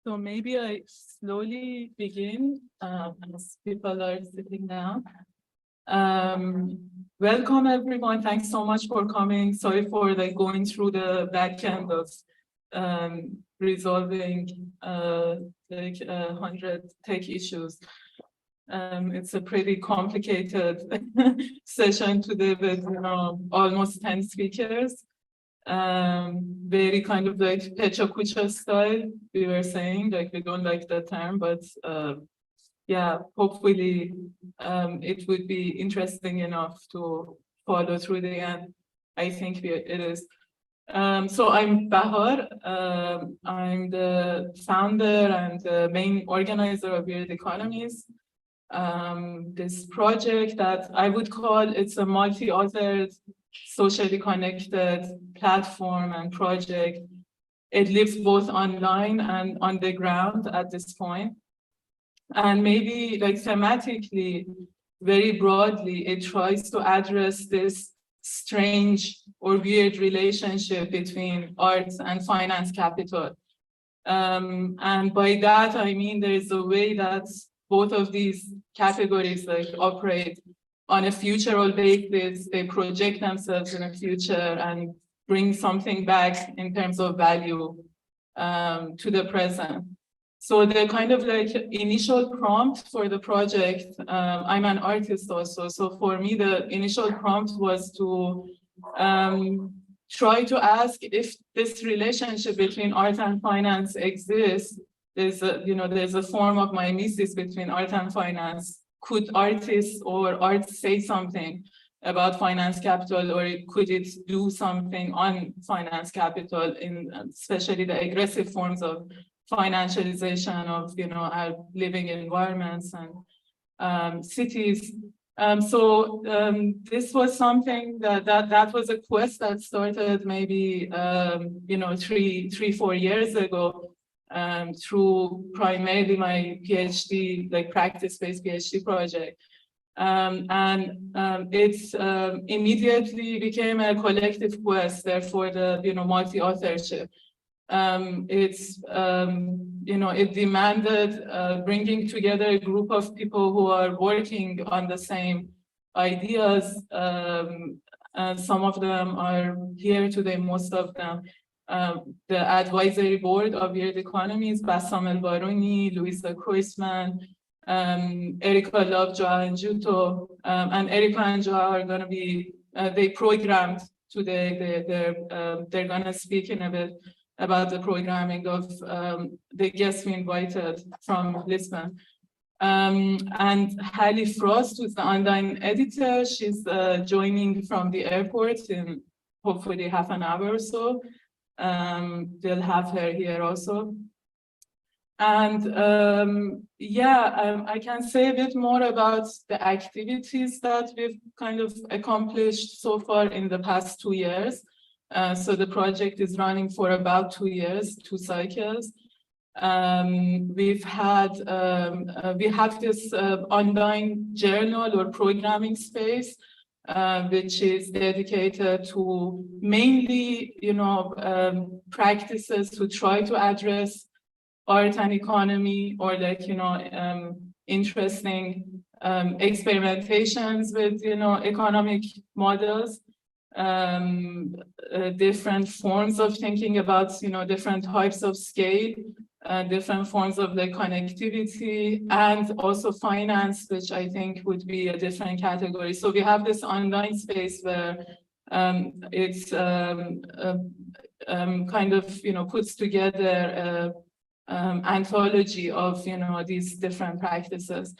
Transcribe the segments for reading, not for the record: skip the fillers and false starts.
So maybe I slowly begin as people are sitting down. Welcome everyone. Thanks so much for coming. Sorry for going through the back end of resolving 100 tech issues. It's a pretty complicated session today with almost 10 speakers. Very kind of like Pecha Kucha style, we were saying, like we don't like the term, but yeah, hopefully it would be interesting enough to follow through the end. I think it is. So I'm Bahar. I'm the founder and the main organizer of Weird Economies. This project that I would call it's a multi-authored, socially connected platform and project. It lives both online and on the ground at this point. And maybe like thematically, very broadly, it tries to address this strange or weird relationship between arts and finance capital. And by that, I mean there is a way that both of these categories like operate on a futural basis. They project themselves in a future and bring something back in terms of value to the present. So the kind of like initial prompt for the project, I'm an artist also. So for me, the initial prompt was to try to ask if this relationship between art and finance exists. There's a form of mimesis between art and finance. Could artists or art say something about finance capital, or could it do something on finance capital, in especially the aggressive forms of financialization of our living environments and cities? So this was something that was a quest that started maybe 3-4 years ago. Through primarily my PhD, like practice-based PhD project. It immediately became a collective quest, therefore the multi-authorship. It demanded bringing together a group of people who are working on the same ideas. Some of them are here today, most of them. The advisory board of Weird Economies, Bassam El-Baruni, Louisa Kreuzmann, Erika Love, Joao and Juto, and Erika and Joao are going to be, they programmed today, they're going to speak in a bit about the programming of the guests we invited from Lisbon. And Hallie Frost, who's the online editor, she's joining from the airport in hopefully half an hour or so. They'll have her here also. And I can say a bit more about the activities that we've kind of accomplished so far in the past 2 years. So the project is running for about 2 years, 2 cycles. We have this online journal or programming space, which is dedicated to mainly, practices to try to address art and economy, or interesting experimentations with, economic models, different forms of thinking about, different types of scale, different forms of the connectivity, and also finance, which I think would be a different category. So we have this online space where it's kind of, puts together anthology of, these different practices.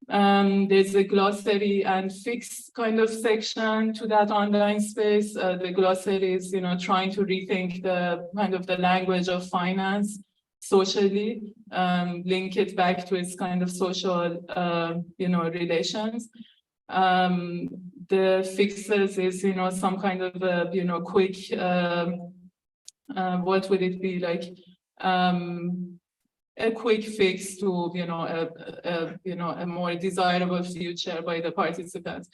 There's a glossary and fixed kind of section to that online space. The glossary is, trying to rethink the kind of the language of finance socially, link it back to its kind of social, relations. The fixes is, some kind of a, quick, what would it be like? A quick fix to, a more desirable future by the participants.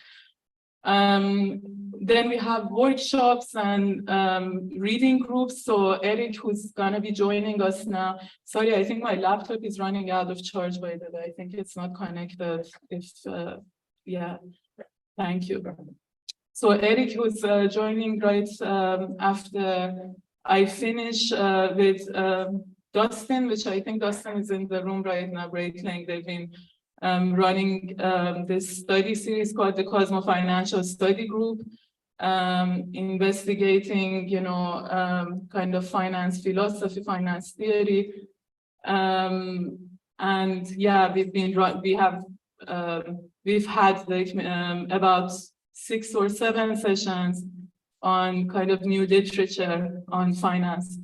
Then we have workshops and reading groups. So Eric, who's gonna be joining us now. Sorry, I think my laptop is running out of charge, by the way. I think it's not connected. Yeah, thank you. So Eric was joining right after I finish with Dustin, which I think Dustin is in the room right now, Breitling. They've been running this study series called the Cosmo Financial Study Group, investigating, kind of finance philosophy, finance theory. And yeah, we've had like about 6 or 7 sessions on kind of new literature on finance.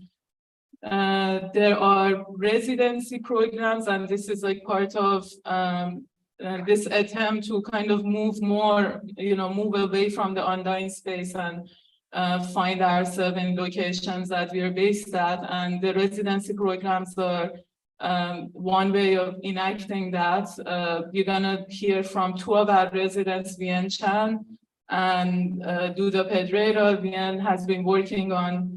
There are residency programs, and this is like part of this attempt to kind of move more, move away from the online space and find ourselves in locations that we are based at. And the residency programs are one way of enacting that. You're gonna hear from 2 of our residents, Vian Chan and Duda Pedreira. Vian has been working on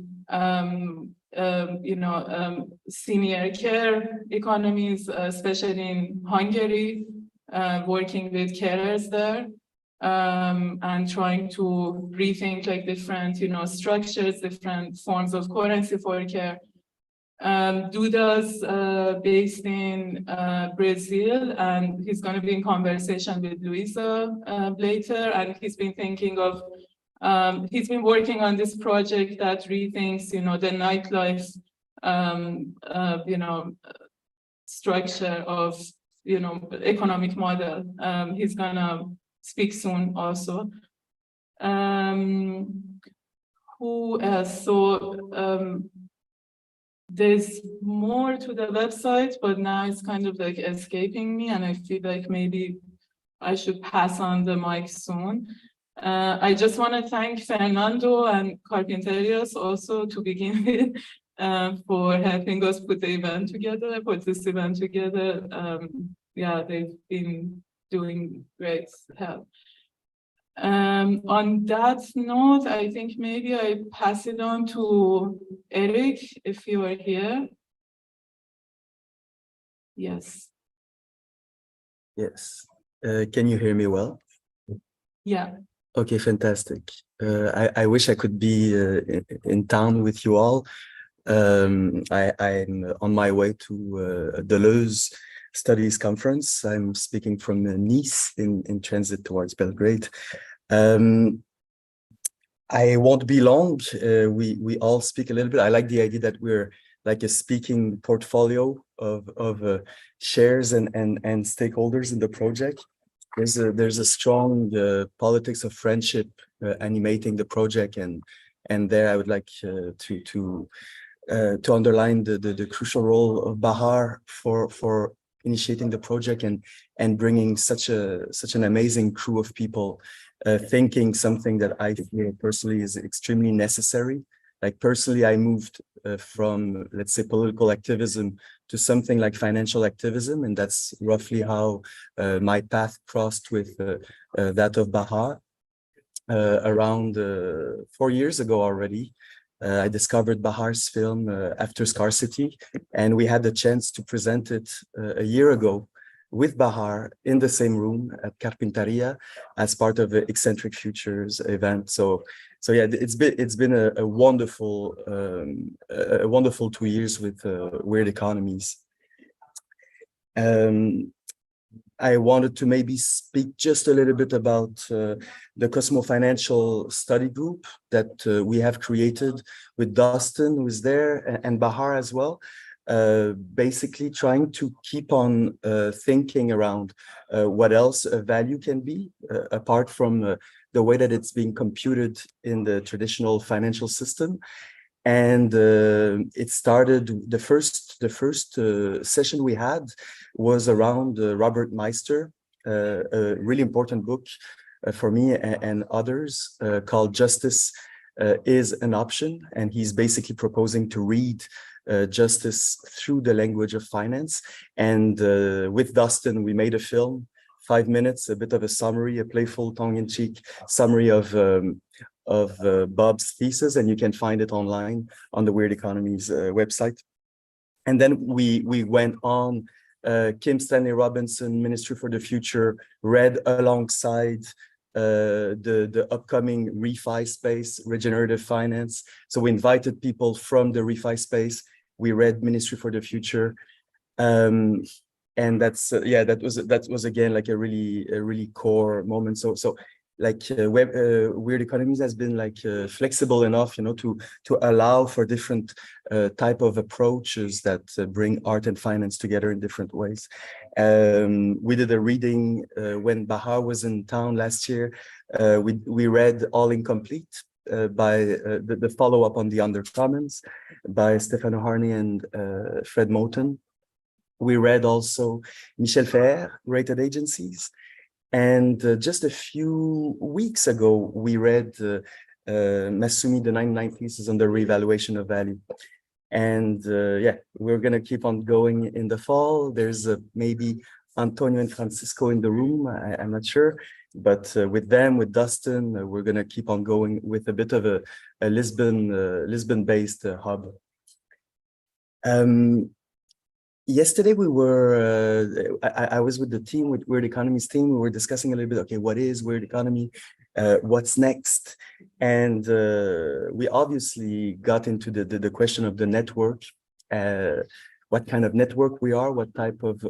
senior care economies, especially in Hungary, working with carers there, and trying to rethink like different, structures, different forms of currency for care. Duda's based in Brazil, and he's going to be in conversation with Luisa later, and he's been thinking of he's been working on this project that rethinks, the nightlife, structure of, economic model. He's gonna speak soon also. Who else? So there's more to the website, but now it's kind of like escaping me, and I feel like maybe I should pass on the mic soon. I just want to thank Fernando and Carpinterios also to begin with for helping us put this event together. Yeah, they've been doing great help. On that note, I think maybe I pass it on to Eric, if you are here. Yes. Yes. Can you hear me well? Yeah. Okay, fantastic. I wish I could be in town with you all. I'm on my way to Deleuze Studies Conference. I'm speaking from Nice in transit towards Belgrade. I won't be long. We all speak a little bit. I like the idea that we're like a speaking portfolio of shares and stakeholders in the project. There's a strong politics of friendship animating the project, and there I would like to underline the crucial role of Bahar for initiating the project and bringing such an amazing crew of people thinking something that I feel personally is extremely necessary. Like personally, I moved from, let's say, political activism to something like financial activism, and that's roughly how my path crossed with that of Bahar. Around 4 years ago already, I discovered Bahar's film After Scarcity, and we had the chance to present it a year ago with Bahar in the same room at Carpinteria as part of the Eccentric Futures event. So yeah, it's been a wonderful 2 years with Weird Economies. I wanted to maybe speak just a little bit about the Cosmo Financial Study Group that we have created with Dustin, who is there, and Bahar as well. Basically trying to keep on thinking around what else value can be, apart from the way that it's being computed in the traditional financial system. And it started, the first session we had was around Robert Meister, a really important book for me and others called Justice is an Option. And he's basically proposing to read justice through the language of finance. And with Dustin, we made a film, 5 minutes, a bit of a summary, a playful tongue-in-cheek summary of Bob's thesis, and you can find it online on the Weird Economies website. And then we went on. Kim Stanley Robinson, Ministry for the Future, read alongside the upcoming refi space, regenerative finance. So we invited people from the refi space. We read Ministry for the Future. And that's yeah, that was again like a really core moment. So like Weird Economies has been like flexible enough, you know, to allow for different type of approaches that bring art and finance together in different ways. We did a reading when Bahar was in town last year. We read All Incomplete by the follow-up on the Undercommons by Stefano Harney and Fred Moten. We read also Michel Ferrer, Rated Agencies. And just a few weeks ago, we read Masumi, the 99 Thesis on the Reevaluation of Value. And yeah, we're going to keep on going in the fall. There's maybe Antonio and Francisco in the room. I'm not sure. But with them, with Dustin, we're going to keep on going with a bit of a Lisbon-based hub. Yesterday we were, I was with the team, with Weird Economies team. We were discussing a little bit, okay, what is Weird Economy? What's next? And we obviously got into the question of the network, what kind of network we are, what type of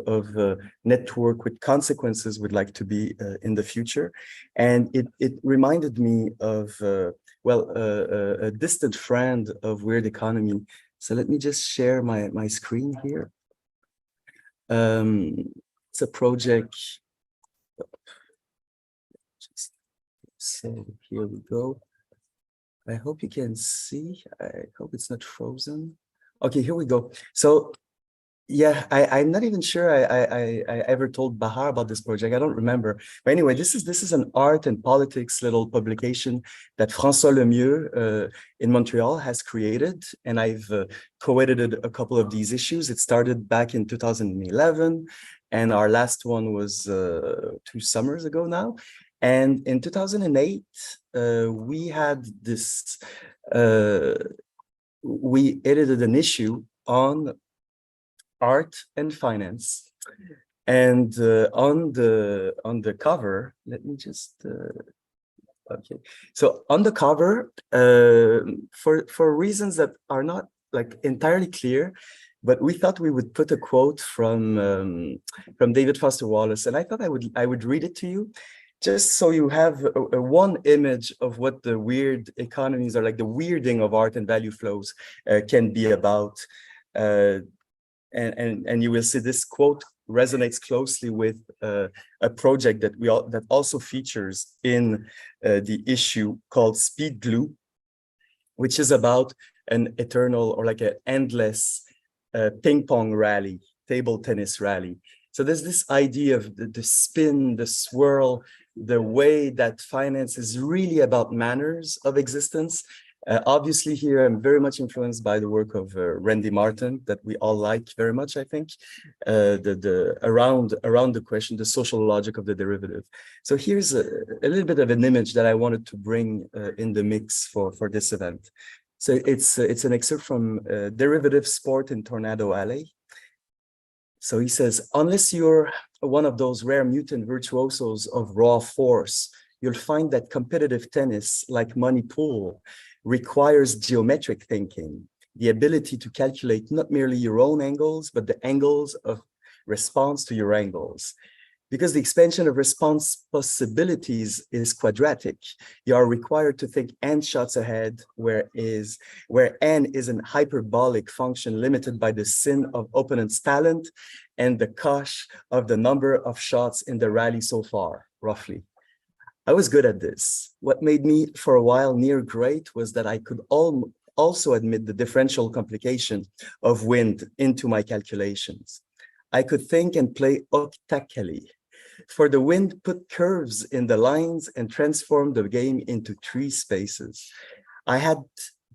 network with consequences we'd like to be in the future. And it reminded me of, a distant friend of Weird Economy. So let me just share my screen here. It's a project. So here we go. I hope you can see. I hope it's not frozen. Okay, here we go. So yeah, I'm not even sure I ever told Bahar about this project. I don't remember. But anyway, this is an art and politics little publication that François Lemieux in Montreal has created. And I've co-edited a couple of these issues. It started back in 2011. And our last one was 2 summers ago now. And in 2008, we had this, we edited an issue on art and finance, and on the cover, let me just okay, so on the cover, for reasons that are not like entirely clear, but we thought we would put a quote from David Foster Wallace, and I thought I would read it to you, just so you have a one image of what the weird economies are, like the weirding of art and value flows can be about. And you will see this quote resonates closely with a project that that also features in the issue called Speed Glue, which is about an eternal or like an endless ping pong rally, table tennis rally. So there's this idea of the spin, the swirl, the way that finance is really about manners of existence. Obviously here, I'm very much influenced by the work of Randy Martin that we all like very much, I think, around the question, the social logic of the derivative. So here's a little bit of an image that I wanted to bring in the mix for this event. So it's an excerpt from Derivative Sport in Tornado Alley. So he says, unless you're one of those rare mutant virtuosos of raw force, you'll find that competitive tennis, like money pool, requires geometric thinking, the ability to calculate not merely your own angles, but the angles of response to your angles. Because the expansion of response possibilities is quadratic, you are required to think n shots ahead, where n is an hyperbolic function limited by the sin of opponent's talent and the cosh of the number of shots in the rally so far, roughly. I was good at this. What made me for a while near great was that I could also admit the differential complication of wind into my calculations. I could think and play octacally. For the wind put curves in the lines and transformed the game into 3 spaces. I had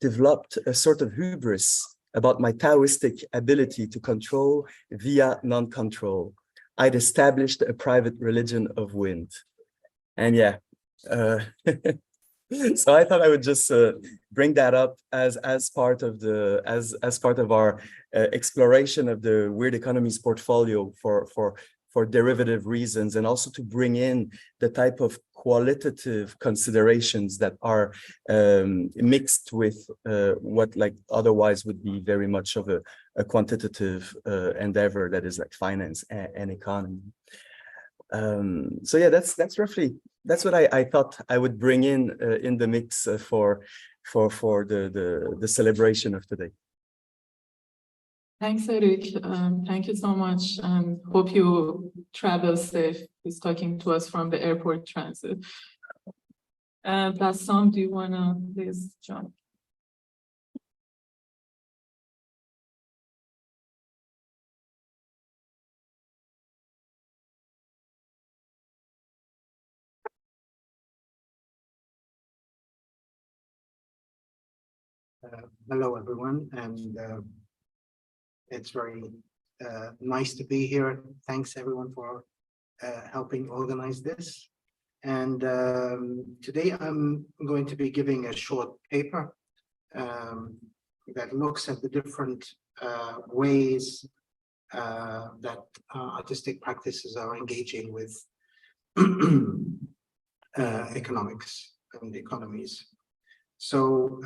developed a sort of hubris about my Taoistic ability to control via non-control. I'd established a private religion of wind. And yeah, So I thought I would just bring that up as part of the as part of our exploration of the Weird Economies portfolio for derivative reasons, and also to bring in the type of qualitative considerations that are mixed with what like otherwise would be very much of a quantitative endeavor that is like finance and economy. So yeah, that's roughly what I thought I would bring in the mix for the celebration of today. Thanks, Eric. Thank you so much, and hope you travel safe. He's talking to us from the airport transit. Bassam, do you wanna please join? Hello, everyone, and it's very nice to be here. Thanks, everyone, for helping organize this. And today I'm going to be giving a short paper that looks at the different ways that artistic practices are engaging with economics and economies. So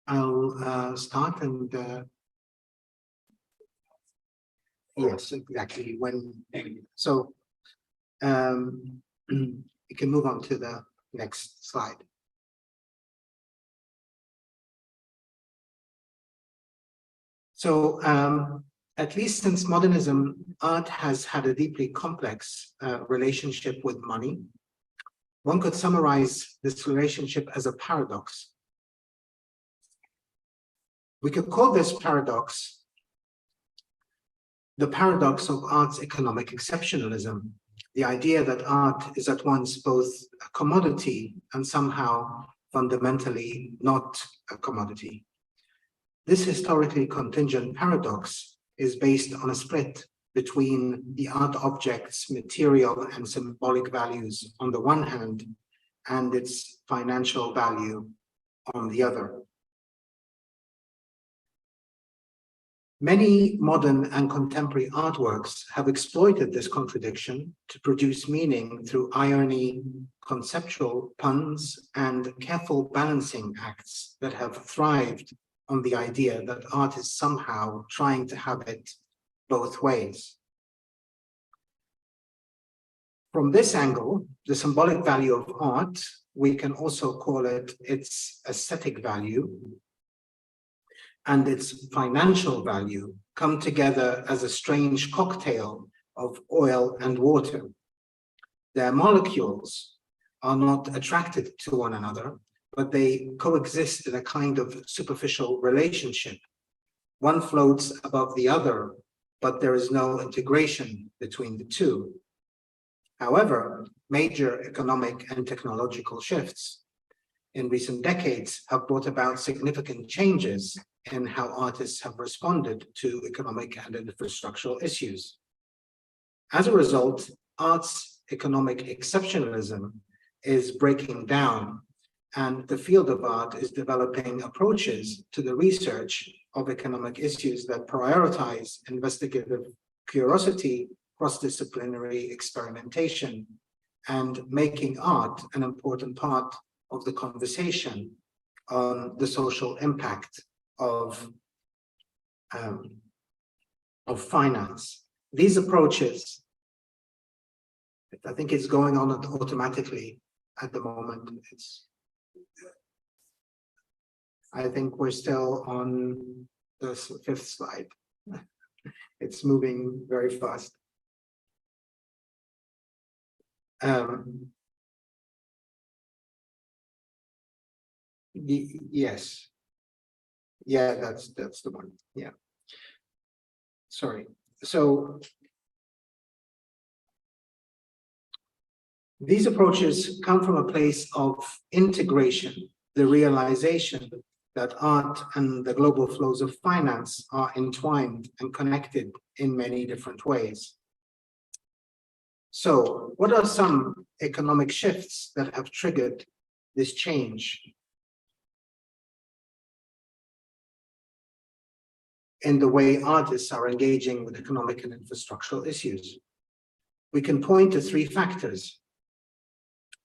I'll start and yes, exactly. So you can move on to the next slide. So at least since modernism, art has had a deeply complex relationship with money. One could summarize this relationship as a paradox. We could call this paradox the paradox of art's economic exceptionalism, the idea that art is at once both a commodity and somehow fundamentally not a commodity. This historically contingent paradox is based on a split between the art object's material and symbolic values on the one hand, and its financial value on the other. Many modern and contemporary artworks have exploited this contradiction to produce meaning through irony, conceptual puns, and careful balancing acts that have thrived on the idea that art is somehow trying to have it both ways. From this angle, the symbolic value of art, we can also call it its aesthetic value, and its financial value come together as a strange cocktail of oil and water. Their molecules are not attracted to one another, but they coexist in a kind of superficial relationship. One floats above the other, but there is no integration between the two. However, major economic and technological shifts in recent decades have brought about significant changes in how artists have responded to economic and infrastructural issues. As a result, art's economic exceptionalism is breaking down, and the field of art is developing approaches to the research of economic issues that prioritize investigative curiosity, cross-disciplinary experimentation, and making art an important part of the conversation on the social impact of finance. These approaches, I think it's going on automatically at the moment. I think we're still on the 5th slide. It's moving very fast. Yes. Yeah, that's the one. Yeah. Sorry. So these approaches come from a place of integration, the realization that art and the global flows of finance are entwined and connected in many different ways. So what are some economic shifts that have triggered this change in the way artists are engaging with economic and infrastructural issues? We can point to three factors: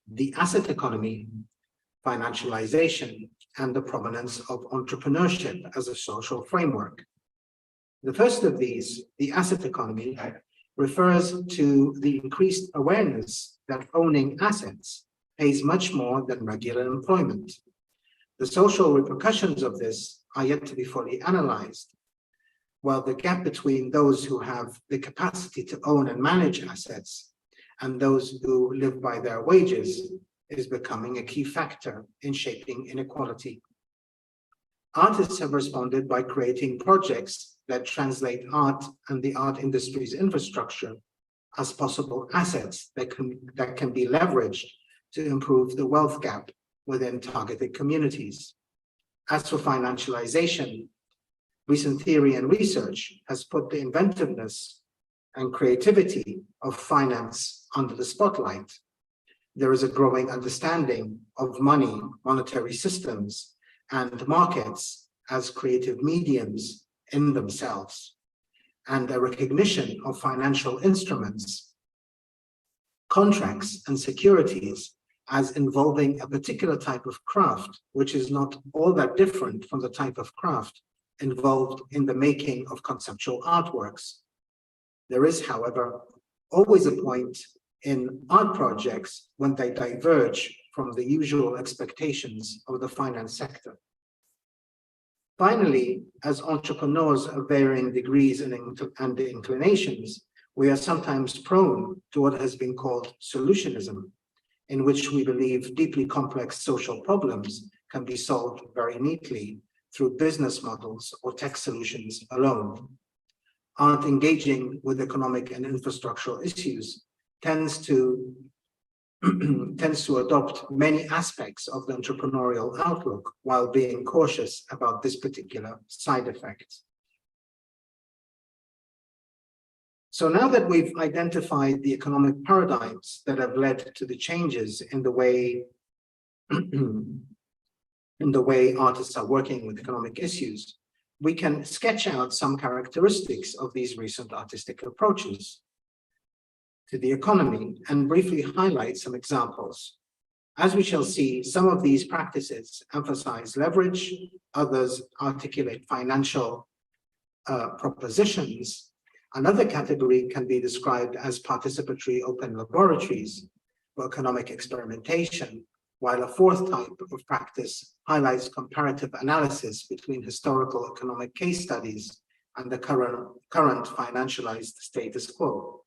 the asset economy, financialization, and the prominence of entrepreneurship as a social framework. The first of these, the asset economy, refers to the increased awareness that owning assets pays much more than regular employment. The social repercussions of this are yet to be fully analyzed, while the gap between those who have the capacity to own and manage assets and those who live by their wages is becoming a key factor in shaping inequality. Artists have responded by creating projects that translate art and the art industry's infrastructure as possible assets that can be leveraged to improve the wealth gap within targeted communities. As for financialization, recent theory and research has put the inventiveness and creativity of finance under the spotlight. There is a growing understanding of money, monetary systems, and markets as creative mediums in themselves, and a recognition of financial instruments, contracts, and securities as involving a particular type of craft, which is not all that different from the type of craft involved in the making of conceptual artworks. There is, however, always a point in art projects when they diverge from the usual expectations of the finance sector. Finally, as entrepreneurs of varying degrees and inclinations, we are sometimes prone to what has been called solutionism, in which we believe deeply complex social problems can be solved very neatly through business models or tech solutions alone. Art engaging with economic and infrastructural issues tends to adopt many aspects of the entrepreneurial outlook while being cautious about this particular side effect. So now that we've identified the economic paradigms that have led to the changes in the way artists are working with economic issues, we can sketch out some characteristics of these recent artistic approaches to the economy and briefly highlight some examples. As we shall see, some of these practices emphasize leverage, others articulate financial propositions. Another category can be described as participatory open laboratories for economic experimentation, while a fourth type of practice highlights comparative analysis between historical economic case studies and the current financialized status quo.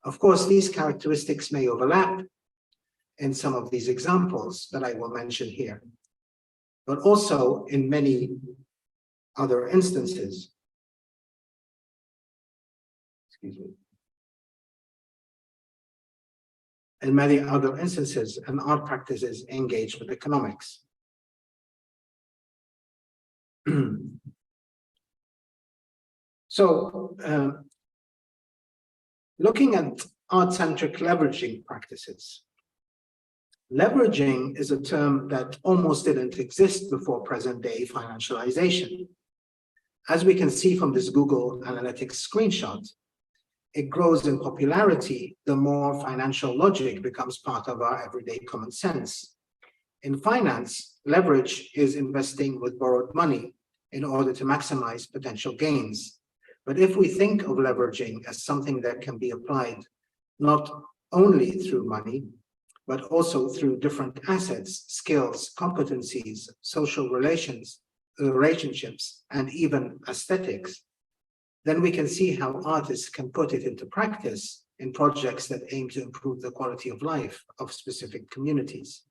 Of course, these characteristics may overlap in some of these examples that I will mention here, but also in many other instances. Excuse me. In many other instances, an art practices engage with economics. So, looking at art-centric leveraging practices. Leveraging is a term that almost didn't exist before present-day financialization. As we can see from this Google Analytics screenshot, it grows in popularity the more financial logic becomes part of our everyday common sense. In finance, leverage is investing with borrowed money in order to maximize potential gains. But if we think of leveraging as something that can be applied not only through money, but also through different assets, skills, competencies, social relationships, and even aesthetics, then we can see how artists can put it into practice in projects that aim to improve the quality of life of specific communities.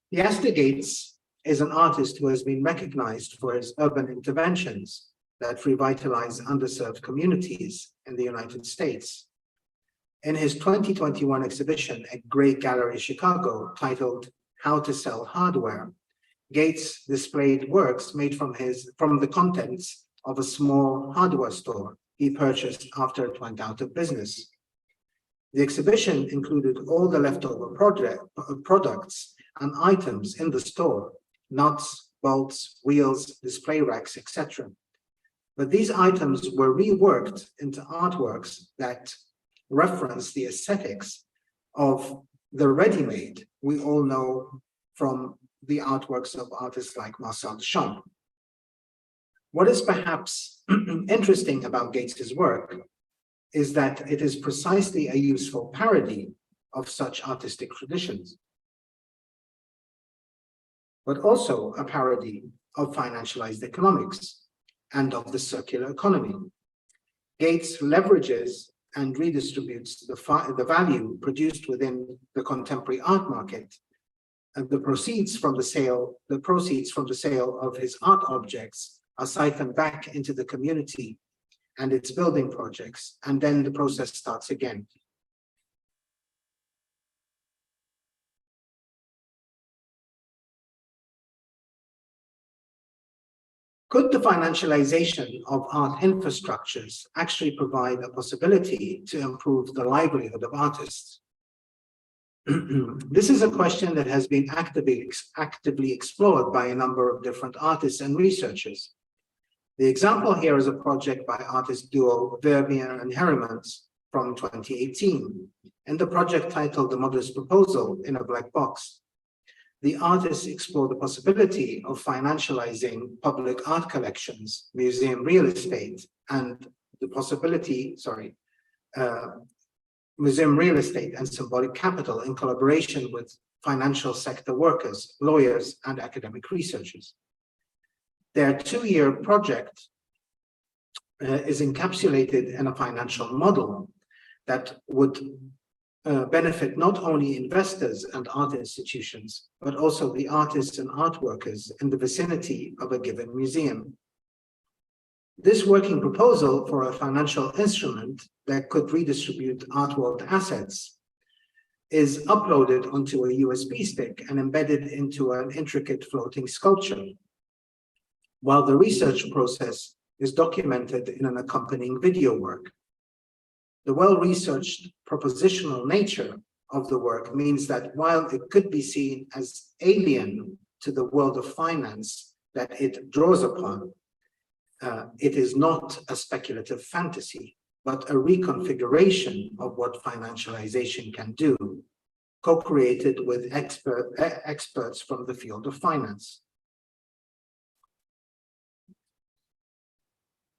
Yasta Gates is an artist who has been recognized for his urban interventions that revitalize underserved communities in the United States. In his 2021 exhibition at Gray Gallery, Chicago, titled How to Sell Hardware, Gates displayed works made from the contents of a small hardware store he purchased after it went out of business. The exhibition included all the leftover products and items in the store, nuts, bolts, wheels, display racks, etc. But these items were reworked into artworks that reference the aesthetics of the ready-made we all know from the artworks of artists like Marcel Duchamp. What is perhaps interesting about Gates's work is that it is precisely a useful parody of such artistic traditions, but also a parody of financialized economics and of the circular economy. Gates leverages and redistributes the value produced within the contemporary art market, and the proceeds from the sale of his art objects are siphoned back into the community and its building projects, and then the process starts again. Could the financialization of art infrastructures actually provide a possibility to improve the livelihood of artists? This is a question that has been actively explored by a number of different artists and researchers. The example here is a project by artist duo Vermeer and Herrimans from 2018, and the project titled The Modest Proposal in a Black Box. The artists explore the possibility of financializing public art collections, museum real estate, and the possibility, museum real estate and symbolic capital in collaboration with financial sector workers, lawyers, and academic researchers. Their two-year project is encapsulated in a financial model that would benefit not only investors and art institutions, but also the artists and art workers in the vicinity of a given museum. This working proposal for a financial instrument that could redistribute art world assets is uploaded onto a USB stick and embedded into an intricate floating sculpture, while the research process is documented in an accompanying video work. The well-researched propositional nature of the work means that while it could be seen as alien to the world of finance that it draws upon, it is not a speculative fantasy, but a reconfiguration of what financialization can do, co-created with experts from the field of finance.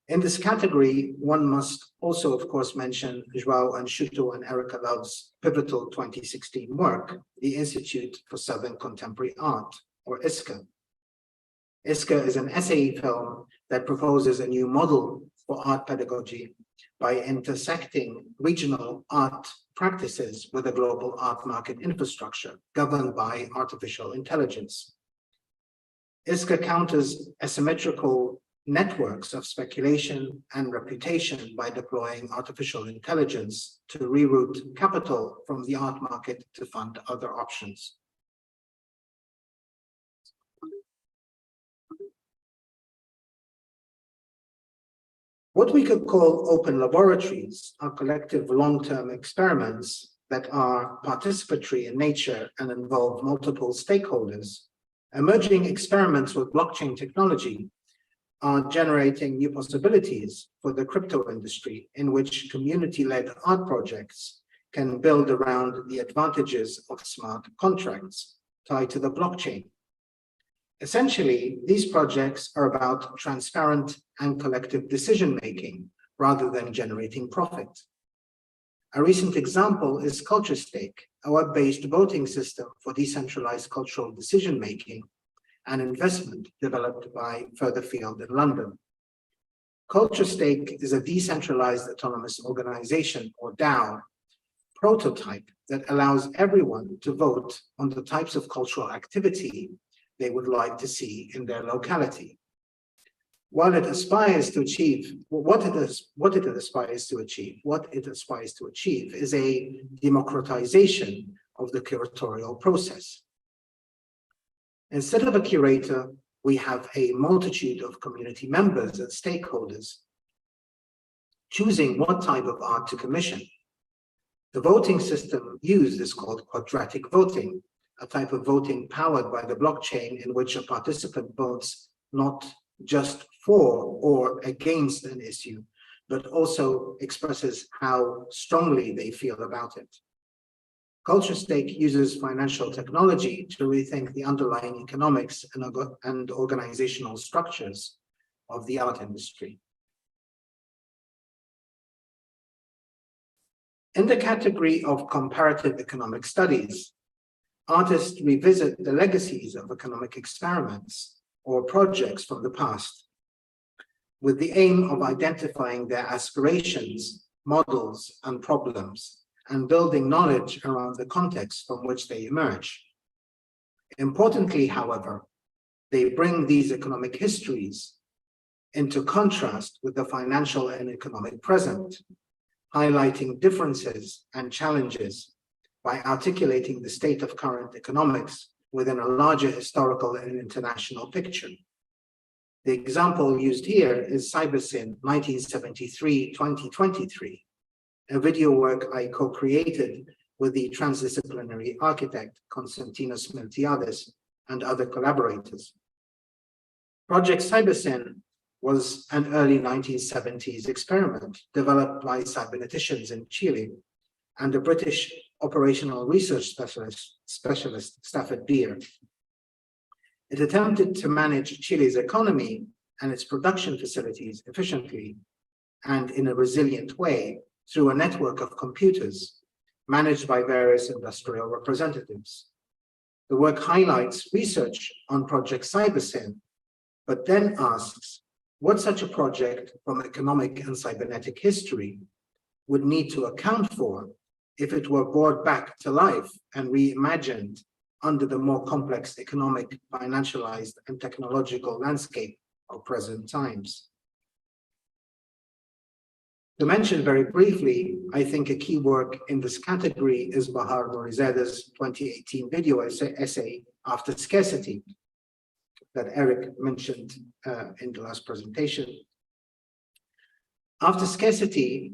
In this category, one must also, of course, mention João Anchuto and Erica Love's pivotal 2016 work, the Institute for Southern Contemporary Art, or ISCA. ISCA is an essay film that proposes a new model for art pedagogy by intersecting regional art practices with a global art market infrastructure governed by artificial intelligence. ISCA counters asymmetrical networks of speculation and reputation by deploying artificial intelligence to reroute capital from the art market to fund other options. What we could call open laboratories are collective long-term experiments that are participatory in nature and involve multiple stakeholders. Emerging experiments with blockchain technology are generating new possibilities for the crypto industry, in which community-led art projects can build around the advantages of smart contracts tied to the blockchain. Essentially, these projects are about transparent and collective decision-making rather than generating profit. A recent example is Culture Stake, a web-based voting system for decentralized cultural decision-making and investment developed by Furtherfield in London. Culture Stake is a decentralized autonomous organization, or DAO, prototype that allows everyone to vote on the types of cultural activity they would like to see in their locality. While it aspires to achieve, what it aspires to achieve is a democratization of the curatorial process. Instead of a curator, we have a multitude of community members and stakeholders choosing what type of art to commission. The voting system used is called quadratic voting, a type of voting powered by the blockchain in which a participant votes not just for or against an issue, but also expresses how strongly they feel about it. CultureStake uses financial technology to rethink the underlying economics and organizational structures of the art industry. In the category of comparative economic studies, artists revisit the legacies of economic experiments or projects from the past, with the aim of identifying their aspirations, models, and problems, and building knowledge around the context from which they emerge. Importantly, however, they bring these economic histories into contrast with the financial and economic present, highlighting differences and challenges by articulating the state of current economics within a larger historical and international picture. The example used here is CyberSyn 1973-2023, a video work I co-created with the transdisciplinary architect Konstantinos Miltiades and other collaborators. Project CyberSyn was an early 1970s experiment developed by cyberneticians in Chile and a British operational research specialist Stafford Beer. It attempted to manage Chile's economy and its production facilities efficiently and in a resilient way through a network of computers managed by various industrial representatives. The work highlights research on Project CyberSyn, but then asks what such a project from economic and cybernetic history would need to account for if it were brought back to life and reimagined under the more complex economic, financialized, and technological landscape of present times. To mention very briefly, I think a key work in this category is Bahar Morizeda's 2018 video essay, After Scarcity, that Eric mentioned in the last presentation. After Scarcity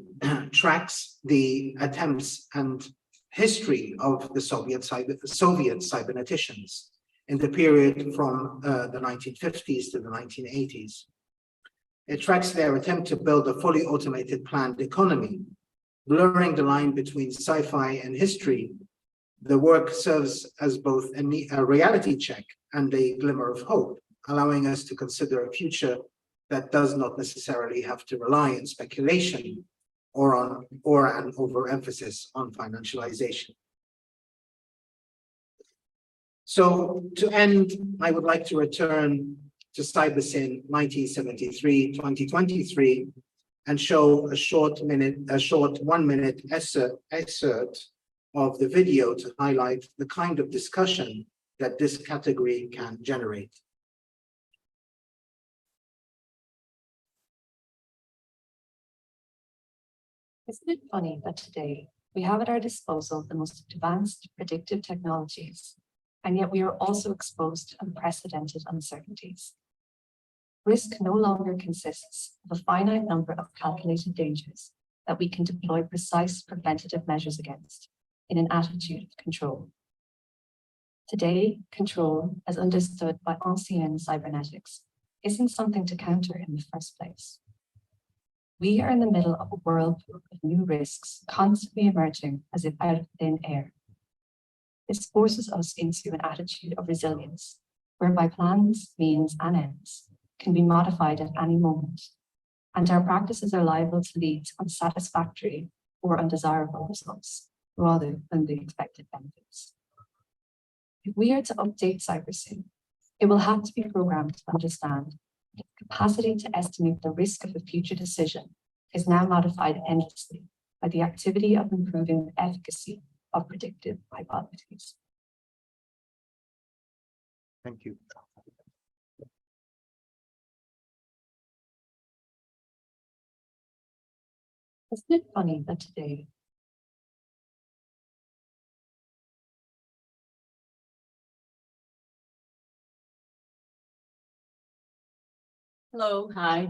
tracks the attempts and history of the Soviet cyberneticians in the period from the 1950s to the 1980s. It tracks their attempt to build a fully automated planned economy, blurring the line between sci-fi and history. The work serves as both a reality check and a glimmer of hope, allowing us to consider a future that does not necessarily have to rely on speculation or an overemphasis on financialization. So to end, I would like to return to CyberSyn 1973-2023 and show a short 1 minute excerpt of the video to highlight the kind of discussion that this category can generate. Isn't it funny that today we have at our disposal the most advanced predictive technologies, and yet we are also exposed to unprecedented uncertainties? Risk no longer consists of a finite number of calculated dangers that we can deploy precise preventative measures against in an attitude of control. Today, control, as understood by ancien cybernetics, isn't something to counter in the first place. We are in the middle of a whirlpool of new risks constantly emerging as if out of thin air. This forces us into an attitude of resilience, whereby plans, means, and ends can be modified at any moment, and our practices are liable to lead to unsatisfactory or undesirable results, rather than the expected benefits. If we are to update CyberSyn, it will have to be programmed to understand that the capacity to estimate the risk of a future decision is now modified endlessly by the activity of improving the efficacy of predictive hypotheses. Thank you. Isn't it funny that today Hello, hi.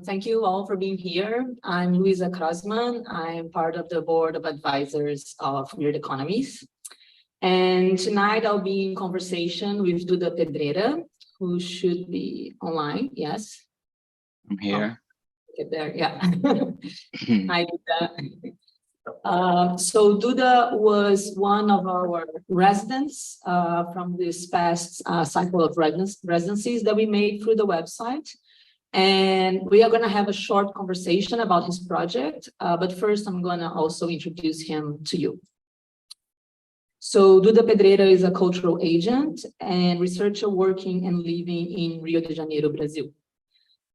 Thank you all for being here. I'm Luisa Krasman. I'm part of the board of advisors of Weird Economies. And tonight I'll be in conversation with Duda Pedreira, who should be online. Yes. I'm here. Get there. Yeah. Hi, Duda. So Duda was one of our residents from this past cycle of residencies that we made through the website. And we are going to have a short conversation about his project. But first, I'm going to also introduce him to you. So Duda Pedreira is a cultural agent and researcher working and living in Rio de Janeiro, Brazil.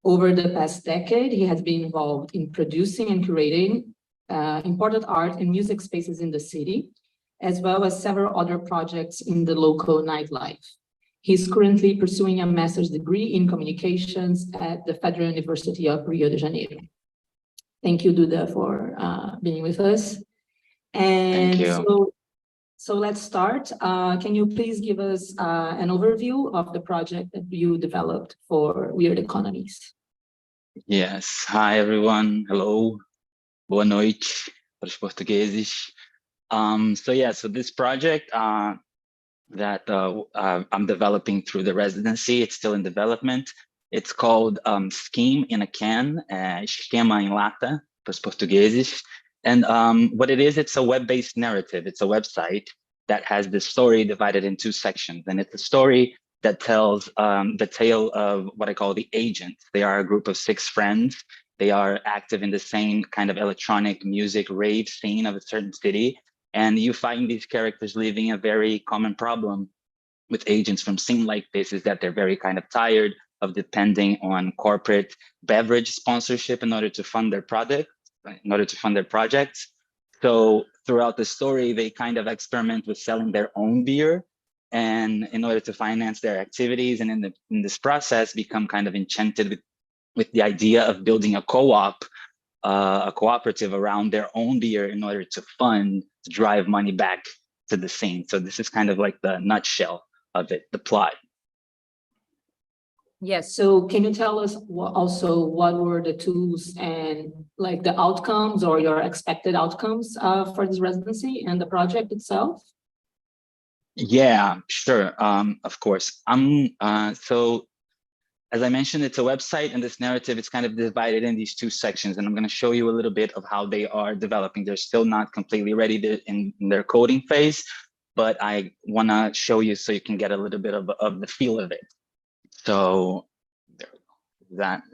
Over the past decade, he has been involved in producing and curating important art and music spaces in the city, as well as several other projects in the local nightlife. He's currently pursuing a master's degree in communications at the Federal University of Rio de Janeiro. Thank you, Duda, for being with us. And Thank you. so let's start. Can you please give us an overview of the project that you developed for Weird Economies? Yes. Hi, everyone. Hello. Boa noite para os portugueses. So this project that I'm developing through the residency, it's still in development. It's called Scheme in a Can, Esquema em Lata, para os portugueses. And what it is, it's a web-based narrative. It's a website that has the story divided in two sections. And it's a story that tells the tale of what I call the agents. They are a group of 6 friends. They are active in the same kind of electronic music rave scene of a certain city. And you find these characters living a very common problem with agents from scene like this is that they're very kind of tired of depending on corporate beverage sponsorship in order to fund their projects. So throughout the story, they kind of experiment with selling their own beer and in order to finance their activities. And in this process, become kind of enchanted with the idea of building a co-op, a cooperative around their own beer in order to drive money back to the scene. So this is kind of like the nutshell of it, the plot. Yes. So can you tell us also what were the tools and like the outcomes or your expected outcomes for this residency and the project itself? Yeah, sure. Of course. So as I mentioned, it's a website, and this narrative is kind of divided in these 2 sections. And I'm going to show you a little bit of how they are developing. They're still not completely ready in their coding phase, but I want to show you so you can get a little bit of the feel of it. So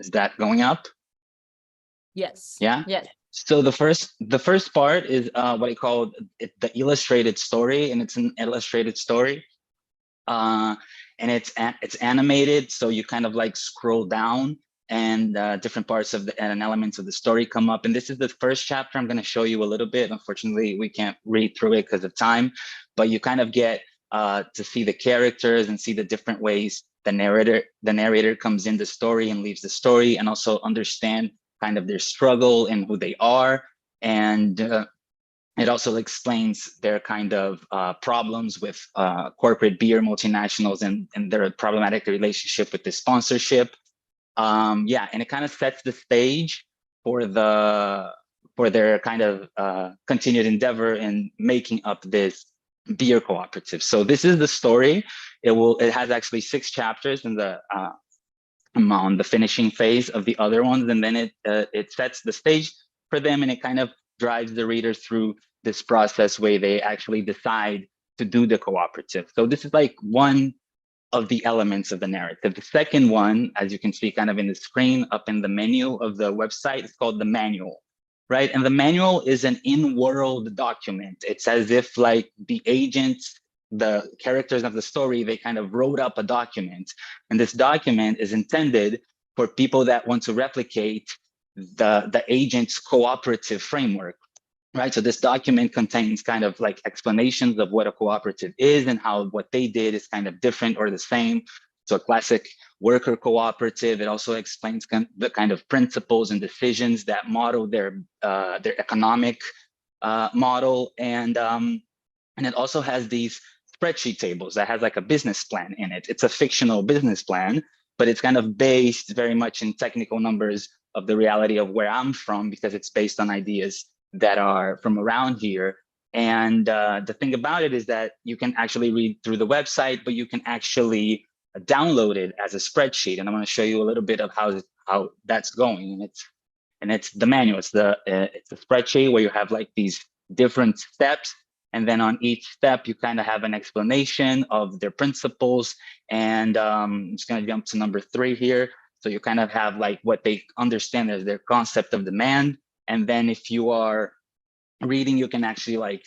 is that going up? Yes. Yeah. Yes. So the first part is what I call the illustrated story, and it's an illustrated story. And it's animated, so you kind of like scroll down and different parts of and elements of the story come up. And this is the first chapter. I'm going to show you a little bit. Unfortunately, we can't read through it because of time, but you kind of get to see the characters and see the different ways the narrator comes in the story and leaves the story, and also understand kind of their struggle and who they are. And it also explains their kind of problems with corporate beer multinationals and their problematic relationship with the sponsorship. Yeah, and it kind of sets the stage for their kind of continued endeavor in making up this beer cooperative. So this is the story. It has actually 6 chapters in the on the finishing phase of the other ones, and then it sets the stage for them, and it kind of drives the reader through this process where they actually decide to do the cooperative. So this is like one of the elements of the narrative. The second one, as you can see kind of in the screen up in the menu of the website, it's called the manual, right? And the manual is an in-world document. It's as if like the agents, the characters of the story, they kind of wrote up a document. And this document is intended for people that want to replicate the agent's cooperative framework, right? So this document contains kind of like explanations of what a cooperative is and how what they did is kind of different or the same. So a classic worker cooperative. It also explains the kind of principles and decisions that model their economic model. And it also has these spreadsheet tables that has like a business plan in it. It's a fictional business plan, but it's kind of based very much in technical numbers of the reality of where I'm from, because it's based on ideas that are from around here. And the thing about it is that you can actually read through the website, but you can actually download it as a spreadsheet. And I'm going to show you a little bit of how that's going. And it's the manual. It's the spreadsheet where you have like these different steps. And then on each step, you kind of have an explanation of their principles. And I'm just going to jump to number 3 here. So you kind of have like what they understand as their concept of demand. And then if you are reading, you can actually like,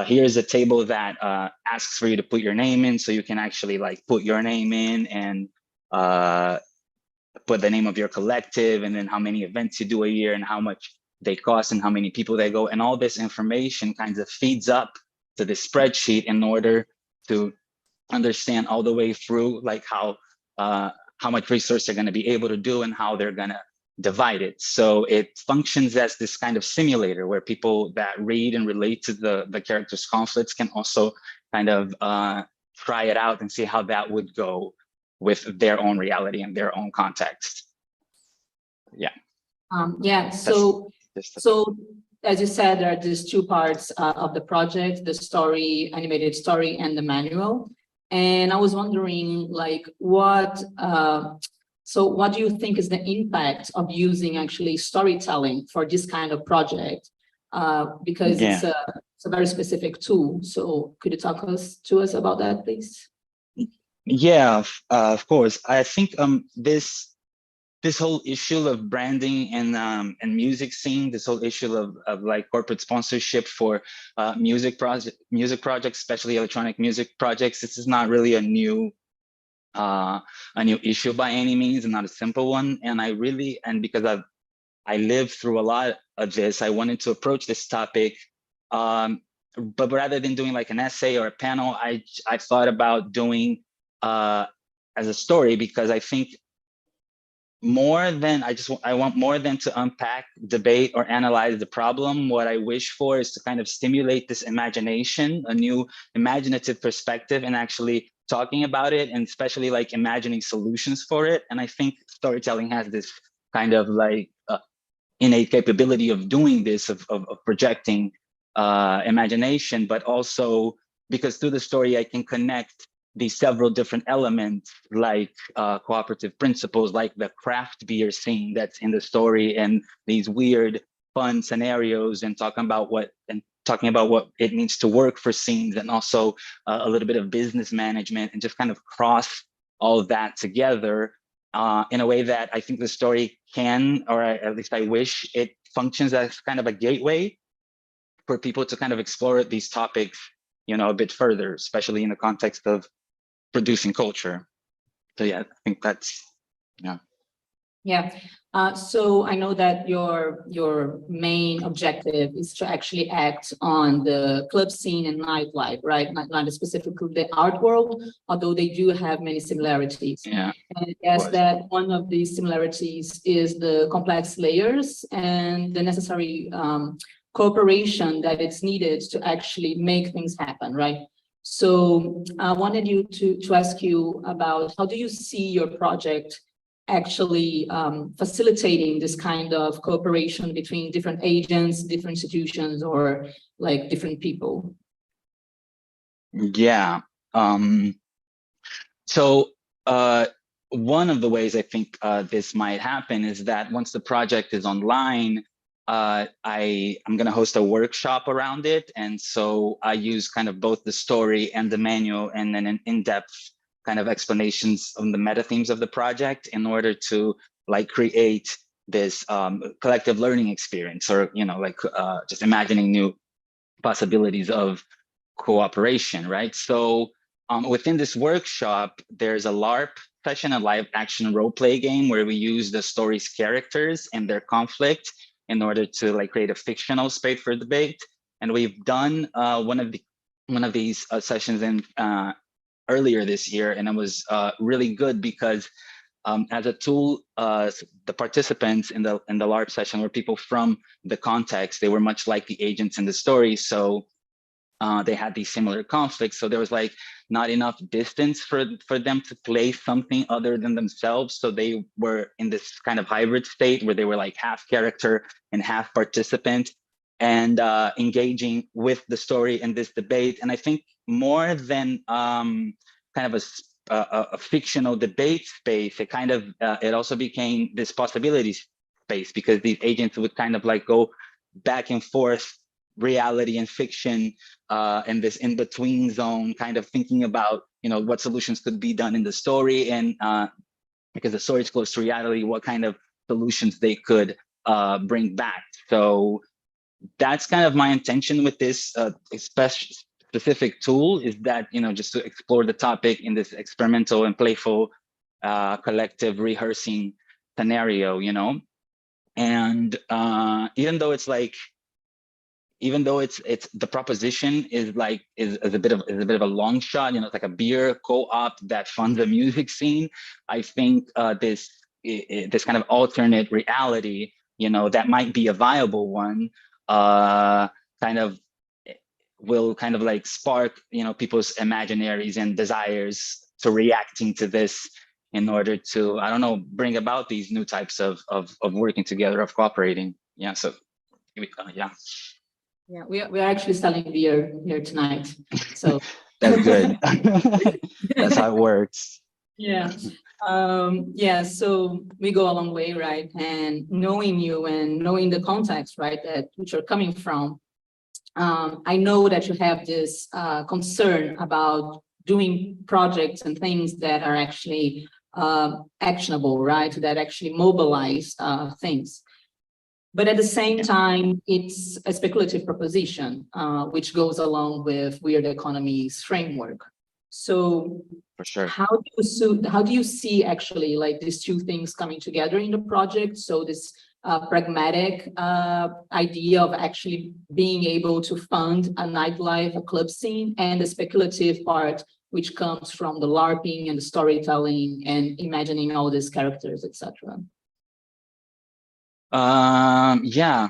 here's a table that asks for you to put your name in. So you can actually like put your name in and put the name of your collective, and then how many events you do a year and how much they cost and how many people they go. And all this information kind of feeds up to the spreadsheet in order to understand all the way through like how much resource they're going to be able to do and how they're going to divide it. So it functions as this kind of simulator where people that read and relate to the characters' conflicts can also kind of try it out and see how that would go with their own reality and their own context. Yeah. Yeah, so as you said, there are these 2 parts of the project, the story, animated story, and the manual. And I was wondering, like, what do you think is the impact of using actually storytelling for this kind of project? Because it's a very specific tool. So could you talk to us about that, please? Yeah, of course. I think this whole issue of branding and music scene, this whole issue of like corporate sponsorship for music projects, especially electronic music projects, this is not really a new issue by any means, and not a simple one. And because I lived through a lot of this, I wanted to approach this topic. But rather than doing like an essay or a panel, I thought about doing as a story, because I think I want more than to unpack, debate, or analyze the problem. What I wish for is to kind of stimulate this imagination, a new imaginative perspective, and actually talking about it, and especially like imagining solutions for it. And I think storytelling has this kind of like innate capability of doing this, of projecting imagination, but also because through the story I can connect these several different elements, like cooperative principles, like the craft beer scene that's in the story, and these weird, fun scenarios, and talking about what it means to work for scenes, and also a little bit of business management, and just kind of cross all of that together in a way that I think the story can, or at least I wish it functions as kind of a gateway for people to kind of explore these topics, a bit further, especially in the context of producing culture. So yeah, I think that's, yeah. Yeah. So I know that your main objective is to actually act on the club scene and nightlife, right? Not specifically the art world, although they do have many similarities. Yeah. And I guess that one of these similarities is the complex layers and the necessary cooperation that it's needed to actually make things happen, right? So I wanted to ask you about, how do you see your project actually facilitating this kind of cooperation between different agents, different institutions, or like different people? Yeah. So one of the ways I think this might happen is that once the project is online, I'm going to host a workshop around it. And so I use kind of both the story and the manual, and then an in-depth kind of explanations on the meta themes of the project in order to like create this collective learning experience, or, just imagining new possibilities of cooperation, right? So within this workshop, there's a LARP session, a live action role play game, where we use the story's characters and their conflict in order to like create a fictional space for debate. And we've done one of these sessions in earlier this year, and it was really good because as a tool, the participants in the LARP session were people from the context. They were much like the agents in the story. So they had these similar conflicts. So there was like not enough distance for them to play something other than themselves. So they were in this kind of hybrid state where they were like half character and half participant, and engaging with the story and this debate. And I think more than kind of a fictional debate space, it kind of it also became this possibility space, because these agents would kind of like go back and forth, reality and fiction, and this in-between zone, kind of thinking about, you know, what solutions could be done in the story, and because the story is close to reality, what kind of solutions they could bring back. So that's kind of my intention with this specific tool, is that, you know, just to explore the topic in this experimental and playful collective rehearsing scenario, you know. And even though it's like, even though it's the proposition is like is a bit of a long shot, you know, it's like a beer co-op that funds a music scene, I think this kind of alternate reality, you know, that might be a viable one, kind of will kind of like spark, you know, people's imaginaries and desires to reacting to this, in order to, I don't know, bring about these new types of working together, of cooperating. Yeah, so yeah. Yeah, we are actually selling beer here tonight, so. That's good. That's how it works. Yeah, yeah, so we go a long way, right? And knowing you and knowing the context, right, that which you're coming from, I know that you have this concern about doing projects and things that are actually actionable, right? That actually mobilize things. But at the same time, it's a speculative proposition, which goes along with Weird Economies framework. So For sure. how do you see actually like these two things coming together in the project? So this pragmatic idea of actually being able to fund a nightlife, a club scene, and the speculative part, which comes from the LARPing and the storytelling and imagining all these characters, etc. Yeah,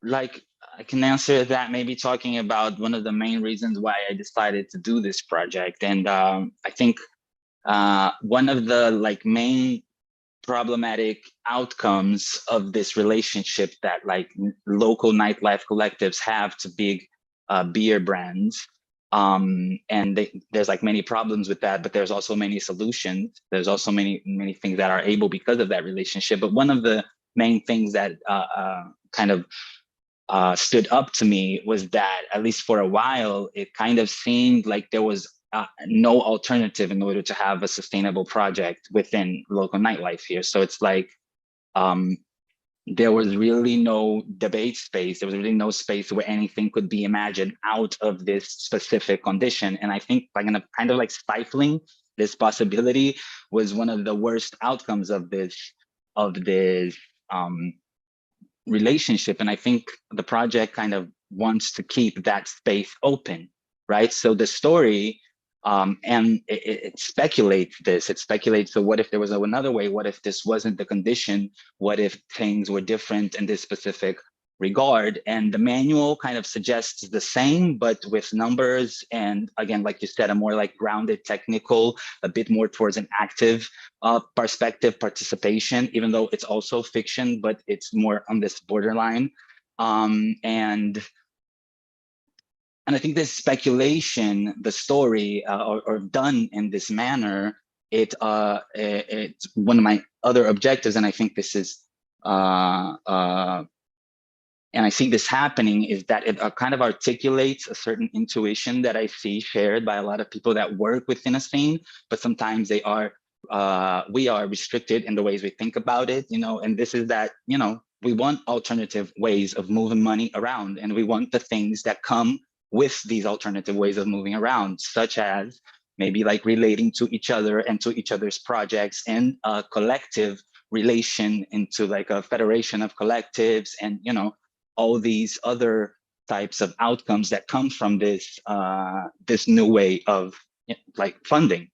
like I can answer that, maybe talking about one of the main reasons why I decided to do this project. And I think one of the like main problematic outcomes of this relationship that like local nightlife collectives have to big beer brands, and there's like many problems with that, but there's also many solutions. There's also many things that are able because of that relationship. But one of the main things that kind of stood up to me was that, at least for a while, it kind of seemed like there was no alternative in order to have a sustainable project within local nightlife here. So it's like there was really no debate space. There was really no space where anything could be imagined out of this specific condition. And I think like kind of like stifling this possibility was one of the worst outcomes of this relationship. And I think the project kind of wants to keep that space open, right? So the story, and it speculates this. It speculates, so what if there was another way? What if this wasn't the condition? What if things were different in this specific regard? And the manual kind of suggests the same, but with numbers. And again, like you said, a more like grounded technical, a bit more towards an active perspective, participation, even though it's also fiction, but it's more on this borderline. And I think this speculation, the story, or done in this manner, it's one of my other objectives, and I think this is, and I see this happening, is that it kind of articulates a certain intuition that I see shared by a lot of people that work within a scene, but sometimes we are restricted in the ways we think about it, you know, and this is that, you know, we want alternative ways of moving money around, and we want the things that come with these alternative ways of moving around, such as maybe like relating to each other and to each other's projects, and a collective relation into like a federation of collectives, and, you know, all these other types of outcomes that come from this this new way of, you know, like funding,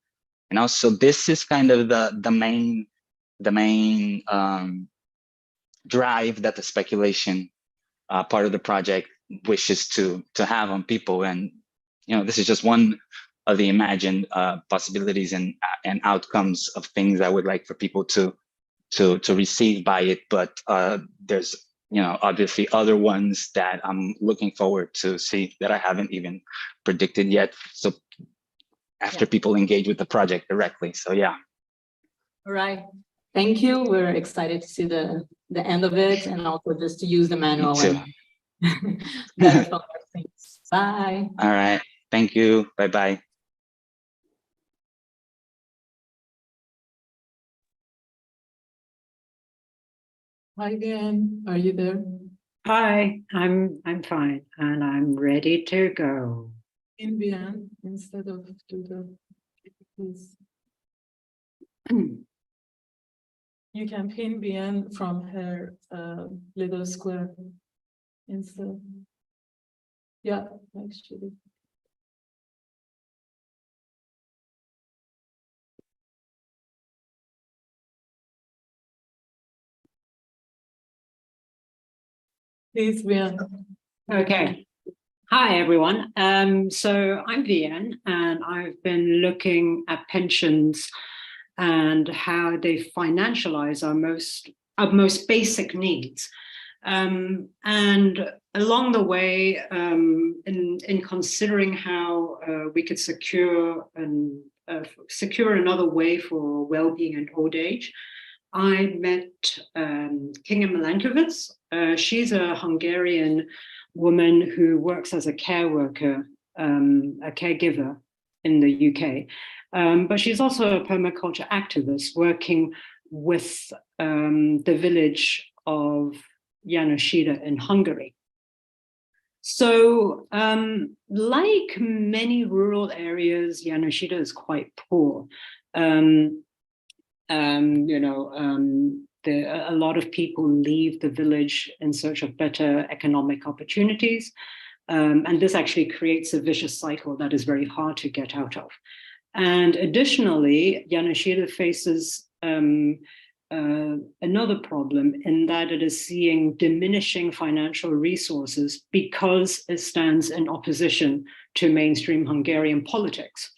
you know. So this is kind of the main drive that the speculation part of the project wishes to have on people. And this is just one of the imagined possibilities and outcomes of things I would like for people to receive by it. But there's obviously other ones that I'm looking forward to see that I haven't even predicted yet. So after people engage with the project directly. So yeah. All right. Thank you. We're excited to see the end of it, and also just to use the manual Me too. and verify things. Bye. All right. Thank you. Bye-bye. Hi again, are you there? Hi, I'm fine and I'm ready to go. In Vienna instead of do the, please. You can pin Bien from her little square instead. Yeah, actually. Please, Bien. Okay. Hi, everyone. So I'm Vian, and I've been looking at pensions and how they financialize our most basic needs. And along the way, in considering how we could secure another way for well-being and old age, I met Kinga Milankovic. She's a Hungarian woman who works as a care worker, a caregiver in the UK. But she's also a permaculture activist working with the village of János-Eda in Hungary. So like many rural areas, János-Eda is quite poor. A lot of people leave the village in search of better economic opportunities. And this actually creates a vicious cycle that is very hard to get out of. And additionally, János-Eda faces another problem in that it is seeing diminishing financial resources because it stands in opposition to mainstream Hungarian politics.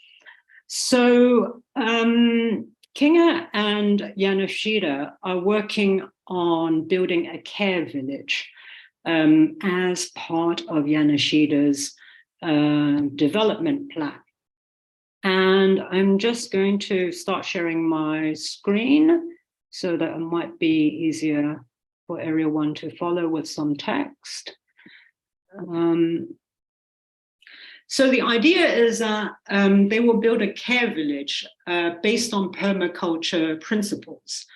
So Kinga and János-Eda are working on building a care village as part of János-Eda's development plan. And I'm just going to start sharing my screen so that it might be easier for everyone to follow with some text. So the idea is that they will build a care village based on permaculture principles.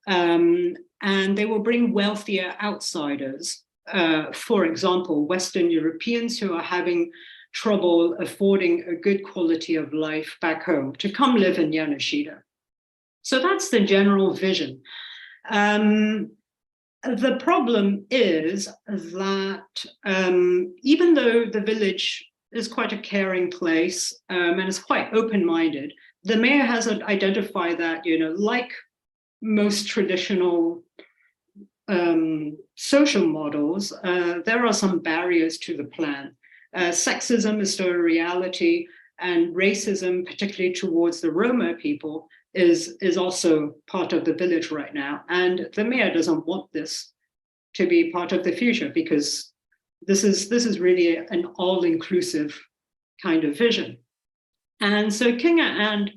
And they will bring wealthier outsiders, for example, Western Europeans who are having trouble affording a good quality of life back home to come live in János-Eda. So that's the general vision. The problem is that even though the village is quite a caring place and is quite open-minded, the mayor has identified that, like most traditional social models, there are some barriers to the plan. Sexism is still a reality, and racism, particularly towards the Roma people, is also part of the village right now. And the mayor doesn't want this to be part of the future because this is really an all-inclusive kind of vision. And so Kinga and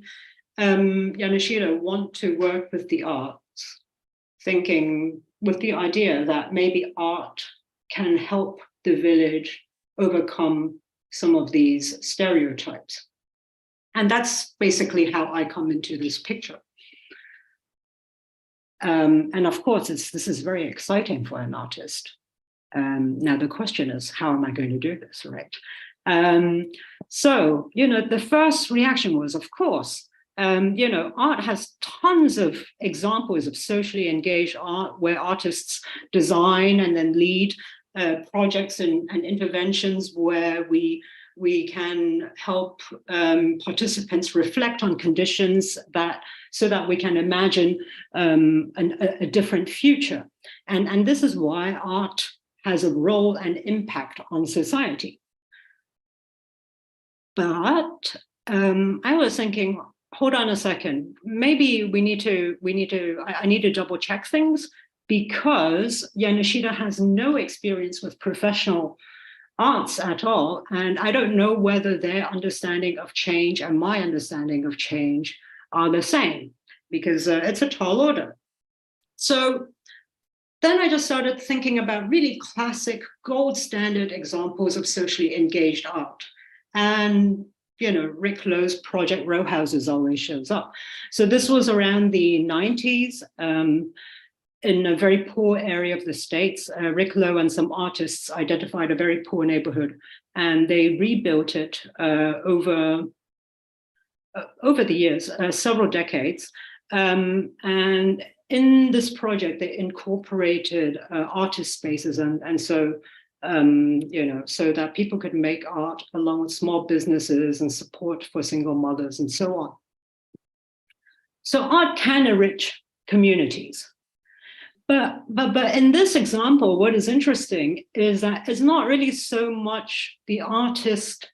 János-Eda want to work with the arts, thinking with the idea that maybe art can help the village overcome some of these stereotypes. And that's basically how I come into this picture. And of course, this is very exciting for an artist. Now the question is, how am I going to do this, right? So, the first reaction was, of course, art has tons of examples of socially engaged art where artists design and then lead projects and interventions where we can help participants reflect on conditions so that we can imagine a different future. And this is why art has a role and impact on society. But I was thinking, hold on a second, maybe I need to double check things, because Yanoshita has no experience with professional arts at all. And I don't know whether their understanding of change and my understanding of change are the same, because it's a tall order. So then I just started thinking about really classic gold standard examples of socially engaged art. And, you know, Rick Lowe's Project Row Houses always shows up. So this was around the 90s in a very poor area of the States. Rick Lowe and some artists identified a very poor neighborhood, and they rebuilt it over the years, several decades. And in this project, they incorporated artist spaces, and so you know, so that people could make art along with small businesses and support for single mothers and so on. So art can enrich communities. But in this example, what is interesting is that it's not really so much the artist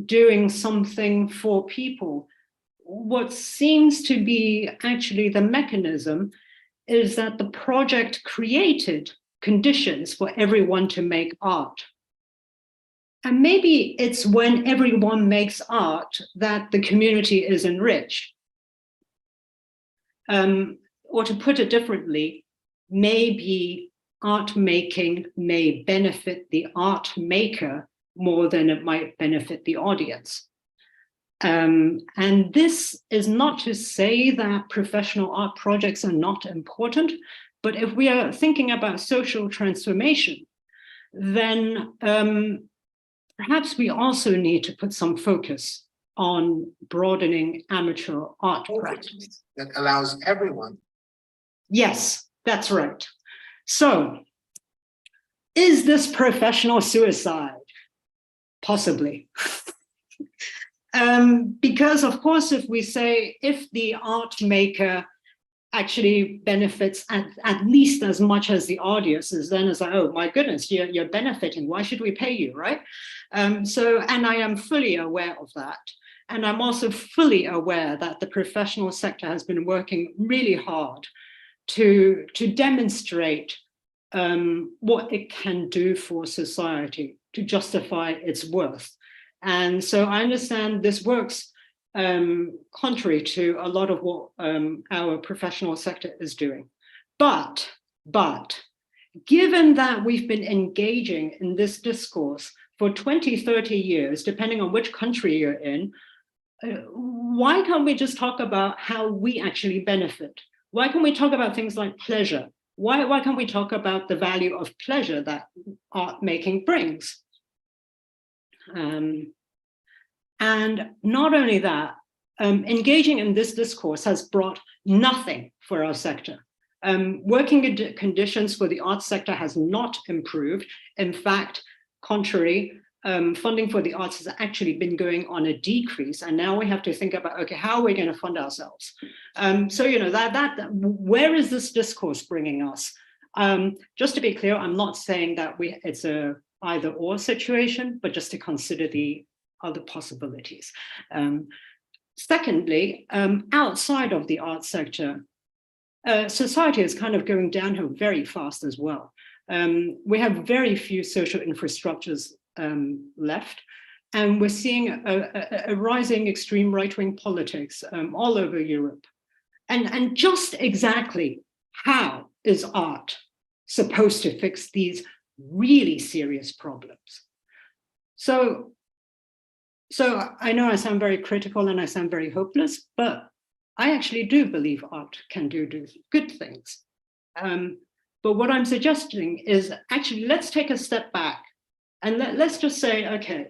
doing something for people. What seems to be actually the mechanism is that the project created conditions for everyone to make art. And maybe it's when everyone makes art that the community is enriched. Or to put it differently, maybe art making may benefit the art maker more than it might benefit the audience. And this is not to say that professional art projects are not important, but if we are thinking about social transformation, then perhaps we also need to put some focus on broadening amateur art practice. That allows everyone. Yes, that's right. So, is this professional suicide? Possibly. Because of course, if we say, if the art maker actually benefits at least as much as the audience, is then it's like, oh my goodness, you're benefiting, why should we pay you, right? So, and I am fully aware of that. And I'm also fully aware that the professional sector has been working really hard to demonstrate what it can do for society, to justify its worth. And so I understand this works contrary to a lot of what our professional sector is doing. But given that we've been engaging in this discourse for 20, 30 years, depending on which country you're in, why can't we just talk about how we actually benefit? Why can't we talk about things like pleasure? Why can't we talk about the value of pleasure that art making brings? And not only that, engaging in this discourse has brought nothing for our sector. Working conditions for the arts sector has not improved. In fact, contrary, funding for the arts has actually been going on a decrease, and now we have to think about, okay, how are we going to fund ourselves? So, you know, where is this discourse bringing us? Just to be clear, I'm not saying that it's a either or situation, but just to consider the other possibilities. Secondly, outside of the arts sector, society is kind of going downhill very fast as well. We have very few social infrastructures left, and we're seeing a rising extreme right-wing politics all over Europe. And just exactly how is art supposed to fix these really serious problems? So I know I sound very critical and I sound very hopeless, but I actually do believe art can do good things. But what I'm suggesting is actually, let's take a step back and let's just say, okay,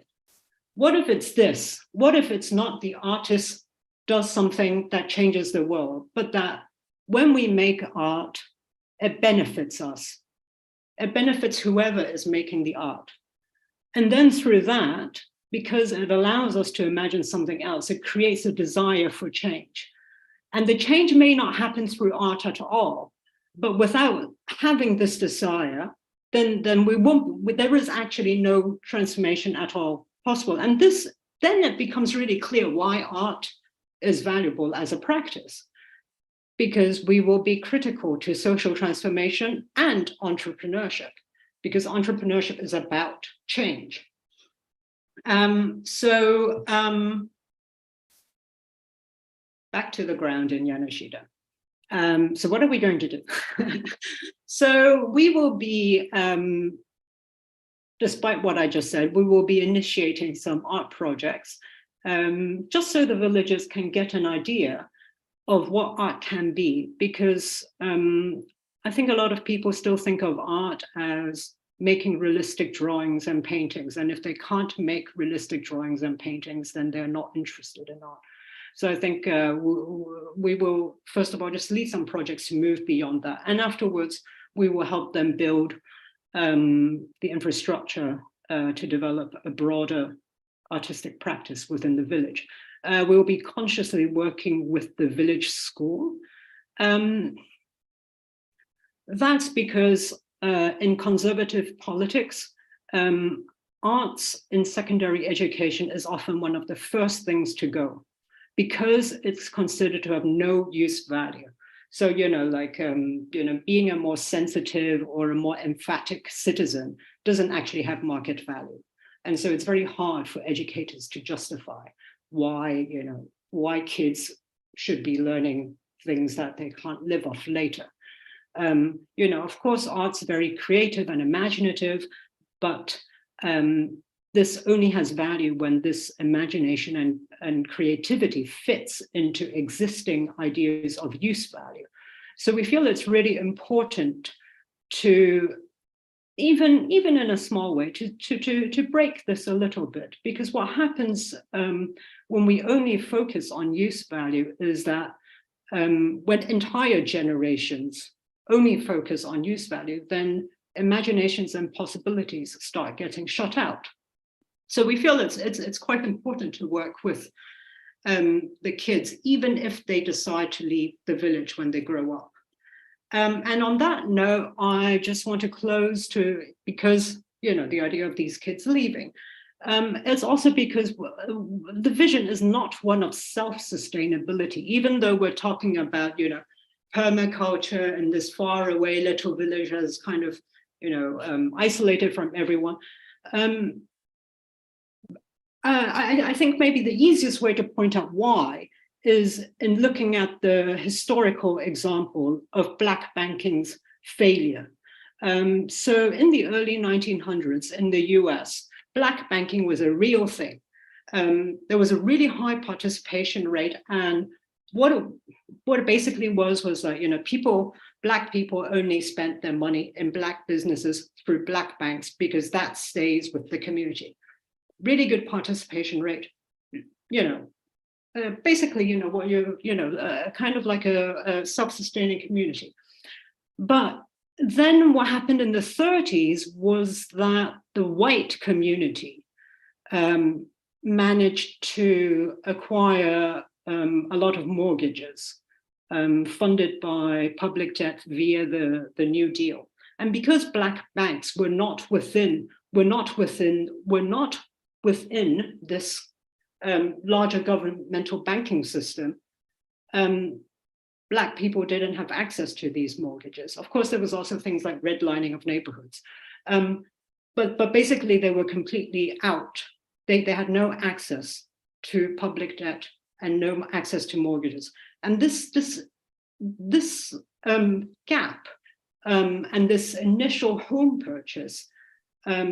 what if it's this? What if it's not the artist does something that changes the world, but that when we make art, it benefits us. It benefits whoever is making the art. And then through that, because it allows us to imagine something else, it creates a desire for change. And the change may not happen through art at all, but without having this desire, then there is actually no transformation at all possible. And then it becomes really clear why art is valuable as a practice, because we will be critical to social transformation and entrepreneurship, because entrepreneurship is about change. Back to the ground in Yanoshida. So what are we going to do? So we will be, despite what I just said, we will be initiating some art projects, just so the villagers can get an idea of what art can be, because I think a lot of people still think of art as making realistic drawings and paintings. And if they can't make realistic drawings and paintings, then they're not interested in art. So I think we will, first of all, just lead some projects to move beyond that. And afterwards, we will help them build the infrastructure to develop a broader artistic practice within the village. We'll be consciously working with the village school. That's because in conservative politics, arts in secondary education is often one of the first things to go, because it's considered to have no use value. So, being a more sensitive or a more emphatic citizen doesn't actually have market value. And so it's very hard for educators to justify why kids should be learning things that they can't live off later. Of course, art's very creative and imaginative, but this only has value when this imagination and creativity fits into existing ideas of use value. So we feel it's really important to, even in a small way, to break this a little bit, because what happens when we only focus on use value is that when entire generations only focus on use value, then imaginations and possibilities start getting shut out. So we feel it's quite important to work with the kids, even if they decide to leave the village when they grow up. And on that note, I just want to close because the idea of these kids leaving. It's also because the vision is not one of self-sustainability, even though we're talking about permaculture and this far away little village as kind of isolated from everyone. I think maybe the easiest way to point out why is in looking at the historical example of Black banking's failure. So in the early 1900s in the US, Black banking was a real thing. There was a really high participation rate, and what it basically was that Black people only spent their money in Black businesses through Black banks because that stays with the community. Really good participation rate, basically, kind of like a self-sustaining community. But then what happened in the 30s was that the white community managed to acquire a lot of mortgages funded by public debt via the New Deal. And because Black banks were not within this larger governmental banking system, Black people didn't have access to these mortgages. Of course, there was also things like redlining of neighborhoods. But basically, they were completely out. They had no access to public debt and no access to mortgages. And this gap and this initial home purchase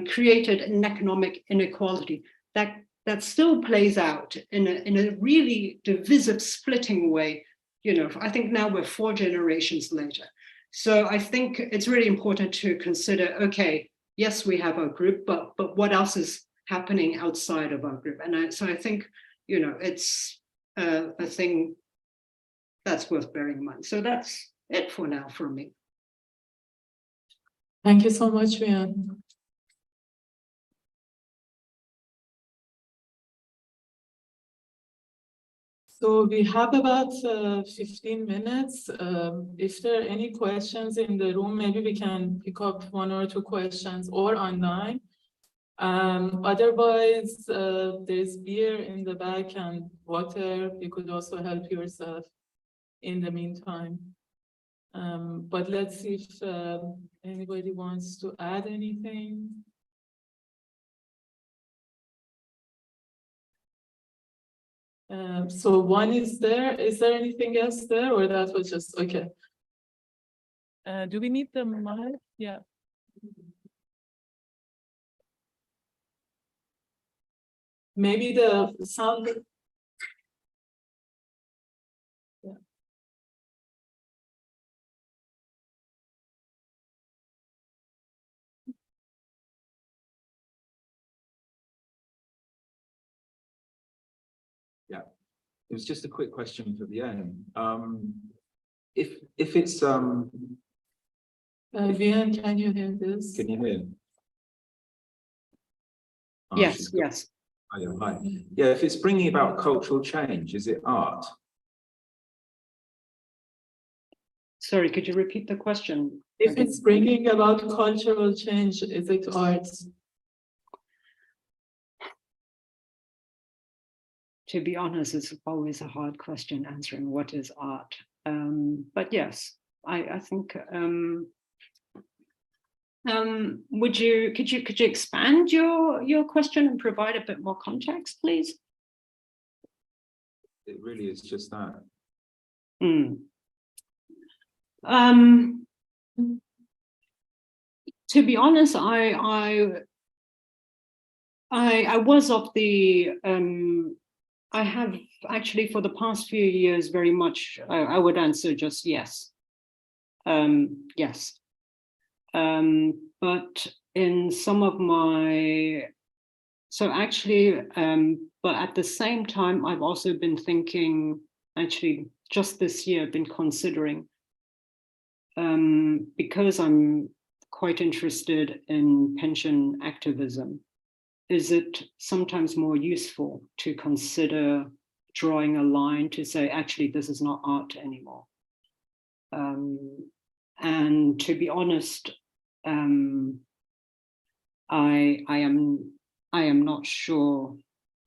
created an economic inequality that still plays out in a really divisive, splitting way. I think now we're 4 generations later. So I think it's really important to consider, okay, yes, we have our group, but what else is happening outside of our group? And so I think, it's a thing that's worth bearing in mind. So that's it for now from me. Thank you so much, Vian. So we have about 15 minutes. If there are any questions in the room, maybe we can pick up 1 or 2 questions or online. Otherwise, there's beer in the back and water. You could also help yourself in the meantime. But let's see if anybody wants to add anything. So one is there. Is there anything else there, or that was just okay? Do we need the mic? Yeah. Maybe the sound. Yeah. Yeah, it was just a quick question for the end. If it's Vian, can you hear this? can you hear? Oh, Yes, she's got- yes. oh, yeah, hi. Yeah, if it's bringing about cultural change, is it art? Sorry, could you repeat the question? If it's bringing about cultural change, is it art? To be honest, it's always a hard question answering what is art. But yes, I think could you expand your question and provide a bit more context, please? It really is just that. To be honest, I was of the I have actually for the past few years very much I would answer just yes. Yes. But in some of my but at the same time, I've also been thinking, actually, just this year, I've been considering, because I'm quite interested in pension activism, is it sometimes more useful to consider drawing a line to say, actually, this is not art anymore? And to be honest, I am not sure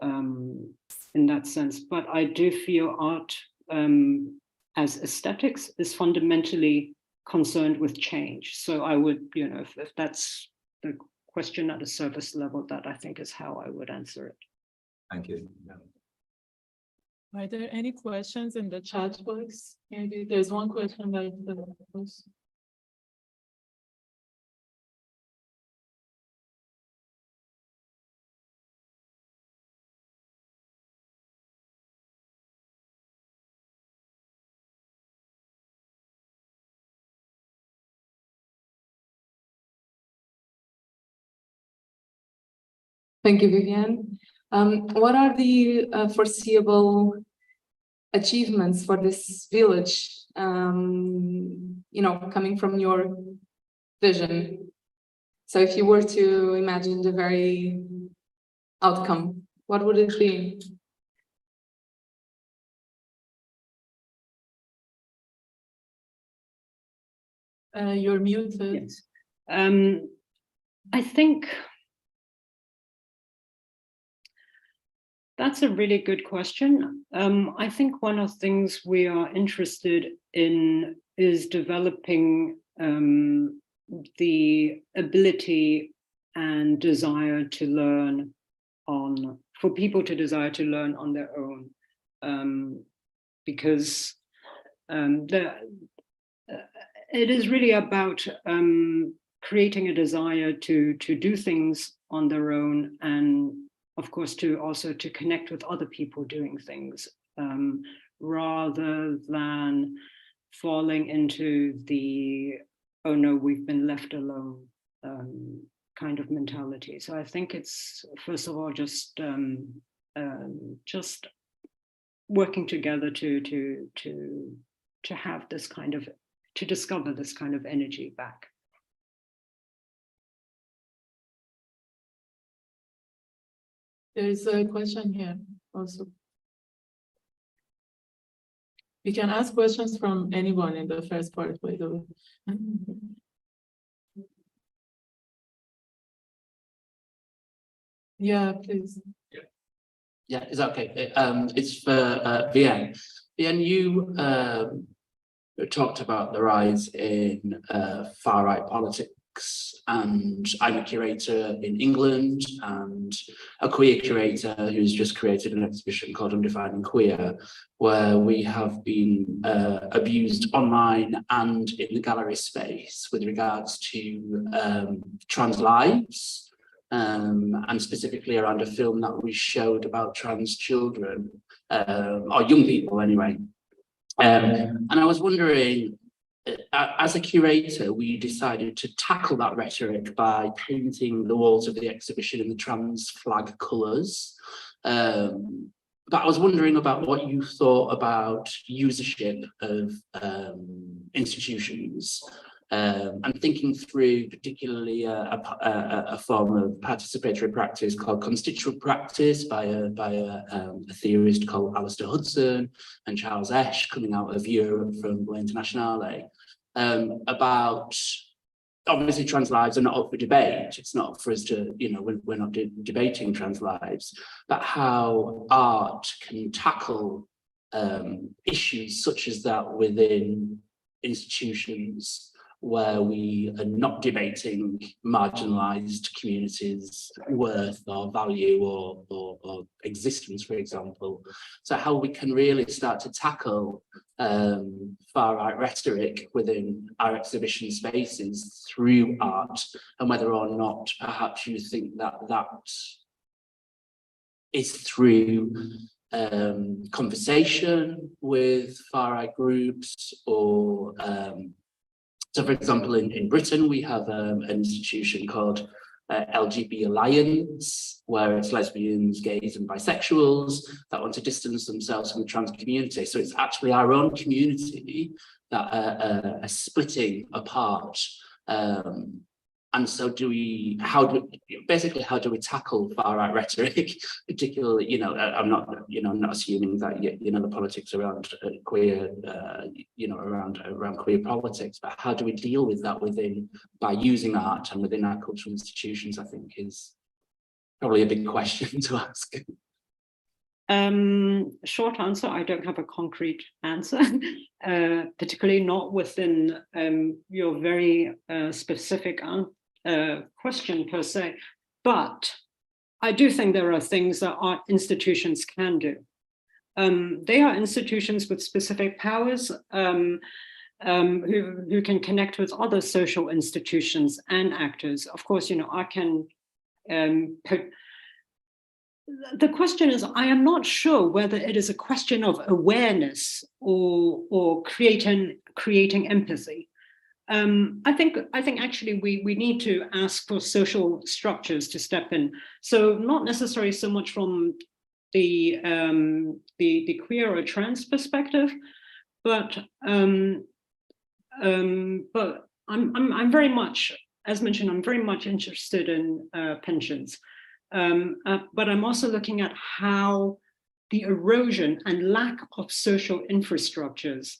in that sense, but I do feel art as aesthetics is fundamentally concerned with change. So I would, if that's the question at a surface level, that I think is how I would answer it. Thank you. Yeah. Are there any questions in the chat box? Maybe there's one question that was. Thank you, Vivian. What are the foreseeable achievements for this village, coming from your vision? So if you were to imagine the very outcome, what would it be? You're muted. Yes. I think that's a really good question. I think one of the things we are interested in is developing the ability and desire to learn for people to desire to learn on their own, because it is really about creating a desire to do things on their own, and of course to connect with other people doing things, rather than falling into the "oh no, we've been left alone" kind of mentality. So I think it's first of all just working together to have this kind of, to discover this kind of energy back. There is a question here also. You can ask questions from anyone in the first part, by the way. Yeah, please. Yeah, is that okay? It's for Vian. Vian, you talked about the rise in far-right politics, and I'm a curator in England and a queer curator who's just created an exhibition called Undefining Queer, where we have been abused online and in the gallery space with regards to trans lives. And specifically around a film that we showed about trans children, or young people anyway. And I was wondering, as a curator, we decided to tackle that rhetoric by painting the walls of the exhibition in the trans flag colours. But I was wondering about what you thought about usership of institutions. I'm thinking through particularly a form of participatory practice called constituent practice by a theorist called Alistair Hudson and Charles Esch coming out of Europe from L'Internazionale, about obviously trans lives are not up for debate. It's not for us to, you know, we're not debating trans lives, but how art can tackle issues such as that within institutions where we are not debating marginalized communities' worth or value or existence, for example. So how we can really start to tackle far-right rhetoric within our exhibition spaces through art, and whether or not perhaps you think that that is through conversation with far-right groups, or so, for example, in Britain, we have an institution called LGBT Alliance, where it's lesbians, gays, and bisexuals that want to distance themselves from the trans community. So it's actually our own community that are splitting apart. And so how do we tackle far-right rhetoric, particularly, you know, I'm not assuming that, you know, the politics around queer, you know, around queer politics, but how do we deal with that by using art and within our cultural institutions, I think is probably a big question to ask. Short answer, I don't have a concrete answer, particularly not within your very specific question per se, but I do think there are things that art institutions can do. They are institutions with specific powers who can connect with other social institutions and actors. Of course, you know, I can the question is, I am not sure whether it is a question of awareness or creating empathy. I think actually we need to ask for social structures to step in. So not necessarily so much from the queer or trans perspective, but I'm very much, as mentioned, I'm very much interested in pensions. But I'm also looking at how the erosion and lack of social infrastructures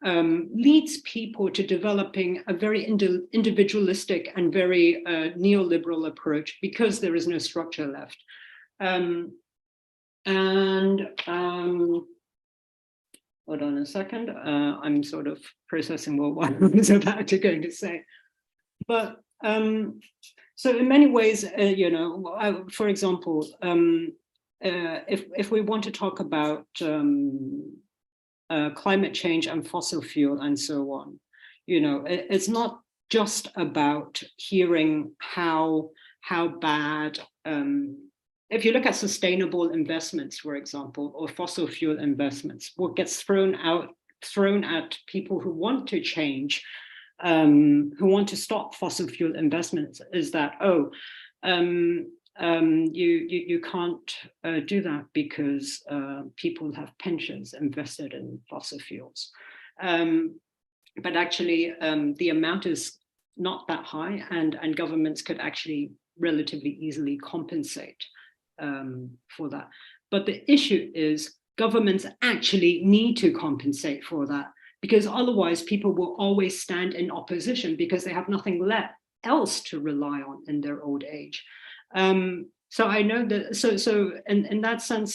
leads people to developing a very individualistic and very neoliberal approach, because there is no structure left. Hold on a second, I'm sort of processing what I was about to going to say. But so in many ways, you know, for example, if we want to talk about climate change and fossil fuel and so on, you know, it's not just about hearing how bad, if you look at sustainable investments, for example, or fossil fuel investments, what gets thrown at people who want to change, who want to stop fossil fuel investments, is that, you can't do that because people have pensions invested in fossil fuels. But actually, the amount is not that high, and governments could actually relatively easily compensate for that. But the issue is governments actually need to compensate for that, because otherwise people will always stand in opposition because they have nothing else to rely on in their old age. So I know that, so in that sense,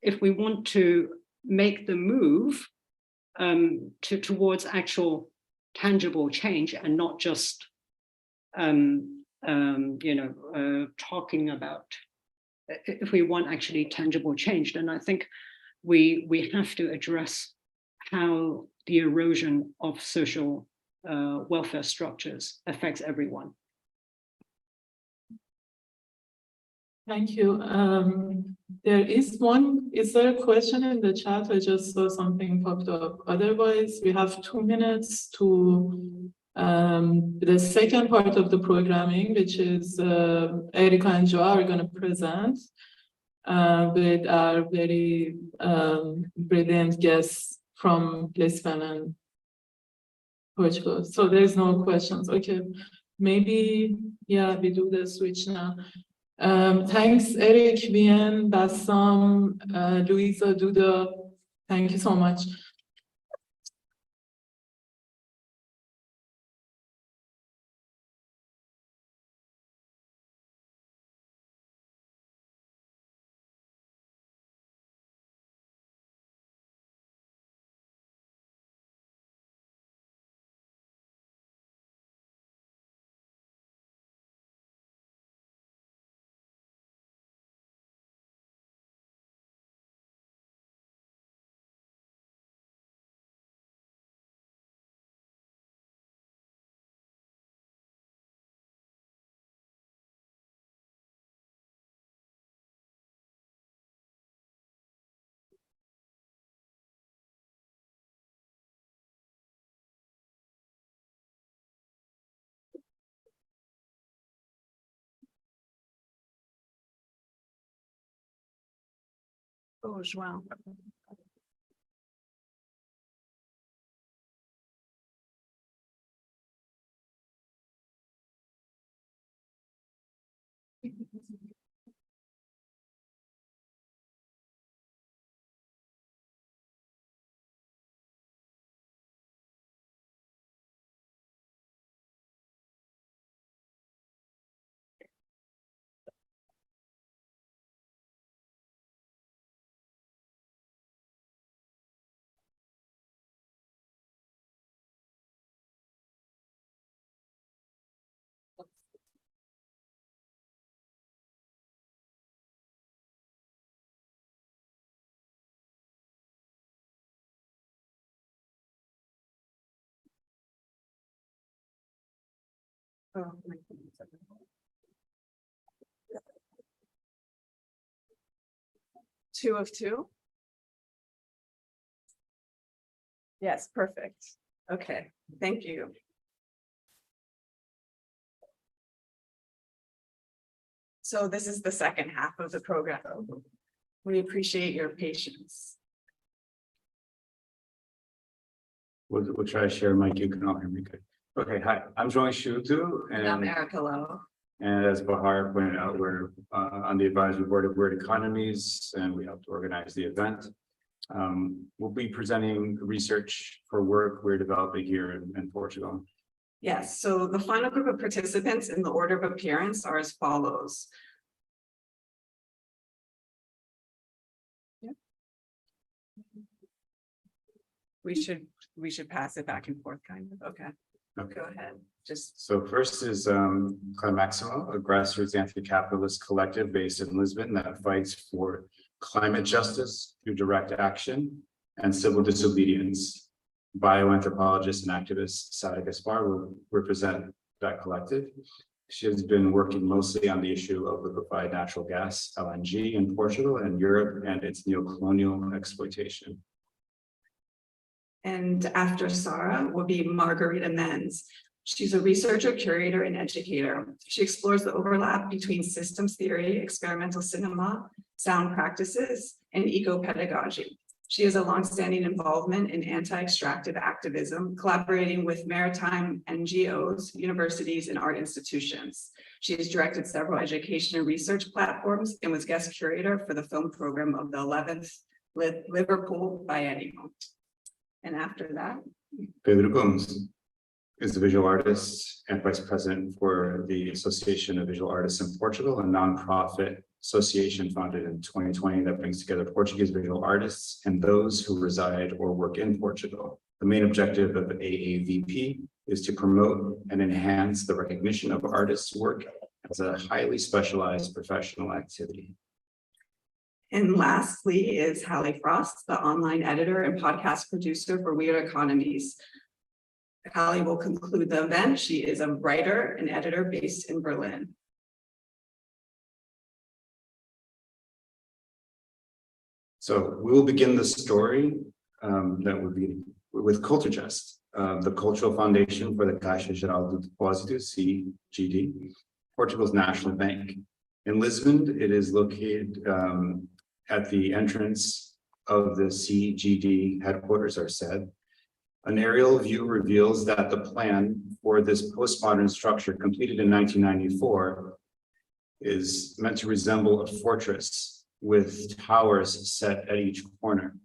if we want to make the move towards actual tangible change and not just talking about, if we want actually tangible change, then I think we have to address how the erosion of social welfare structures affects everyone. Thank you. Is there a question in the chat? I just saw something popped up. Otherwise, we have 2 minutes to the second part of the programming, which is Erika and Joa are going to present with our very brilliant guests from Lisbon and Portugal. So there's no questions. Okay, maybe, yeah, we do the switch now. Thanks, Eric, Vian, Bassam, Louisa, Duda. Thank you so much. Oh, João. Oh, my goodness. 2 of 2? Yes, perfect. Okay, thank you. So this is the second half of the program. We appreciate your patience. We'll try to share mic. You can all hear me good. Okay, hi, I'm João Shutu, And I'm and Erica Lowe. as Bahar pointed out, we're on the advisory board of Word Economies, and we helped organize the event. We'll be presenting research for work we're developing here in Portugal. Yes, so the final group of participants in the order of appearance are as follows. We should pass it back and forth, kind of. Okay, Okay. go ahead. Just So first is Climaximo, a grassroots anti-capitalist collective based in Lisbon that fights for climate justice through direct action and civil disobedience. Bioanthropologist and activist Sara Gaspar will represent that collective. She has been working mostly on the issue of liquefied natural gas, LNG, in Portugal and Europe and its neocolonial exploitation. And after Sarah will be Margarita Menz. She's a researcher, curator, and educator. She explores the overlap between systems theory, experimental cinema, sound practices, and eco-pedagogy. She has a longstanding involvement in anti-extractive activism, collaborating with maritime NGOs, universities, and art institutions. She has directed several education and research platforms and was guest curator for the film program of the 11th Liverpool Biennial. And after that, Pedro Gomes is a visual artist and vice president for the Association of Visual Artists in Portugal, a nonprofit association founded in 2020 that brings together Portuguese visual artists and those who reside or work in Portugal. The main objective of AAVP is to promote and enhance the recognition of artists' work as a highly specialized professional activity. and lastly is Hallie Frost, the online editor and podcast producer for Weird Economies. Hallie will conclude the event. She is a writer and editor based in Berlin. So we will begin the story that would be with Culture Chest, the cultural foundation for the Caixa Geral de Depósitos, CGD, Portugal's national bank. In Lisbon, it is located at the entrance of the CGD headquarters are said. An aerial view reveals that the plan for this postmodern structure completed in 1994 is meant to resemble a fortress with towers set at each corner.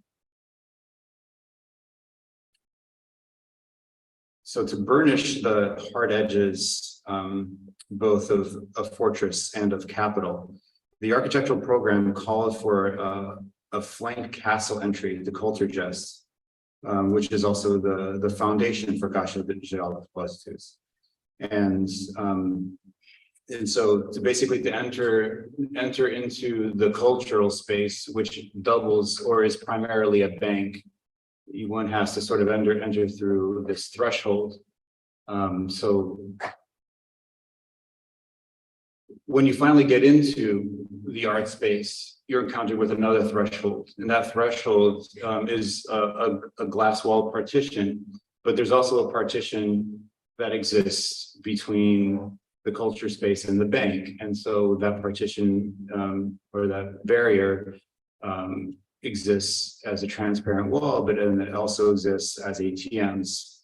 So to burnish the hard edges, both of a fortress and of capital, the architectural program called for a flank castle entry to Culture Chest, which is also the foundation for Caixa Geral de Depósitos. And so to basically to enter into the cultural space, which doubles or is primarily a bank, one has to sort of enter through this threshold. So when you finally get into the art space, you're encountered with another threshold, and that threshold is a glass wall partition, but there's also a partition that exists between the culture space and the bank. And so that partition or that barrier exists as a transparent wall, but then it also exists as ATMs.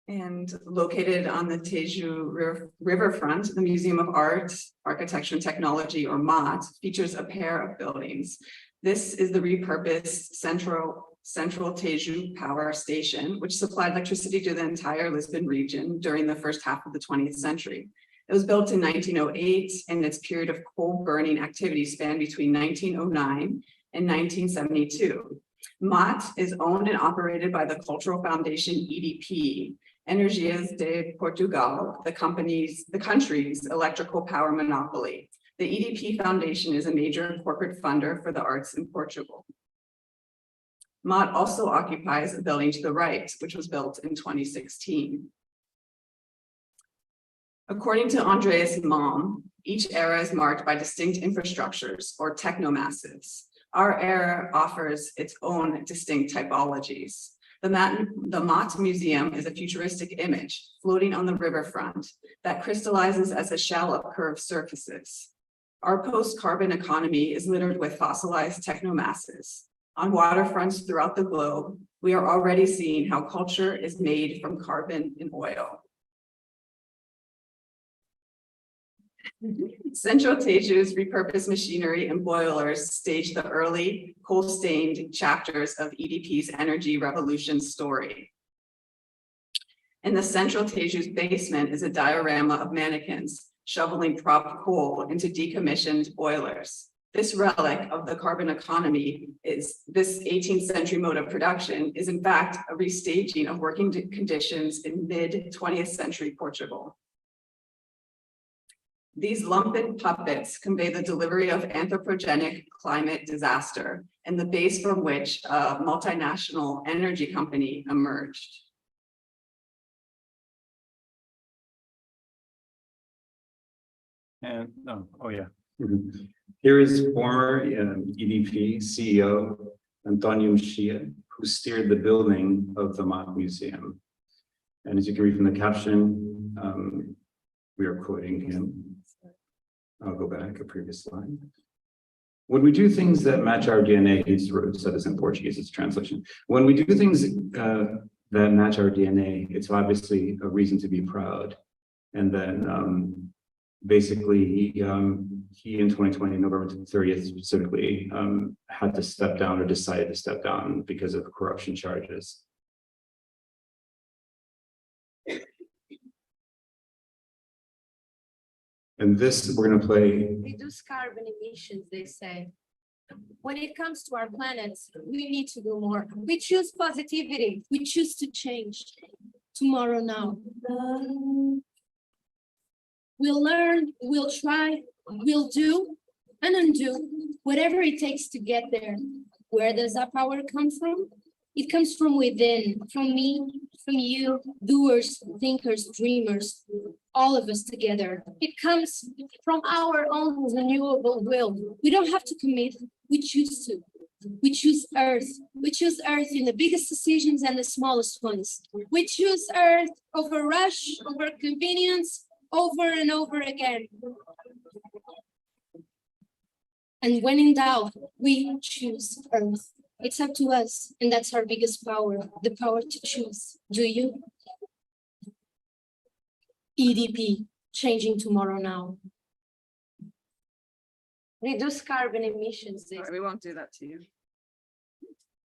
And located on the Tejo riverfront, the Museum of Art, Architecture and Technology, or MOT, features a pair of buildings. This is the repurposed Central Tejo Power Station, which supplied electricity to the entire Lisbon region during the first half of the 20th century. It was built in 1908, and its period of coal burning activity spanned between 1909 and 1972. MOT is owned and operated by the Cultural Foundation EDP, Energias de Portugal, the country's electrical power monopoly. The EDP Foundation is a major corporate funder for the arts in Portugal. MOT also occupies a building to the right, which was built in 2016. According to Andreas Malm, each era is marked by distinct infrastructures or technomassives. Our era offers its own distinct typologies. The MOT Museum is a futuristic image floating on the riverfront that crystallizes as a shell of curved surfaces. Our post-carbon economy is littered with fossilized technomasses. On waterfronts throughout the globe, we are already seeing how culture is made from carbon and oil. Central Tejo's repurposed machinery and boilers stage the early coal-stained chapters of EDP's energy revolution story. In the Central Tejo's basement is a diorama of mannequins shoveling propped coal into decommissioned boilers. This relic of the carbon economy is this 18th century mode of production is in fact a restaging of working conditions in mid-20th century Portugal. These lumpen puppets convey the delivery of anthropogenic climate disaster and the base from which a multinational energy company emerged. And here is former EDP CEO Antonio Mexia, who steered the building of the MOT Museum. And as you can read from the caption, we are quoting him. I'll go back a previous slide. When we do things that match our DNA, he said this in Portuguese, it's translation. When we do things that match our DNA. It's obviously a reason to be proud. And then basically he in 2020, November 30th specifically, had to step down or decided to step down because of corruption charges. And this, we're going to play. Reduce carbon emissions, they say. When it comes to our planet, we need to do more. We choose positivity. We choose to change tomorrow now. We'll learn, we'll try, we'll do and undo whatever it takes to get there. Where does that power come from? It comes from within, from me, from you, doers, thinkers, dreamers, all of us together. It comes from our own renewable will. We don't have to commit, we choose to. We choose Earth. We choose Earth in the biggest decisions and the smallest ones. We choose Earth over rush, over convenience, over and over again. And when in doubt, we choose Earth. It's up to us, and that's our biggest power, the power to choose. Do you? EDP, changing tomorrow now. Reduce carbon emissions. Sorry, we won't do that to you.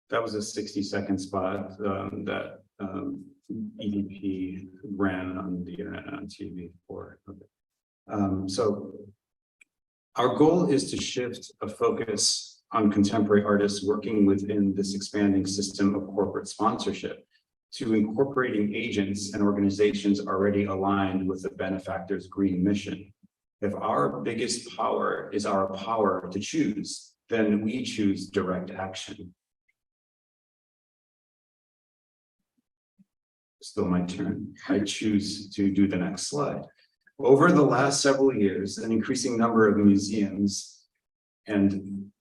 That was a 60-second spot that EDP ran on the internet and on TV for. So our goal is to shift a focus on contemporary artists working within this expanding system of corporate sponsorship to incorporating agents and organizations already aligned with the benefactor's green mission. If our biggest power is our power to choose, then we choose direct action. Still my turn. I choose to do the next slide. Over the last several years, an increasing number of museums and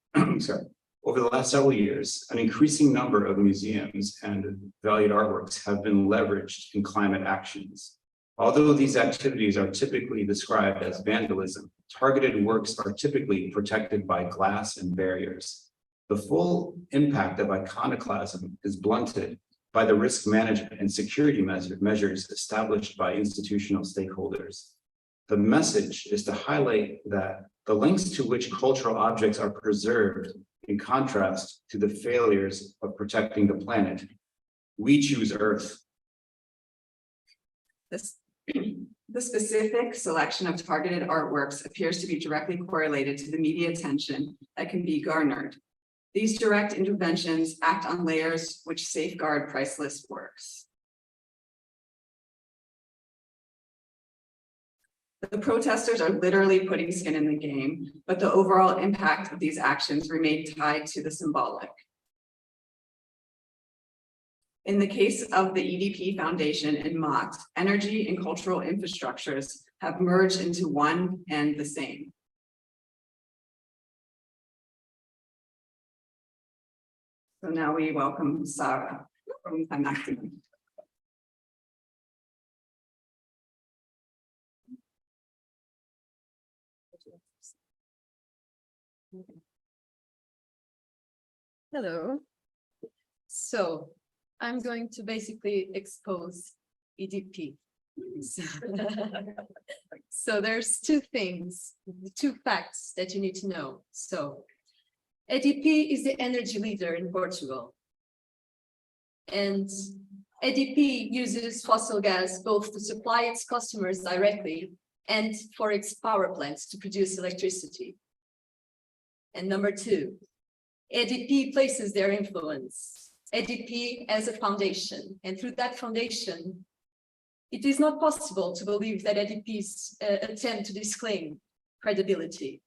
over the last several years, an increasing number of museums and valued artworks have been leveraged in climate actions. Although these activities are typically described as vandalism, targeted works are typically protected by glass and barriers. The full impact of iconoclasm is blunted by the risk management and security measures established by institutional stakeholders. The message is to highlight that the lengths to which cultural objects are preserved in contrast to the failures of protecting the planet. We choose Earth. The specific selection of targeted artworks appears to be directly correlated to the media attention that can be garnered. These direct interventions act on layers which safeguard priceless works. The protesters are literally putting skin in the game, but the overall impact of these actions remain tied to the symbolic. In the case of the EDP Foundation and Mott, energy and cultural infrastructures have merged into one and the same. So now we welcome Sarah from Maximum. Hello. So I'm going to basically expose EDP. So there's two facts that you need to know. So EDP is the energy leader in Portugal. And EDP uses fossil gas both to supply its customers directly and for its power plants to produce electricity. And number two, EDP places their influence. EDP as a foundation, and through that foundation, it is not possible to believe that EDP's attempt to disclaim credibility.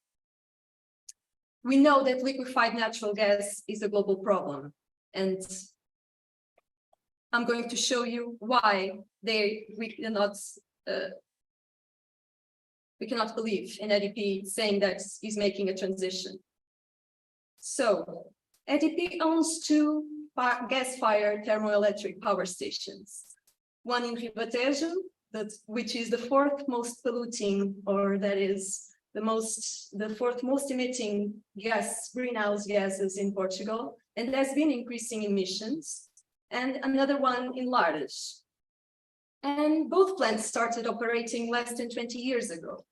We know that liquefied natural gas is a global problem, and I'm going to show you why we cannot believe in EDP saying that he's making a transition. So EDP owns two gas-fired thermoelectric power stations, one in Ribatejo, which is the fourth most polluting, or that is the fourth most emitting greenhouse gases in Portugal, and has been increasing emissions. and another one in Lares. And both plants started operating less than 20 years ago.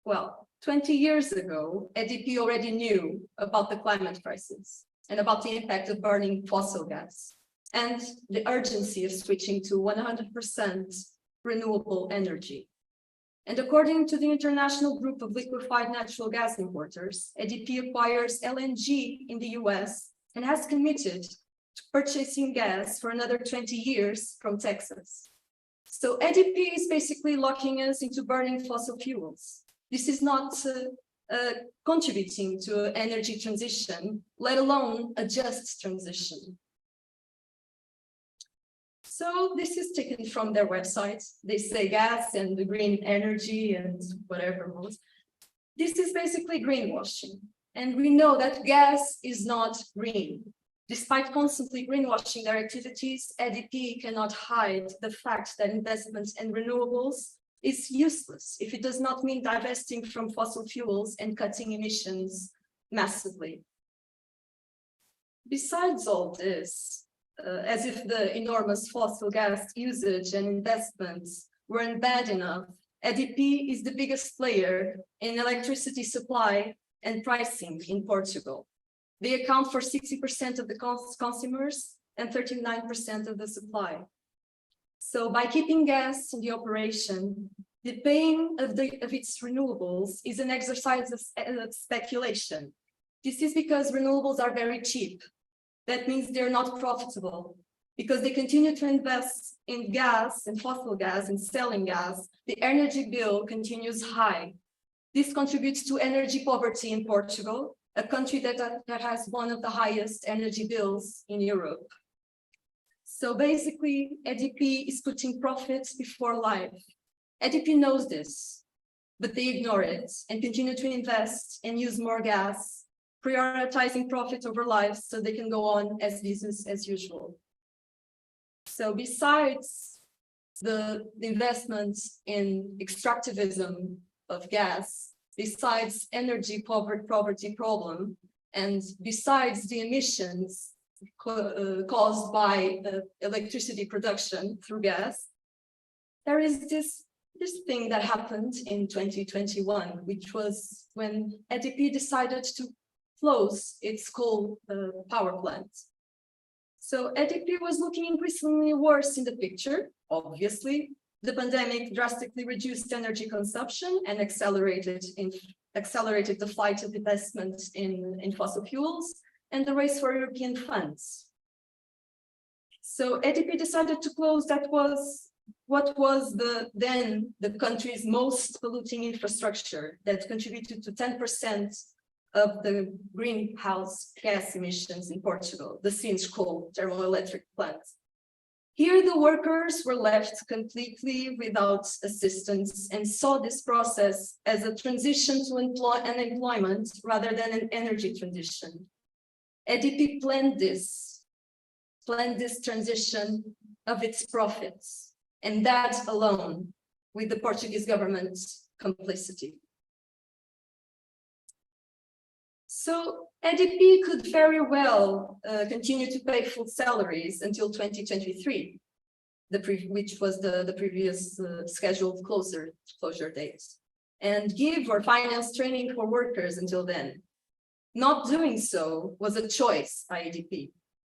Well, 20 years ago, EDP already knew about the climate crisis and about the impact of burning fossil gas and the urgency of switching to 100% renewable energy. And according to the International Group of Liquefied Natural Gas Importers, EDP acquires LNG in the US and has committed to purchasing gas for another 20 years from Texas. So EDP is basically locking us into burning fossil fuels. This is not contributing to energy transition, let alone a just transition. So this is taken from their website. They say gas and the green energy and whatever else. This is basically greenwashing. And we know that gas is not green. Despite constantly greenwashing their activities, EDP cannot hide the fact that investments in renewables is useless if it does not mean divesting from fossil fuels and cutting emissions massively. Besides all this, as if the enormous fossil gas usage and investments weren't bad enough, EDP is the biggest player in electricity supply and pricing in Portugal. They account for 60% of the consumers and 39% of the supply. So by keeping gas in the operation, the paying of its renewables is an exercise of speculation. This is because renewables are very cheap. That means they're not profitable. Because they continue to invest in gas and fossil gas and selling gas, the energy bill continues high. This contributes to energy poverty in Portugal, a country that has one of the highest energy bills in Europe. So basically, EDP is putting profits before life. EDP knows this, but they ignore it and continue to invest and use more gas, prioritizing profit over life so they can go on as business as usual. So besides the investments in extractivism of gas, besides energy poverty problem, and besides the emissions caused by electricity production through gas, there is this thing that happened in 2021, which was when EDP decided to close its coal power plant. So EDP was looking increasingly worse in the picture. Obviously, the pandemic drastically reduced energy consumption and accelerated the flight of investment in fossil fuels and the race for European funds. So EDP decided to close what was then the country's most polluting infrastructure that contributed to 10% of the greenhouse gas emissions in Portugal, the Sines coal thermoelectric plant. Here, the workers were left completely without assistance and saw this process as a transition to unemployment rather than an energy transition. EDP planned this transition of its profits, and that alone with the Portuguese government's complicity. So EDP could very well continue to pay full salaries until 2023, which was the previous scheduled closure date, and give or finance training for workers until then. Not doing so was a choice by EDP,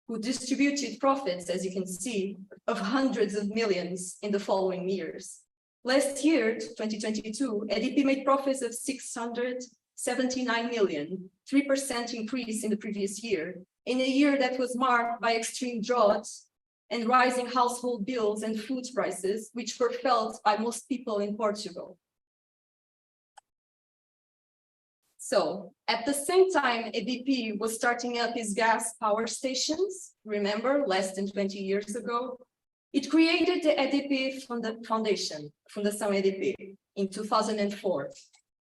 who distributed profits, as you can see, of hundreds of millions in the following years. Last year, 2022, EDP made profits of 679 million, 3% increase in the previous year, in a year that was marked by extreme droughts and rising household bills and food prices, which were felt by most people in Portugal. So at the same time, EDP was starting up its gas power stations, remember, less than 20 years ago, it created the EDP Foundation, Fundação EDP, in 2004.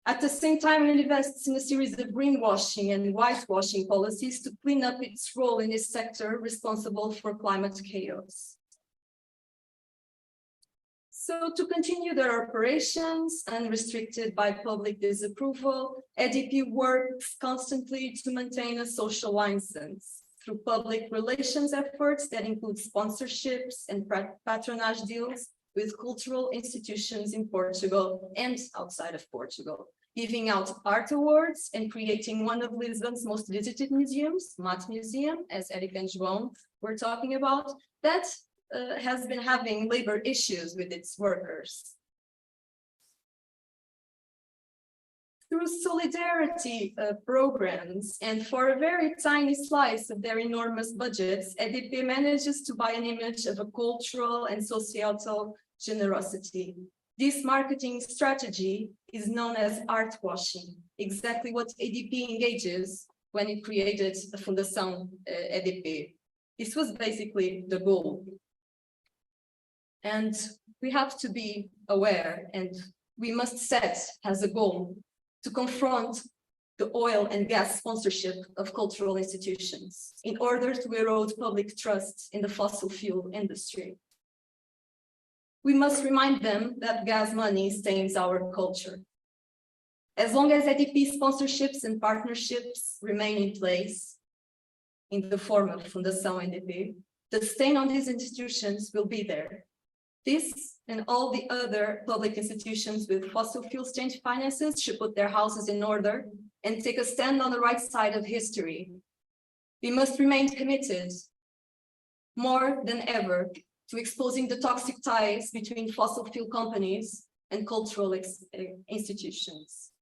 At the same time, it invests in a series of greenwashing and whitewashing policies to clean up its role in this sector responsible for climate chaos. So to continue their operations, unrestricted by public disapproval, EDP works constantly to maintain a social license through public relations efforts that include sponsorships and patronage deals with cultural institutions in Portugal and outside of Portugal, giving out art awards and creating one of Lisbon's most visited museums, Mat Museum, as Eric and João were talking about, that has been having labor issues with its workers. Through solidarity programs and for a very tiny slice of their enormous budgets, EDP manages to buy an image of a cultural and societal generosity. This marketing strategy is known as art washing, exactly what EDP engages when it created the Fundação EDP. This was basically the goal. And we have to be aware, and we must set as a goal to confront the oil and gas sponsorship of cultural institutions in order to erode public trust in the fossil fuel industry. We must remind them that gas money stains our culture. As long as EDP sponsorships and partnerships remain in place in the form of Fundação EDP, the stain on these institutions will be there. This and all the other public institutions with fossil fuel stained finances should put their houses in order and take a stand on the right side of history. We must remain committed more than ever to exposing the toxic ties between fossil fuel companies and cultural institutions.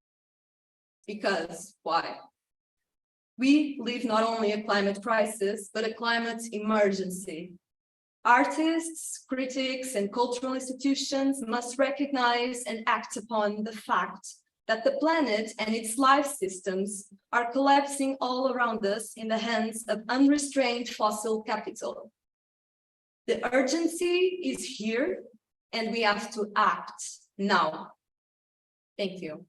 Because why? We live not only a climate crisis, but a climate emergency. Artists, critics, and cultural institutions must recognize and act upon the fact that the planet and its life systems are collapsing all around us in the hands of unrestrained fossil capital. The urgency is here, and we have to act now. Thank you.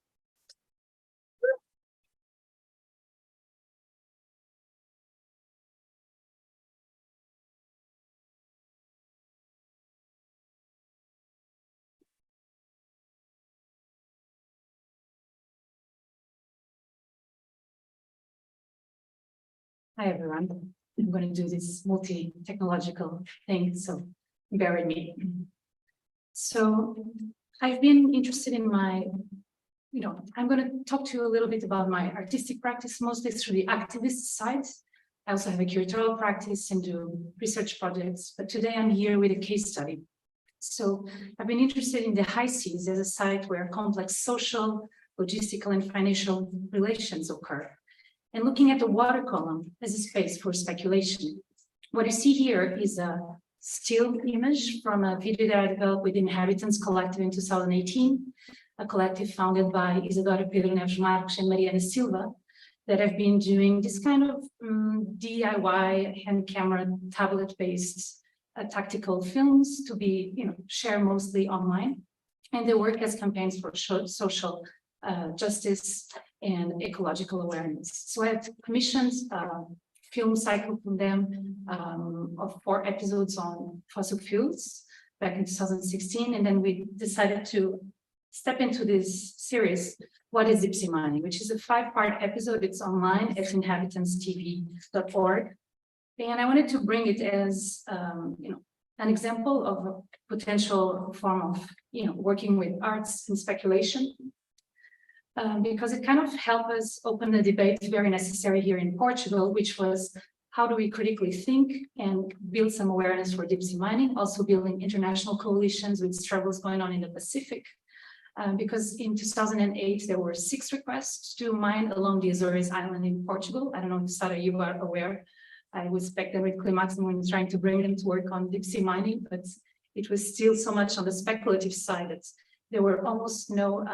Hi, everyone. I'm going to do this multi-technological thing, so bear with me. So I've been interested in I'm going to talk to you a little bit about my artistic practice, mostly through the activist side. I also have a curatorial practice and do research projects, but today I'm here with a case study. So I've been interested in the high seas as a site where complex social, logistical, and financial relations occur, and looking at the water column as a space for speculation. What you see here is a still image from a video that I developed with Inhabitants Collective in 2018, a collective founded by Isadora Pedro Neves Marques and Mariana Silva, that have been doing this kind of DIY hand camera tablet-based tactical films to be shared mostly online. And they work as campaigns for social justice and ecological awareness. So I have commissioned a film cycle from them of 4 episodes on fossil fuels back in 2016. And then we decided to step into this series, What is Deep Sea Mining, which is a 5-part episode. It's online at inhabitantstv.org. And I wanted to bring it as an example of a potential form of working with arts and speculation. Because it kind of helped us open a debate very necessary here in Portugal, which was how do we critically think and build some awareness for deep sea mining, also building international coalitions with struggles going on in the Pacific. Because in 2008, there were 6 requests to mine along the Azores Island in Portugal. I don't know if Sarah, you are aware. I was back then with Climaximum trying to bring them to work on deep sea mining, but it was still so much on the speculative side that there were almost no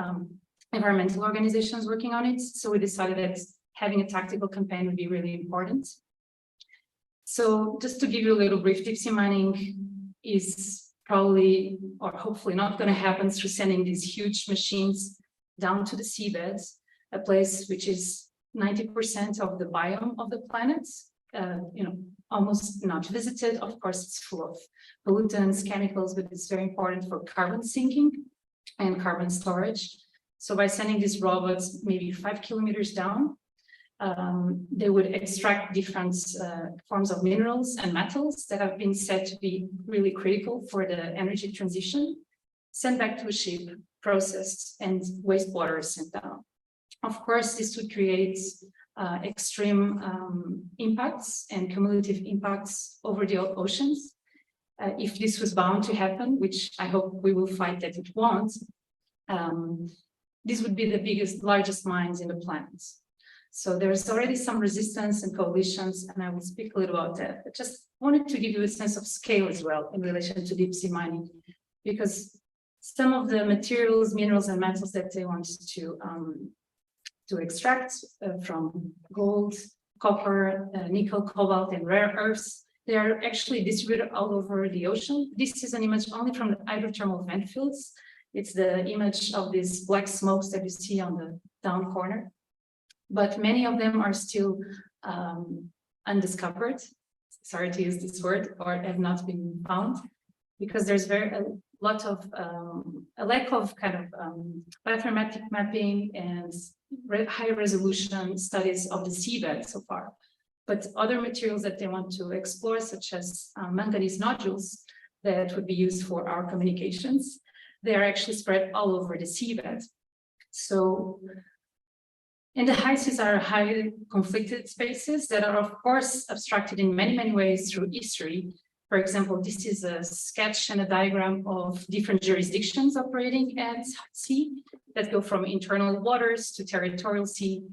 environmental organizations working on it. So we decided that having a tactical campaign would be really important. So just to give you a little brief, deep sea mining is probably, or hopefully not going to happen through sending these huge machines down to the seabeds, a place which is 90% of the biome of the planet, almost not visited. Of course, it's full of pollutants, chemicals, but it's very important for carbon sinking and carbon storage. So by sending these robots maybe 5 kilometers down, they would extract different forms of minerals and metals that have been said to be really critical for the energy transition, sent back to a ship, processed, and wastewater is sent down. Of course, this would create extreme impacts and cumulative impacts over the oceans. If this was bound to happen, which I hope we will fight that it won't, this would be the largest mines in the planet. So there's already some resistance and coalitions, and I will speak a little about that. But just wanted to give you a sense of scale as well in relation to deep sea mining, because some of the materials, minerals, and metals that they want to extract from gold, copper, nickel, cobalt, and rare earths, they are actually distributed all over the ocean. This is an image only from the hydrothermal vent fields. It's the image of these black smokes that you see on the down corner. But many of them are still undiscovered. Sorry to use this word, or have not been found, because there's a lack of kind of bathymetric mapping and high resolution studies of the seabed so far. But other materials that they want to explore, such as manganese nodules that would be used for our communications, they are actually spread all over the seabed. So, and the high seas are highly conflicted spaces that are, of course, abstracted in many, many ways through history. For example, this is a sketch and a diagram of different jurisdictions operating at sea that go from internal waters to territorial sea,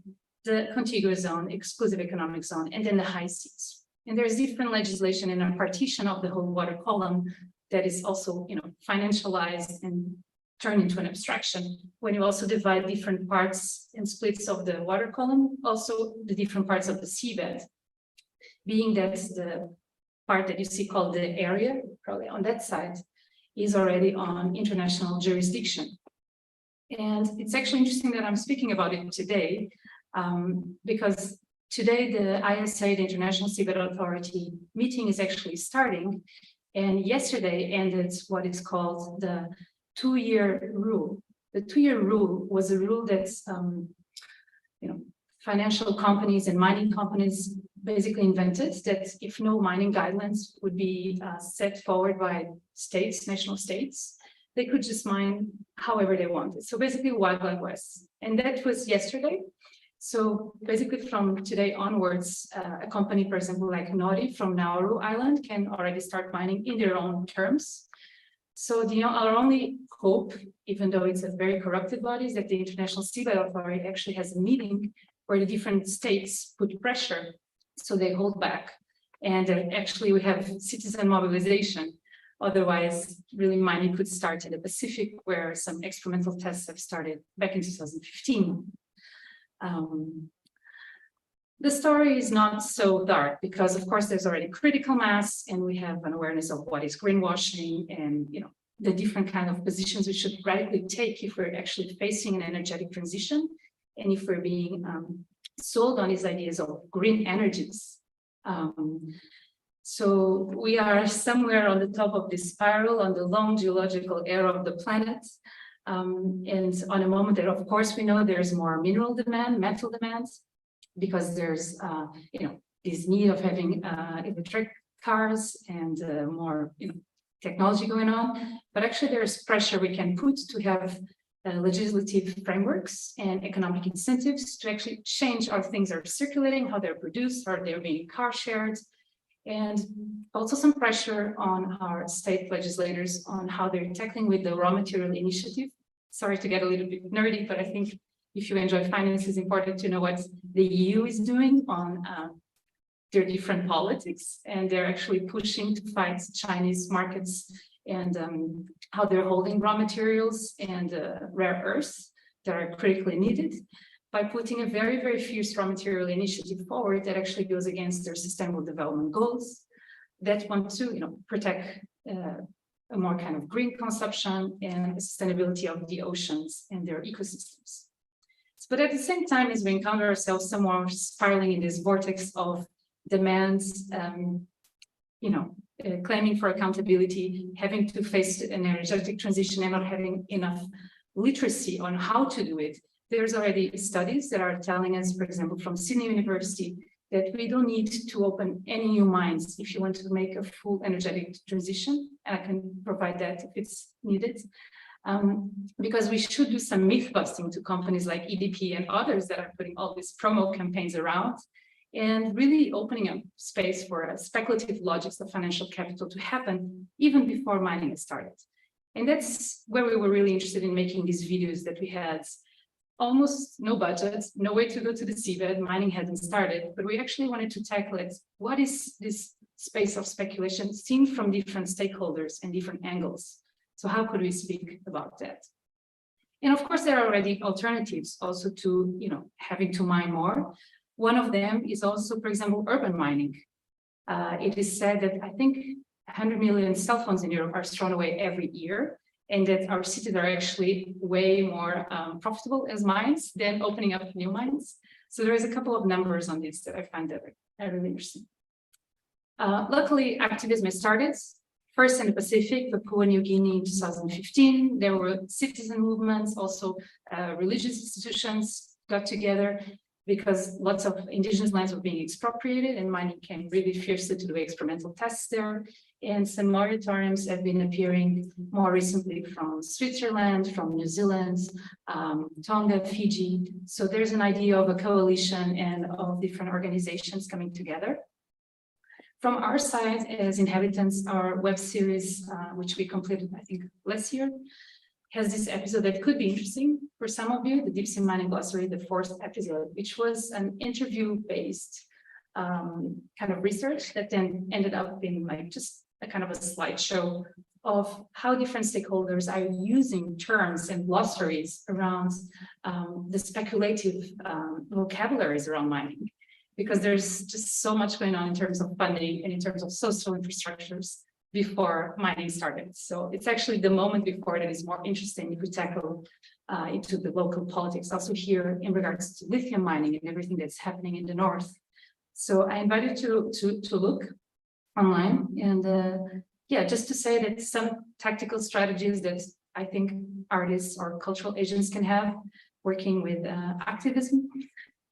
the contiguous zone, exclusive economic zone, and then the high seas. And there's different legislation and a partition of the whole water column that is also, financialized and turned into an abstraction. When you also divide different parts and splits of the water column, also the different parts of the seabed, being that the part that you see called the area, probably on that side, is already on international jurisdiction. And it's actually interesting that I'm speaking about it today, because today the ISA, the International Seabed Authority meeting, is actually starting. And yesterday ended what is called the 2-year rule. The 2-year rule was a rule that financial companies and mining companies basically invented, that if no mining guidelines would be set forward by states, national states, they could just mine however they wanted. So basically Wild Wild West. And that was yesterday. So basically from today onwards, a company, for example, like Nori from Nauru Island can already start mining in their own terms. So our only hope, even though it's a very corrupted body, is that the International Seabed Authority actually has a meeting where the different states put pressure, so they hold back. And actually we have citizen mobilization. Otherwise, really mining could start in the Pacific, where some experimental tests have started back in 2015. The story is not so dark because, of course, there's already critical mass, and we have an awareness of what is greenwashing and the different kind of positions we should radically take if we're actually facing an energetic transition, and if we're being sold on these ideas of green energies. So we are somewhere on the top of this spiral on the long geological era of the planet. And on a moment that, of course, we know there's more mineral demand, metal demands, because there's, this need of having electric cars and more, technology going on. But actually, there's pressure we can put to have legislative frameworks and economic incentives to actually change how things are circulating, how they're produced, how they're being car shared, and also some pressure on our state legislators on how they're tackling with the raw material initiative. Sorry to get a little bit nerdy, but I think if you enjoy finance, it's important to know what the EU is doing on their different politics, and they're actually pushing to fight Chinese markets and how they're holding raw materials and rare earths that are critically needed by putting a very, very fierce raw material initiative forward that actually goes against their sustainable development goals that want to, protect a more kind of green consumption and sustainability of the oceans and their ecosystems. But at the same time, as we encounter ourselves somewhere spiraling in this vortex of demands, claiming for accountability, having to face an energetic transition and not having enough literacy on how to do it, there's already studies that are telling us, for example, from Sydney University, that we don't need to open any new mines if you want to make a full energetic transition. And I can provide that if it's needed. Because we should do some myth busting to companies like EDP and others that are putting all these promo campaigns around and really opening up space for speculative logics of financial capital to happen even before mining is started. And that's where we were really interested in making these videos that we had almost no budget, no way to go to the seabed, mining hadn't started, but we actually wanted to tackle it. What is this space of speculation seen from different stakeholders and different angles? So how could we speak about that? And of course, there are already alternatives also to, having to mine more. One of them is also, for example, urban mining. It is said that I think 100 million cell phones in Europe are thrown away every year, and that our cities are actually way more profitable as mines than opening up new mines. So there is a couple of numbers on this that I find that are really interesting. Luckily, activism has started. First in the Pacific, Papua New Guinea in 2015, there were citizen movements, also religious institutions got together because lots of indigenous lands were being expropriated and mining came really fiercely to do experimental tests there. And some moratoriums have been appearing more recently from Switzerland, from New Zealand, Tonga, Fiji. So there's an idea of a coalition and of different organizations coming together. From our side as inhabitants, our web series, which we completed, I think, last year, has this episode that could be interesting for some of you, the Deep Sea Mining Glossary, the 4th episode, which was an interview-based kind of research that then ended up being like just a kind of a slideshow of how different stakeholders are using terms and glossaries around the speculative vocabularies around mining. Because there's just so much going on in terms of funding and in terms of social infrastructures before mining started. So it's actually the moment before that is more interesting if we tackle into the local politics also here in regards to lithium mining and everything that's happening in the north. So I invite you to look online and just to say that some tactical strategies that I think artists or cultural agents can have working with activism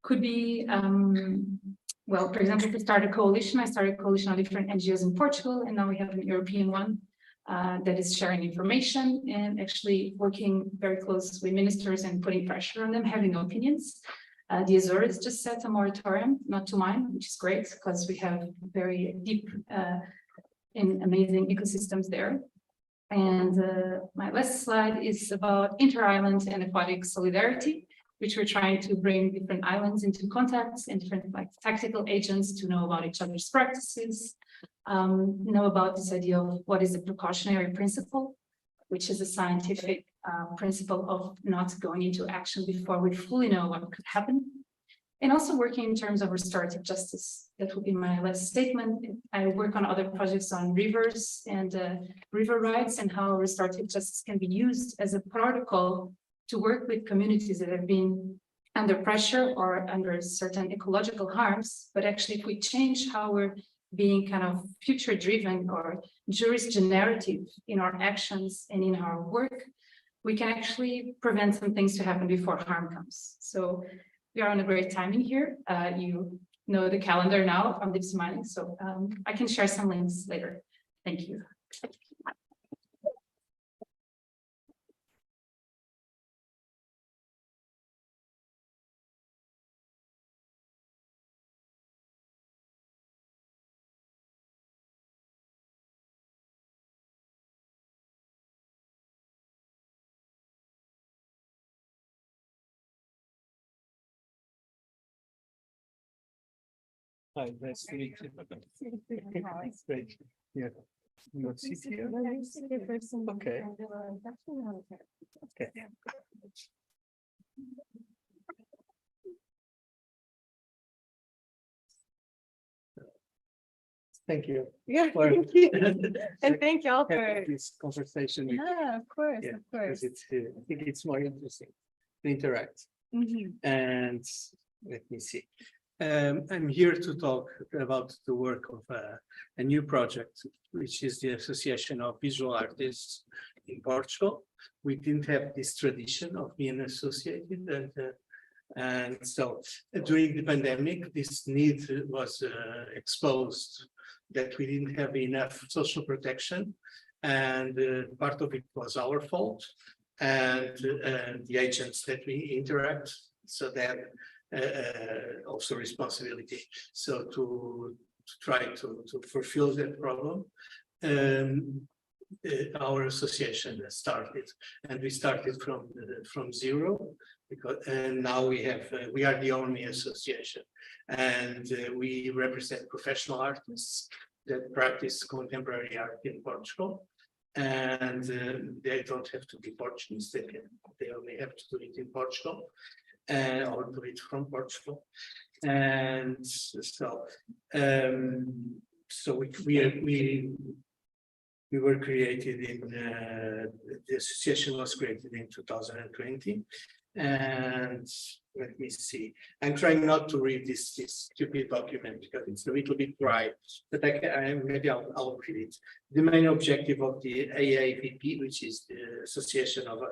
could be, well, for example, to start a coalition. I started a coalition of different NGOs in Portugal, and now we have an European one that is sharing information and actually working very close with ministers and putting pressure on them, having opinions. The Azores just set a moratorium, not to mine, which is great because we have very deep and amazing ecosystems there. And my last slide is about inter-island and aquatic solidarity, which we're trying to bring different islands into contacts and different tactical agents to know about each other's practices, know about this idea of what is the precautionary principle, which is a scientific principle of not going into action before we fully know what could happen. And also working in terms of restorative justice. That would be my last statement. I work on other projects on rivers and river rights and how restorative justice can be used as a protocol to work with communities that have been under pressure or under certain ecological harms. But actually, if we change how we're being kind of future driven or jurisgenerative in our actions and in our work, we can actually prevent some things to happen before harm comes. So we are on a great timing here. You know the calendar now from Deep Sea Mining, so I can share some links later. Thank you. Hi, nice to meet you. It's great. Yeah. You want to sit here? Okay. Okay. Thank you. Yeah, for- thank you. And thank you all for, having this conversation. with you. yeah, of course, Yeah, of course. because it's, I think it's more interesting to interact. Mhm. And let me see. I'm here to talk about the work of a new project, which is the Association of Visual Artists in Portugal. We didn't have this tradition of being associated, and so during the pandemic, this need was exposed, that we didn't have enough social protection, and part of it was our fault, and the agents that we interact, so that also responsibility. So to try to fulfill that problem, our association started, and we started from zero, because and now we are the only association, and we represent professional artists that practice contemporary art in Portugal, and they don't have to be Portuguese, they only have to do it in Portugal, or do it from Portugal. And so we were created in the association was created in 2020, and let me see. I'm trying not to read this stupid document because it's a little bit dry, but maybe I'll read it. The main objective of the AAVP, which is the Association of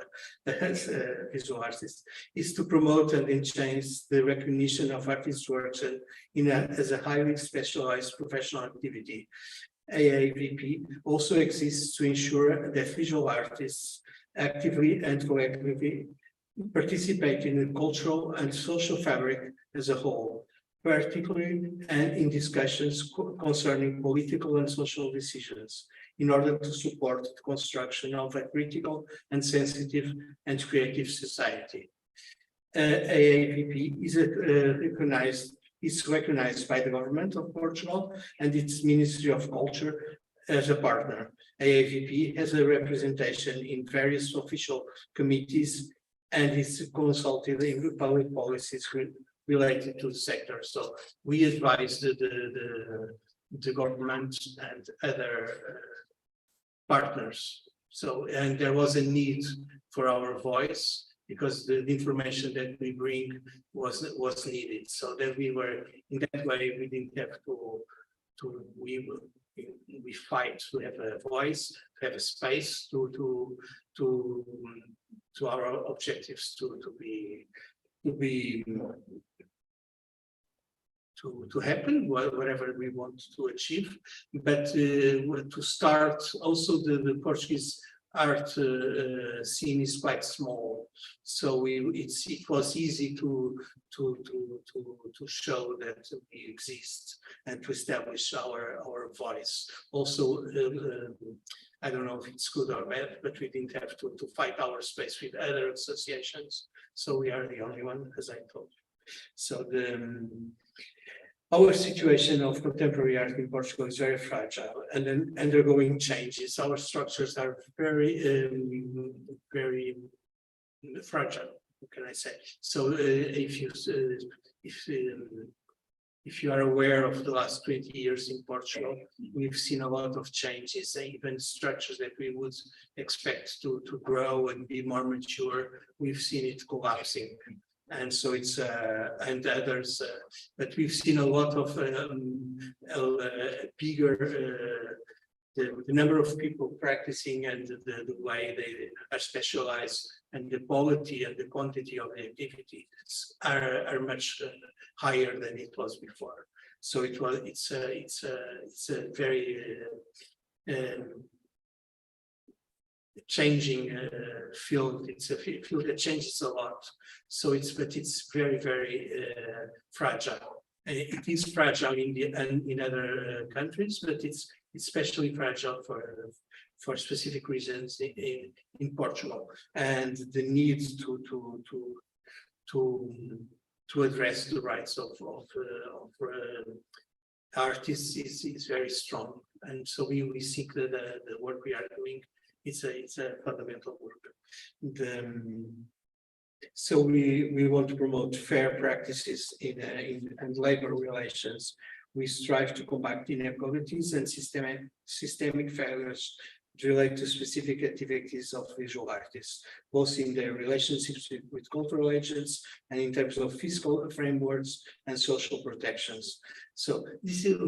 Visual Artists, is to promote and enhance the recognition of artists' works as a highly specialized professional activity. AAVP also exists to ensure that visual artists actively and collectively participate in the cultural and social fabric as a whole, particularly and in discussions concerning political and social decisions, in order to support the construction of a critical and sensitive and creative society. AAVP is recognized by the government of Portugal and its Ministry of Culture as a partner. AAVP has a representation in various official committees and is consulted in public policies related to the sector. So we advise the government and other partners. So, and there was a need for our voice, because the information that we bring was needed. So that we were, in that way, we didn't have we fight to have a voice, to have a space to our objectives to happen, whatever we want to achieve. But to start, also the Portuguese art scene is quite small, so it was easy to show that we exist and to establish our voice. Also, I don't know if it's good or bad, but we didn't have to fight our space with other associations, so we are the only one, as I told you. So our situation of contemporary art in Portugal is very fragile and then undergoing changes. Our structures are very, very fragile. What can I say? So if you are aware of the last 20 years in Portugal, we've seen a lot of changes, even structures that we would expect to grow and be more mature. We've seen it collapsing. And so it's and others, but we've seen a lot of bigger the number of people practicing and the way they are specialized, and the quality and the quantity of the activities are much higher than it was before. So it's a very changing field. It's a field that changes a lot. So it's very, very fragile. It is fragile in other countries, but it's especially fragile for specific reasons in Portugal, and the need to address the rights of artists is very strong, and so we think that the work we are doing, it's a fundamental work. So we want to promote fair practices in labor relations. We strive to combat inequalities and systemic failures relate to specific activities of visual artists, both in their relationships with cultural agents and in terms of fiscal frameworks and social protections. So this is,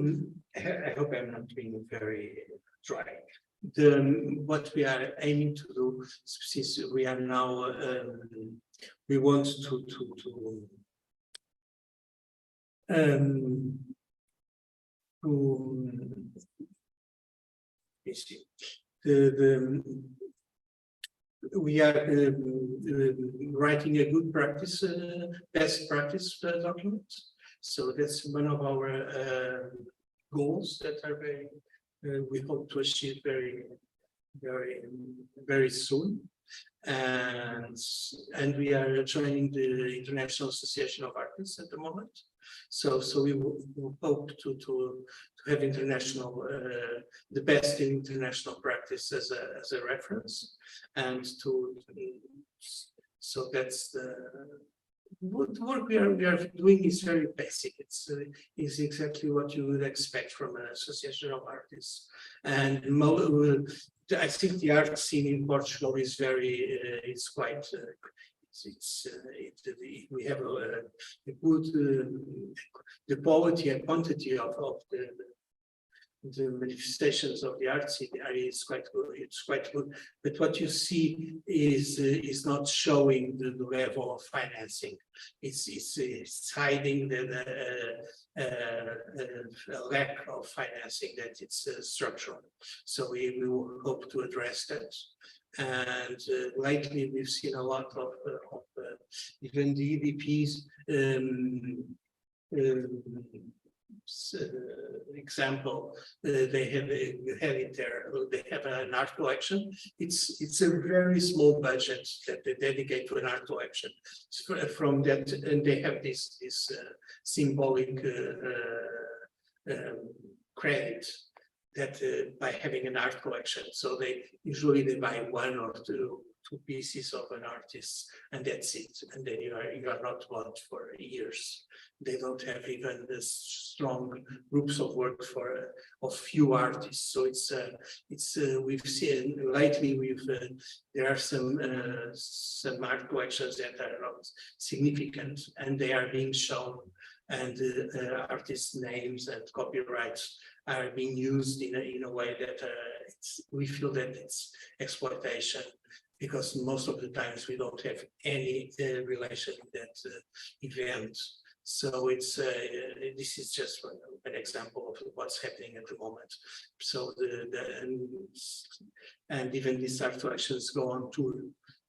I hope I'm not being very dry, what we are aiming to do, since we are now, we want to we are writing a good practice, best practice document. So that's one of our goals that are very, we hope to achieve very soon. And we are joining the International Association of Artists at the moment. So we will hope to have international, the best in international practice as a reference, and so that's the work we are doing is very basic. It's is exactly what you would expect from an association of artists, and I think the art scene in Portugal is very, it's quite. We have a good the quality and quantity of the manifestations of the art scene is quite good. It's quite good, but what you see is not showing the level of financing. It's hiding the lack of financing, that it's structural. So we will hope to address that. And lately we've seen a lot of even the EVPs example, they have they have an art collection. It's a very small budget that they dedicate to an art collection. From that, and they have this symbolic credit that by having an art collection. So they usually buy one or two pieces of an artist, and that's it. And then you are not bought for years. They don't have even the strong groups of work for of few artists. So it's we've seen lately there are some art collections that are not significant, and they are being shown, and artists' names and copyrights are being used in a way that we feel that it's exploitation, because most of the times we don't have any relation with that event. So it's this is just an example of what's happening at the moment. So and even these art collections go on tour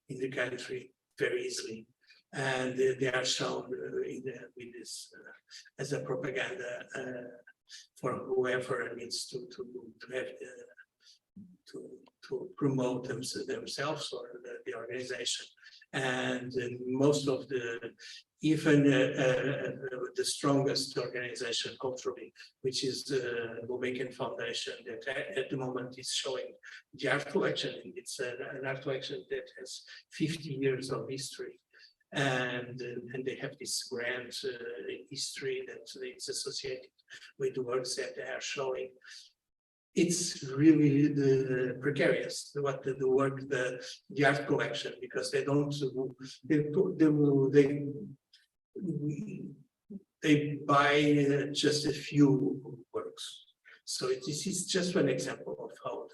in the country very easily, and they are shown with this as a propaganda for whoever needs to have to promote themselves or the organization. And most of even the strongest organization culturally, which is the Gulbenkian Foundation, that at the moment is showing the art collection. It's an art collection that has 50 years of history. And they have this grand history that it's associated with the works that they are showing. It's really the precarious, the art collection, because they don't, they buy just a few works. So this is just one example of how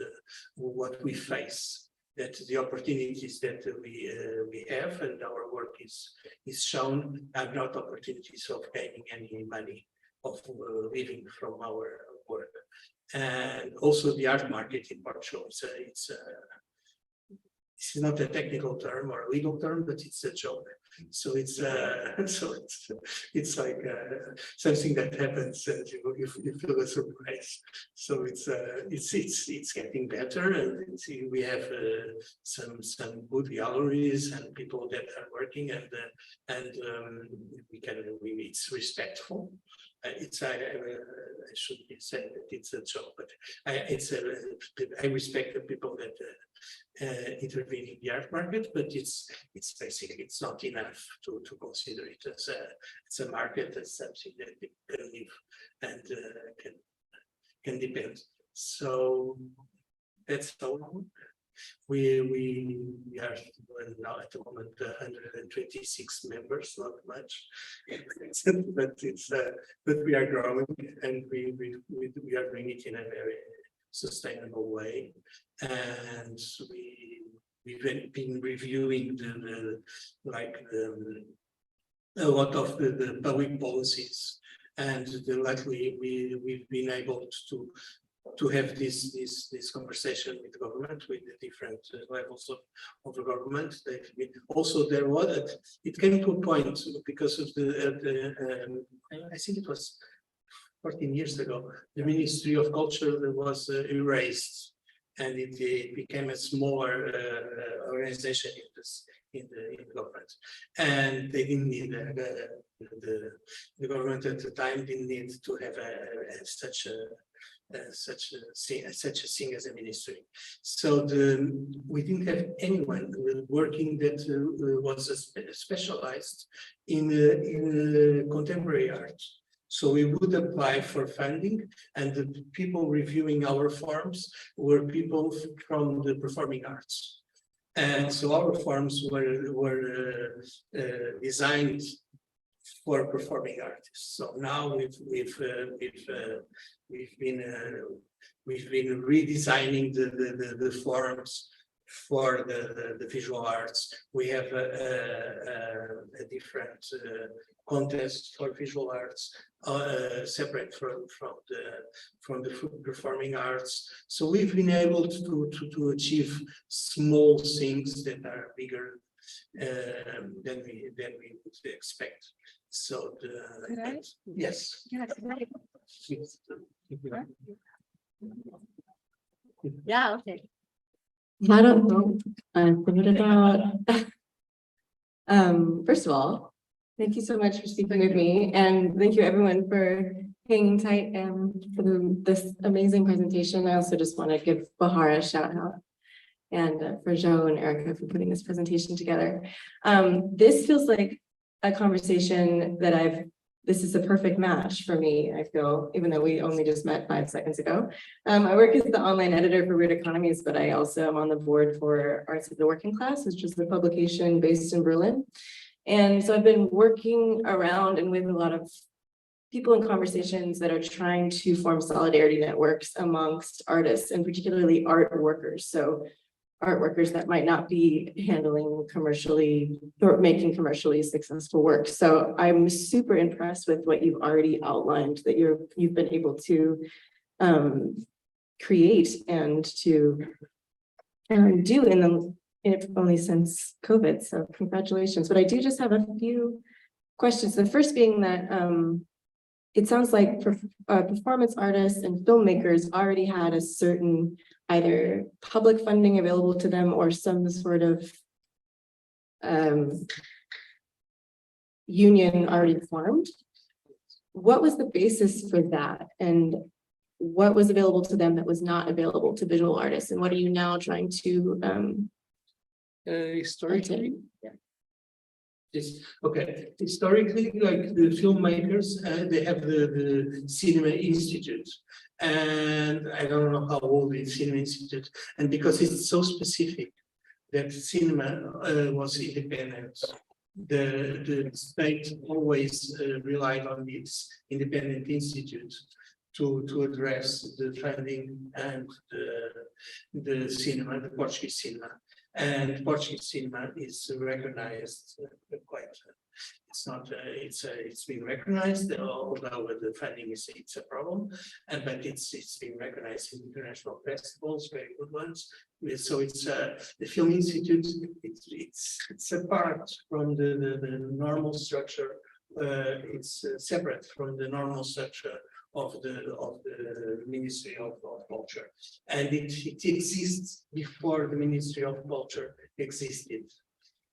what we face, that the opportunities that we have and our work is shown are not opportunities of gaining any money, of living from our work. And also the art market in Portugal, it's not a technical term or a legal term, but it's a joke. So it's like something that happens and you feel a surprise. So it's getting better, and we have some good galleries and people that are working, and it's respectful. I should be saying that it's a joke, but I respect the people that intervene in the art market, but it's basically, it's not enough to consider it as a market, as something that can live and can depend. So that's all. We are now at the moment 126 members, not much, but we are growing, and we are doing it in a very sustainable way. And we've been reviewing a lot of the public policies, and luckily we've been able to have this conversation with the government, with the different levels of the government. Also there was, it came to a point because of I think it was 14 years ago, the Ministry of Culture was erased, and it became a smaller organization in the government, and they didn't need the government at the time didn't need to have such a thing as a ministry. So we didn't have anyone working that was specialized in contemporary art. So we would apply for funding, and the people reviewing our forms were people from the performing arts. And so our forms were designed for performing artists. So now we've been redesigning the forms for the visual arts. We have a different contest for visual arts, separate from the performing arts. So we've been able to achieve small things that are bigger than we would expect. So yes. Yeah, okay. I don't know. What about, first of all, thank you so much for speaking with me, and thank you everyone for hanging tight for this amazing presentation. I also just want to give Bahara a shout out, and for Joe and Erica for putting this presentation together. This feels like a conversation that this is a perfect match for me, I feel, even though we only just met 5 seconds ago. I work as the online editor for Economies, but I also am on the board for Arts of the Working Class, which is the publication based in Berlin. And so I've been working around and with a lot of people in conversations that are trying to form solidarity networks amongst artists, and particularly art workers. So art workers that might not be handling commercially or making commercially successful work. So I'm super impressed with what you've already outlined that you've been able to create and to do if only since COVID. So congratulations. But I do just have a few questions. The first being that it sounds like performance artists and filmmakers already had a certain either public funding available to them or some sort of union already formed. What was the basis for that? And what was available to them that was not available to visual artists? And what are you now trying to historically? Okay, historically, like the filmmakers, they have the Cinema Institute, and I don't know how old the Cinema Institute, and because it's so specific that cinema was independent, the state always relied on this independent institute to address the funding and the cinema, the Portuguese cinema. And Portuguese cinema is recognized quite. It's been recognized, although the funding it's a problem, but it's been recognized in international festivals, very good ones. So it's the Film Institute. It's apart from the normal structure. It's separate from the normal structure of the Ministry of Culture, and it exists before the Ministry of Culture existed.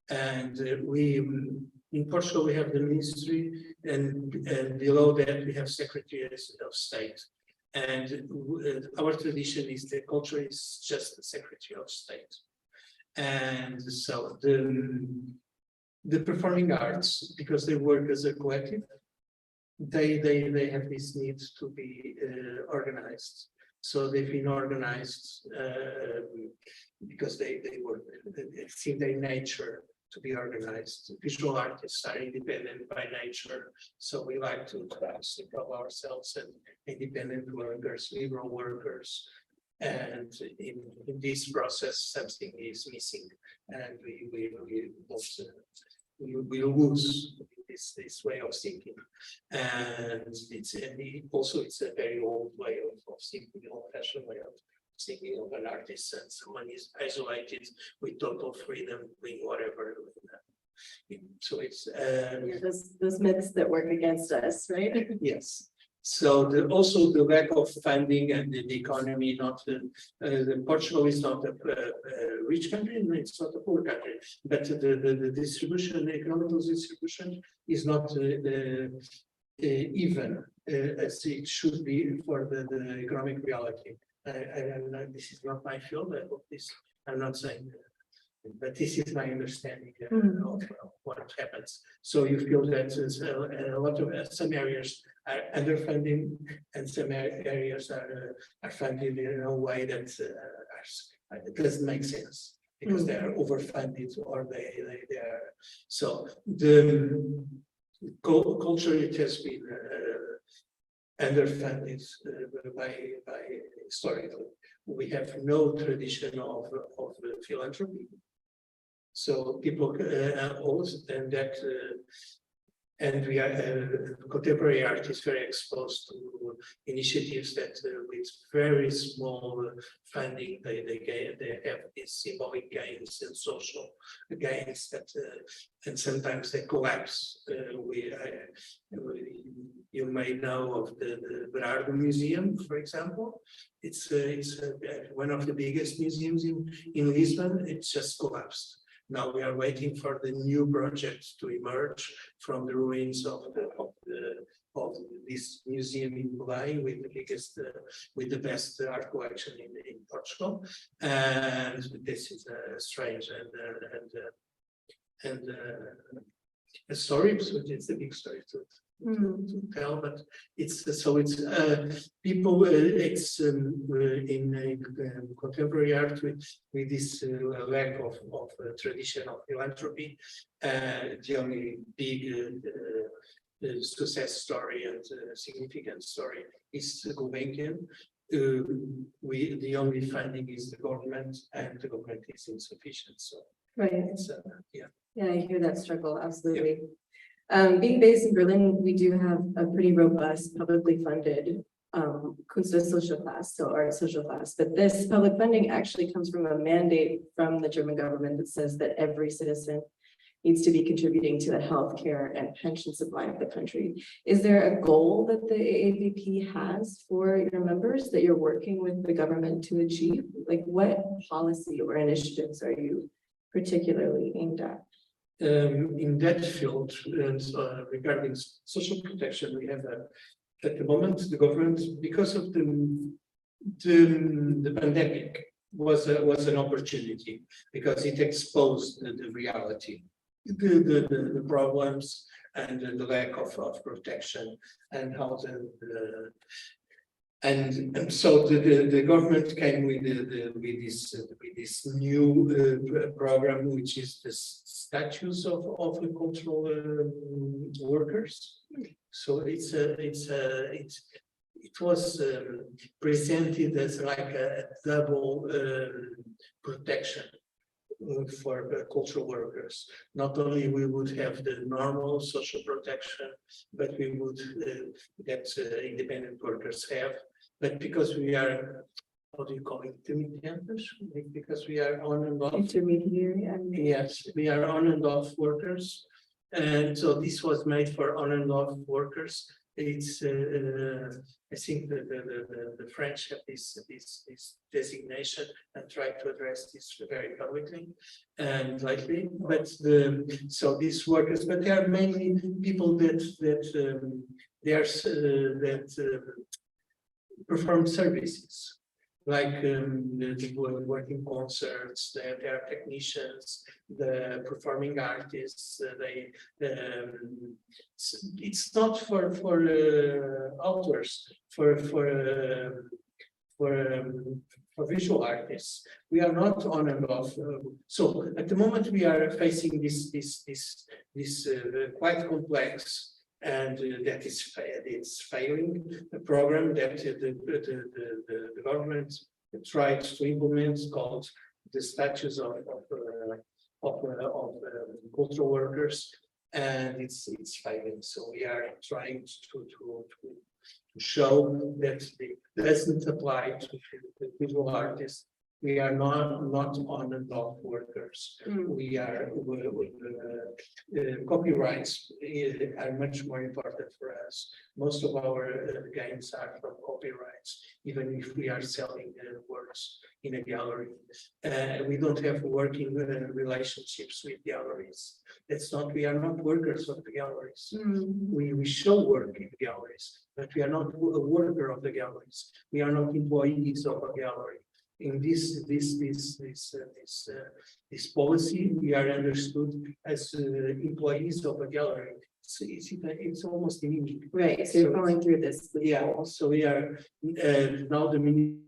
And in Portugal we have the ministry, and below that we have secretaries of state. And our tradition is that culture is just the secretary of state. And so the performing arts, because they work as a collective, they have this need to be organized. So they've been organized because they see their nature to be organized. Visual artists are independent by nature, so we like to think of ourselves as independent workers, liberal workers, And in this process, something is missing, and we lose this way of thinking, and it's a very old way of thinking, old-fashioned way of thinking of an artist, and someone is isolated with total freedom doing whatever. So it's those myths that work against us, right? yes. So also the lack of funding and the economy, not Portugal is not a rich country, and it's not a poor country, but the distribution, the economical distribution is not even as it should be for the economic reality. This is not my field. I hope this. I'm not saying. But this is my understanding of what happens. So you feel that a lot of some areas are underfunding, and some areas are funded in a way that it doesn't make sense because they are overfunded or they are. So the culture, it has been underfunded by historically. We have no tradition of philanthropy. So people and that and we are contemporary art is very exposed to initiatives that with very small funding they have these symbolic gains and social gains that and sometimes they collapse. You may know of the Berardo Museum, for example. It's one of the biggest museums in Lisbon. It's just collapsed. Now we are waiting for the new project to emerge from the ruins of this museum in Belém, with the best art collection in Portugal. And this is strange and a story, so it's a big story to tell, but it's people it's in contemporary art with this lack of tradition of philanthropy. The only big success story and significant story is Gulbenkian. The only funding is the government, and the government is insufficient. So right. Yeah, I hear that struggle, absolutely. Being based in Berlin, we do have a pretty robust publicly funded Kunst social class, so art social class. But this public funding actually comes from a mandate from the German government that says that every citizen needs to be contributing to the healthcare and pension supply of the country. Is there a goal that the AAVP has for your members that you're working with the government to achieve? Like, what policy or initiatives are you particularly aimed at? In that field, and regarding social protection, we have at the moment the government, because of the pandemic, was an opportunity because it exposed the reality, the problems, and the lack of protection, and how and so the government came with this new program, which is the status of the cultural workers. So it was presented as like a double protection for cultural workers. Not only we would have the normal social protection, but we would that independent workers have. But because we are, how do you call it, intermediaries? Because we are on and off. Intermediary. Yes, we are on and off workers, and so this was made for on and off workers. It's I think the French have this designation and try to address this very publicly and lightly. But so these workers, but they are mainly people that perform services, like the people working concerts, they are technicians, the performing artists. It's not for authors, for visual artists. We are not on and off. So at the moment we are facing this quite complex, and that it's failing, a program that the government tried to implement called the statutes of cultural workers, and it's failing. So we are trying to show that it doesn't apply to the visual artists. We are not on and off workers. We are copyrights are much more important for us. Most of our gains are from copyrights, even if we are selling works in a gallery. We don't have working relationships with galleries. It's not. We are not workers of the galleries. We show work in galleries, but we are not a worker of the galleries. We are not employees of a gallery. In this policy, we are understood as employees of a gallery. It's almost unique. Right, so you're going through this. Yeah, so we are now the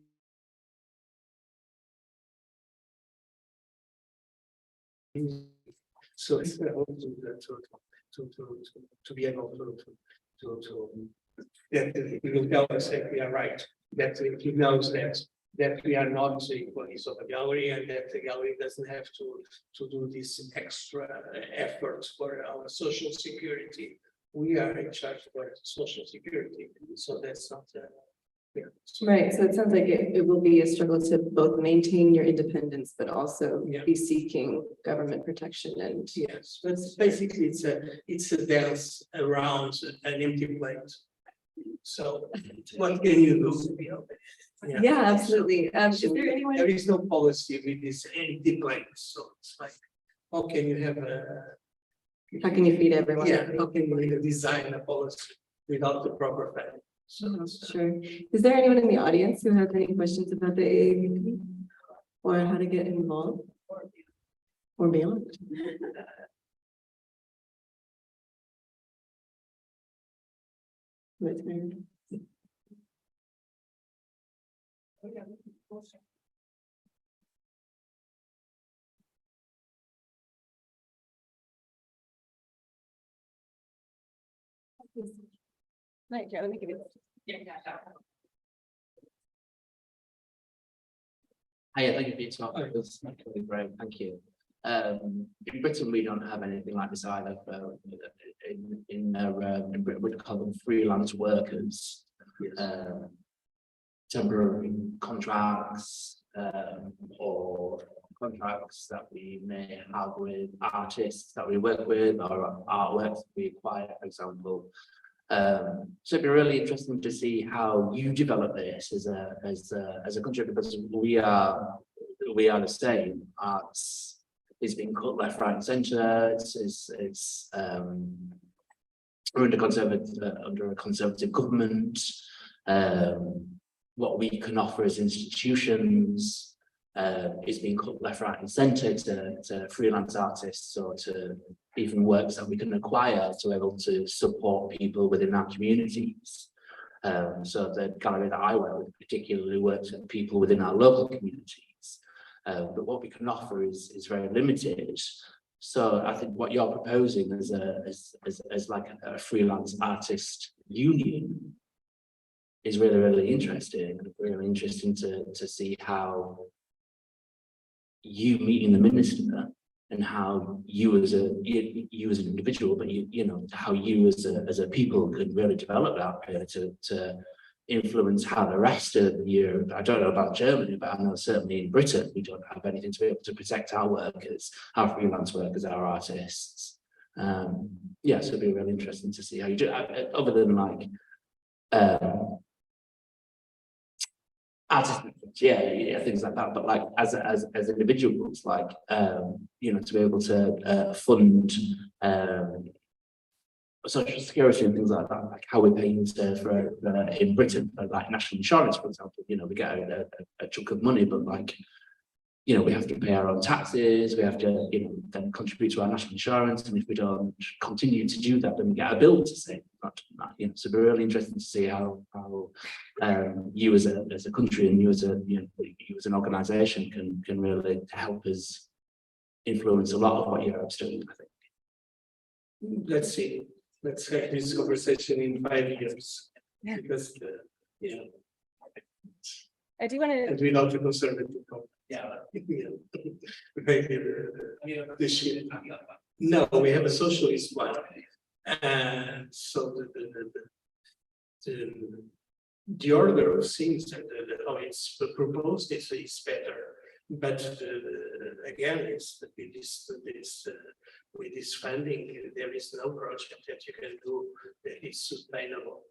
so it's to be able to that he will tell us that we are right, that he knows that we are not employees of a gallery, and that the gallery doesn't have to do this extra effort for our social security. We are in charge for social security, so that's not. Yeah. Right, so it sounds like it will be a struggle to both maintain your independence, but also be seeking government protection and. Yes, but basically it's a dance around an empty plate. So what can you do? Yeah, absolutely. Is there anyone? There is no policy with this empty plate, so it's like, how can you have a? How can you feed everyone? Yeah, how can you design a policy without the proper funding? So Sure. Is there anyone in the audience who has any questions about the AAVP? Or how to get involved? Or beyond? What's weird? Right, let me give you. Hiya, thank you for your talk. It was really great, thank you. In Britain, we don't have anything like this either. In Britain, we call them freelance workers. Temporary contracts or contracts that we may have with artists that we work with, or artworks we acquire, for example. So it'd be really interesting to see how you develop this as a country, because we are the same. Arts is being cut left, right, and centre. We're under a conservative government. What we can offer as institutions is being cut left, right, and centre to freelance artists, or to even works that we can acquire to be able to support people within our communities. So the gallery that I work with particularly works with people within our local communities. But what we can offer is very limited. So I think what you're proposing as like a freelance artist union is really, really interesting. Really interesting to see how you meeting the minister, and how you as an individual, but you know how you as a people can really develop that to influence how the rest of Europe. I don't know about Germany, but I know certainly in Britain we don't have anything to be able to protect our workers, our freelance workers, our artists. Yeah, so it'd be really interesting to see how you do. Other than like artists, yeah, things like that. But like as individuals, like you know, to be able to fund social security and things like that, like how we're paying for in Britain, like national insurance, for example. You know, we get a chunk of money, but like, you know, we have to pay our own taxes. We have to, you know, then contribute to our national insurance, and if we don't continue to do that, then we get a bill to say that. You know, so it'll be really interesting to see how you as a country, and you as an organisation can really help us influence a lot of what Europe's doing, I think. Let's see. Let's have this conversation in 5 years, because you know. I do want And to, without the conservative, yeah. Maybe this year. No, we have a socialist one. And so the order of things and how it's proposed is better. But again, it's with this funding, there is no project that you can do that is sustainable.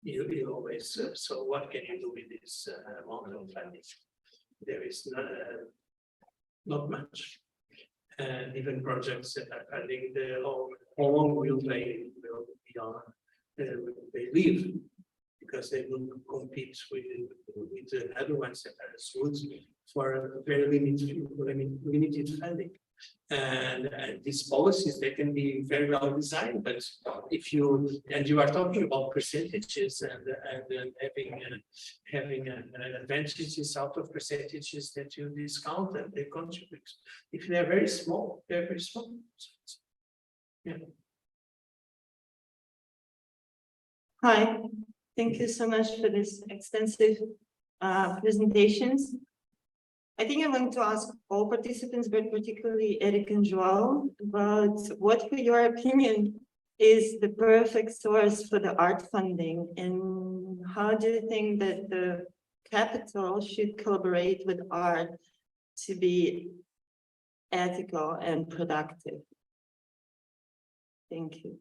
You always, so what can you do with this amount of funding? There is not much. And even projects that are funding how long will they be on, will they live? Because they will compete with the other ones that are schools for a very limited funding. And these policies, they can be very well designed, but if you are talking about percentages and having advantages out of percentages that you discount and they contribute. If they're very small, they're very small. Yeah. Hi, thank you so much for this extensive presentations. I think I want to ask all participants, but particularly Eric and Joao, about what, for your opinion, is the perfect source for the art funding, and how do you think that the capital should collaborate with art to be ethical and productive? Thank you.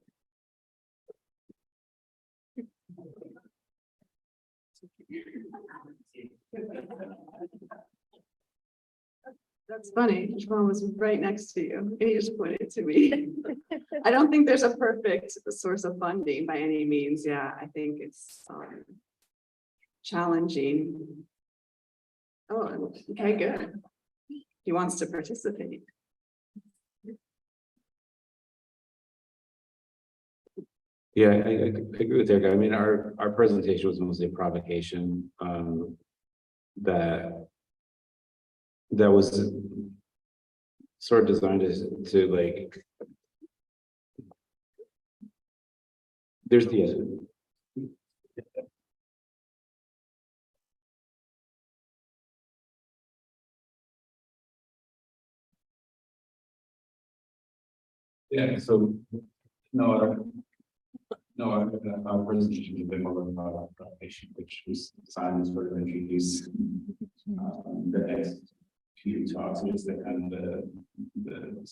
That's funny. Joan was right next to you. And he just pointed to me. I don't think there's a perfect source of funding by any means. Yeah, I think it's challenging. Oh, okay, good. He wants to participate. Yeah, I agree with Eric. I mean, our presentation was mostly a provocation that was sort of designed to like, there's the yeah, so no, our presentation has been more of a presentation, which was designed to sort of introduce the next few talks, which is the kind of the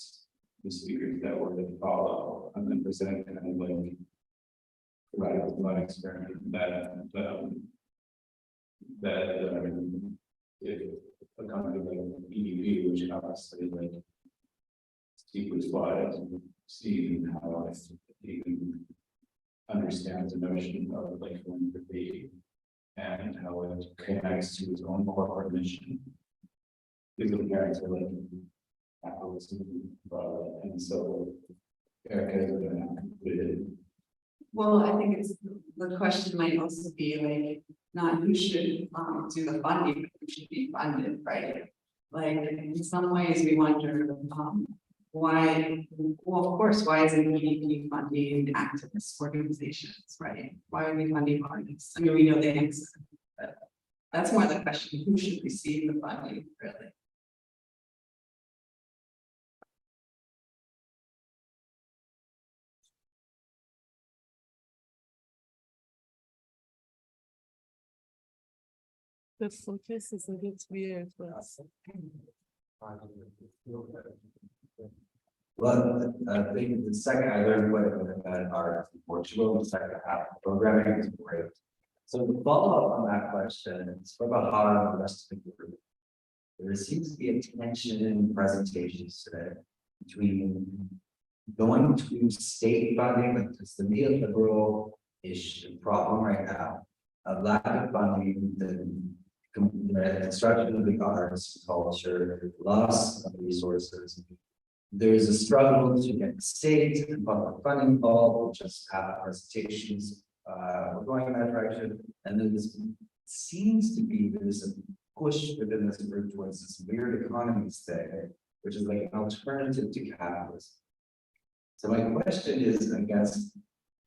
speakers that were to follow, and then present kind of like provide a thought experiment if a company like EDP, which obviously like speak with slides and see how you can understand the notion of like philanthropy and how it connects to its own corporate mission. These are parents are like capitalism, and so Erica is going to conclude. Well, I think it's the question might also be like not who should do the funding, but who should be funded, right? Like in some ways we wonder why, well, of course, why isn't EDP funding activist organizations, right? Why are we funding artists? I mean, we know the answer, but that's more the question, who should receive the funding, really? The focus is a bit weird, but well, I think the second I learned what art in Portugal, the second half of programming is great. So to follow up on that question, it's for Bahar and the rest of the group. There seems to be a tension in presentations today between going to state funding, like it's the neoliberal issue problem right now, a lack of funding, the construction of the arts, culture, loss of resources. There's a struggle to get state and public funding involved, just have presentations, we're going in that direction. And then this seems to be there's a push within this group towards this weird economies thing, which is like an alternative to capitalism. So my question is, I guess,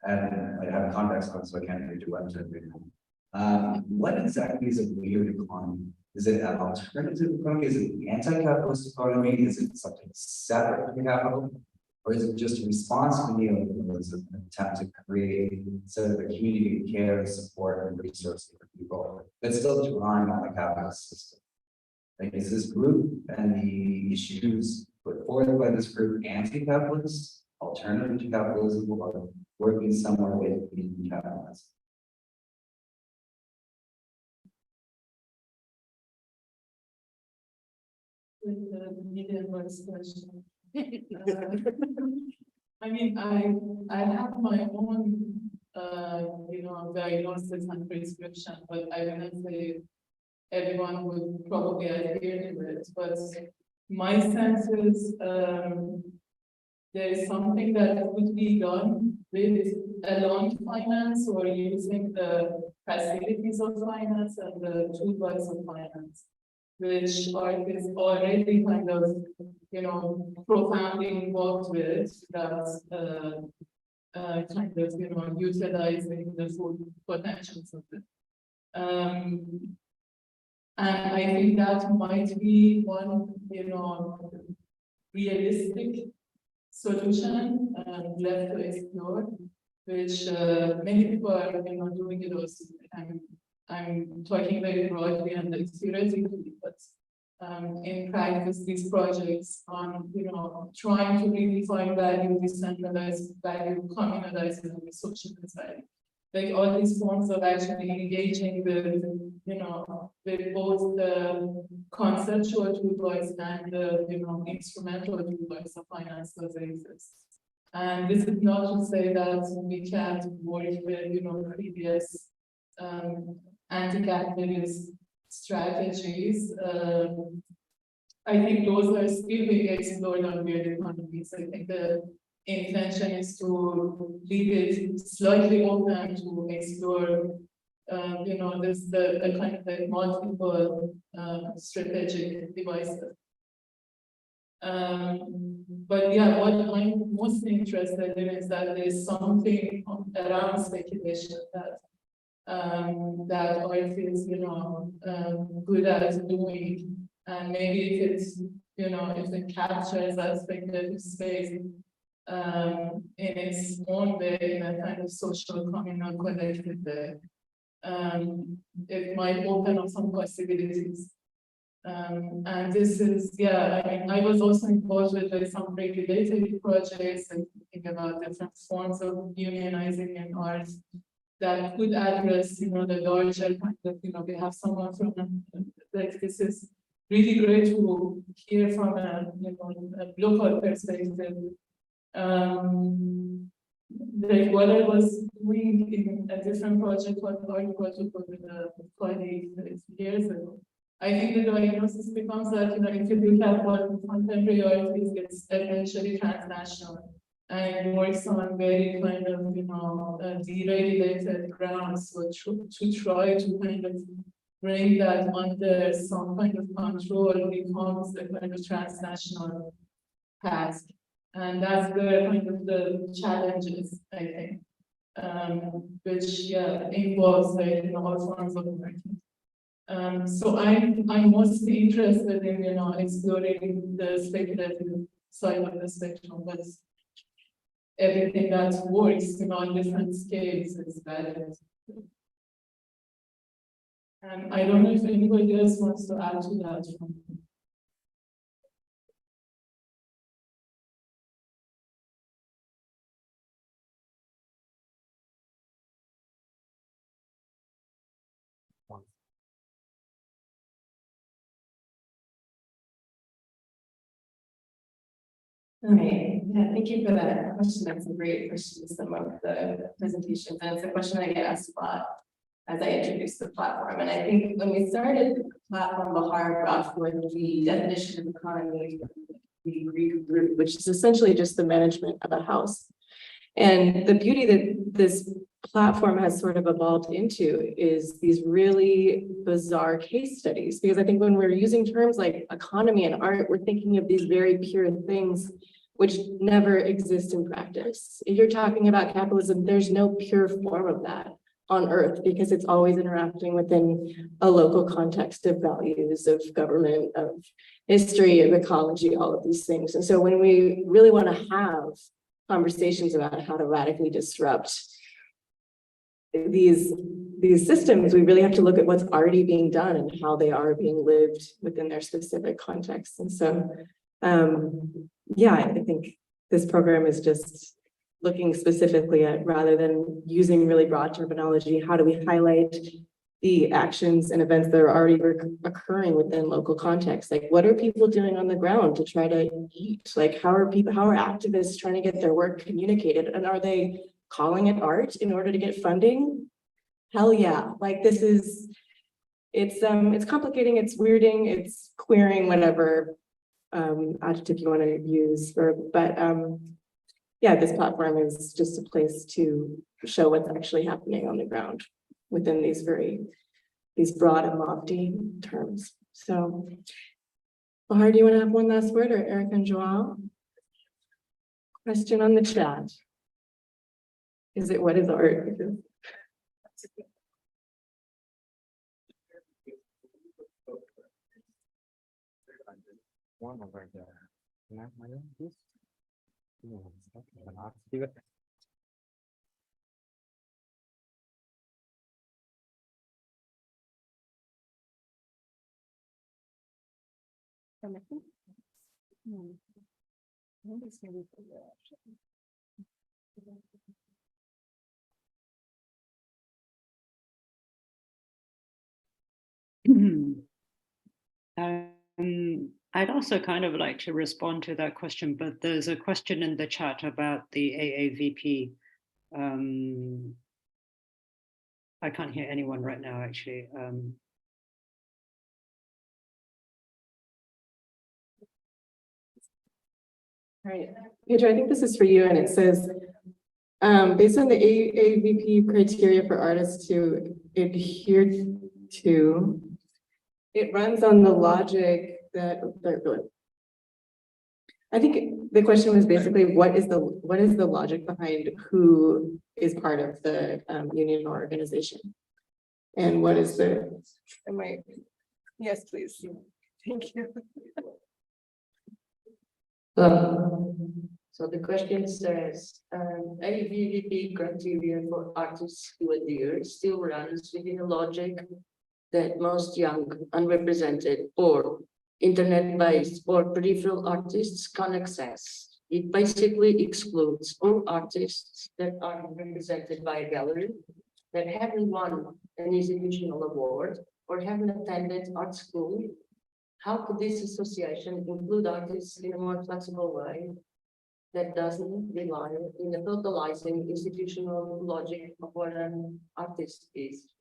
and I have context on, so I can't read your website right now. What exactly is a weird economy? Is it an alternative economy? Is it an anti-capitalist economy? Is it something separate from capital? Or is it just a response to neoliberalism, an attempt to create sort of a community of care, support, and resources for people that's still drawing on the capitalist system? Like, is this group and the issues put forward by this group anti-capitalist, alternative to capitalism, or working somewhere with the capitalism? With the medium voice question. I mean, I have my own, diagnosis and prescription, but I wouldn't say everyone would probably adhere to it. But my sense is, there is something that could be done with alone finance or using the facilities of finance and the toolbox of finance, which art is already kind of, profoundly involved with, that kind of, utilizing the full potentials of it. And I think that might be one, realistic solution left to explore, which many people are, doing it also. I'm talking very broadly and theoretically, but in practice, these projects on, trying to really find value, decentralized value, communalized value, socialized value. Like all these forms of actually engaging with, with both the conceptual toolbox and the, instrumental toolbox of finance that exists. And this is not to say that we can't work with, previous anti-capitalist strategies. I think those are still being explored on weird economies. I think the intention is to leave it slightly open to explore, there's the kind of like multiple strategic devices. But yeah, what I'm mostly interested in is that there's something around speculation that that art is, good at doing, and maybe if it's, if it captures that speculative space in its own way, in a kind of social, communal, collective way, it might open up some possibilities. And this is, yeah, I mean, I was also involved with like, some regulated projects and thinking about different forms of unionizing in art that could address, the larger kind of, we have someone from, like, this is really great to hear from a, a local perspective. Like what I was doing in a different project, called art project with a colleague years ago. I think the diagnosis becomes that, if you look at what contemporary art is, it's essentially transnational. And works on very kind of, deregulated grounds, so to try to kind of bring that under some kind of control becomes a kind of transnational task. And that's where kind of the challenges, I think, which, yeah, involves like, all forms of working. So I'm mostly interested in, exploring the speculative side of the spectrum, but everything that works, on different scales is valid. I don't know if anybody else wants to add to that. Okay, yeah, thank you for that question. That's a great question to sum up the presentation. And it's a question I get asked a lot as I introduce the platform. And I think when we started the platform, Bahar brought forward the definition of economy, the Greek root, which is essentially just the management of a house. And the beauty that this platform has sort of evolved into is these really bizarre case studies, because I think when we're using terms like economy and art, we're thinking of these very pure things which never exist in practice. If you're talking about capitalism, there's no pure form of that. on earth because it's always interacting within a local context of values, of government, of history, of ecology, all of these things. And so when we really want to have conversations about how to radically disrupt these systems, we really have to look at what's already being done and how they are being lived within their specific context. And so, yeah, I think this program is just looking specifically at, rather than using really broad terminology, how do we highlight the actions and events that are already occurring within local context? Like, what are people doing on the ground to try to eat? Like, how are activists trying to get their work communicated? And are they calling it art in order to get funding? Hell yeah. Like, this is, it's complicating, it's weirding, it's queering, whatever adjective you want to use but yeah, this platform is just a place to show what's actually happening on the ground within these broad and lofty terms. So, Bahar, do you want to have one last word, or Eric and Joao? Question on the chat. Is it, what is art? One over there. I'd also kind of like to respond to that question, but there's a question in the chat about the AAVP. I can't hear anyone right now, actually. All right, Pedro, I think this is for you, and it says, based on the AAVP criteria for artists to adhere to, it runs on the logic that, I think the question was basically, what is the logic behind who is part of the union or organization? And what is the, yes, please. Thank you. So the question says, AVVP criteria for artists who adhere still runs within a logic that most young, unrepresented, or internet-based or peripheral artists can access. It basically excludes all artists that are represented by a gallery, that haven't won an institutional award, or haven't attended art school. How could this association include artists in a more flexible way that doesn't rely in the totalizing institutional logic of what an artist is?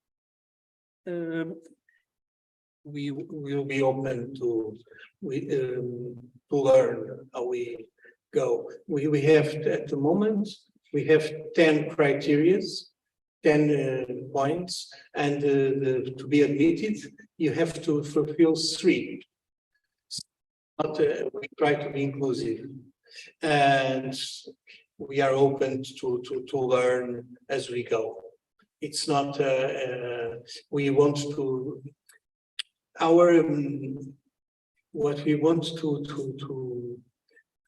We will be open to learn how we go. We have, at the moment, we have 10 criteria, 10 points, and to be admitted, you have to fulfill 3. But we try to be inclusive, and we are open to learn as we go. It's not, we want to, what we want to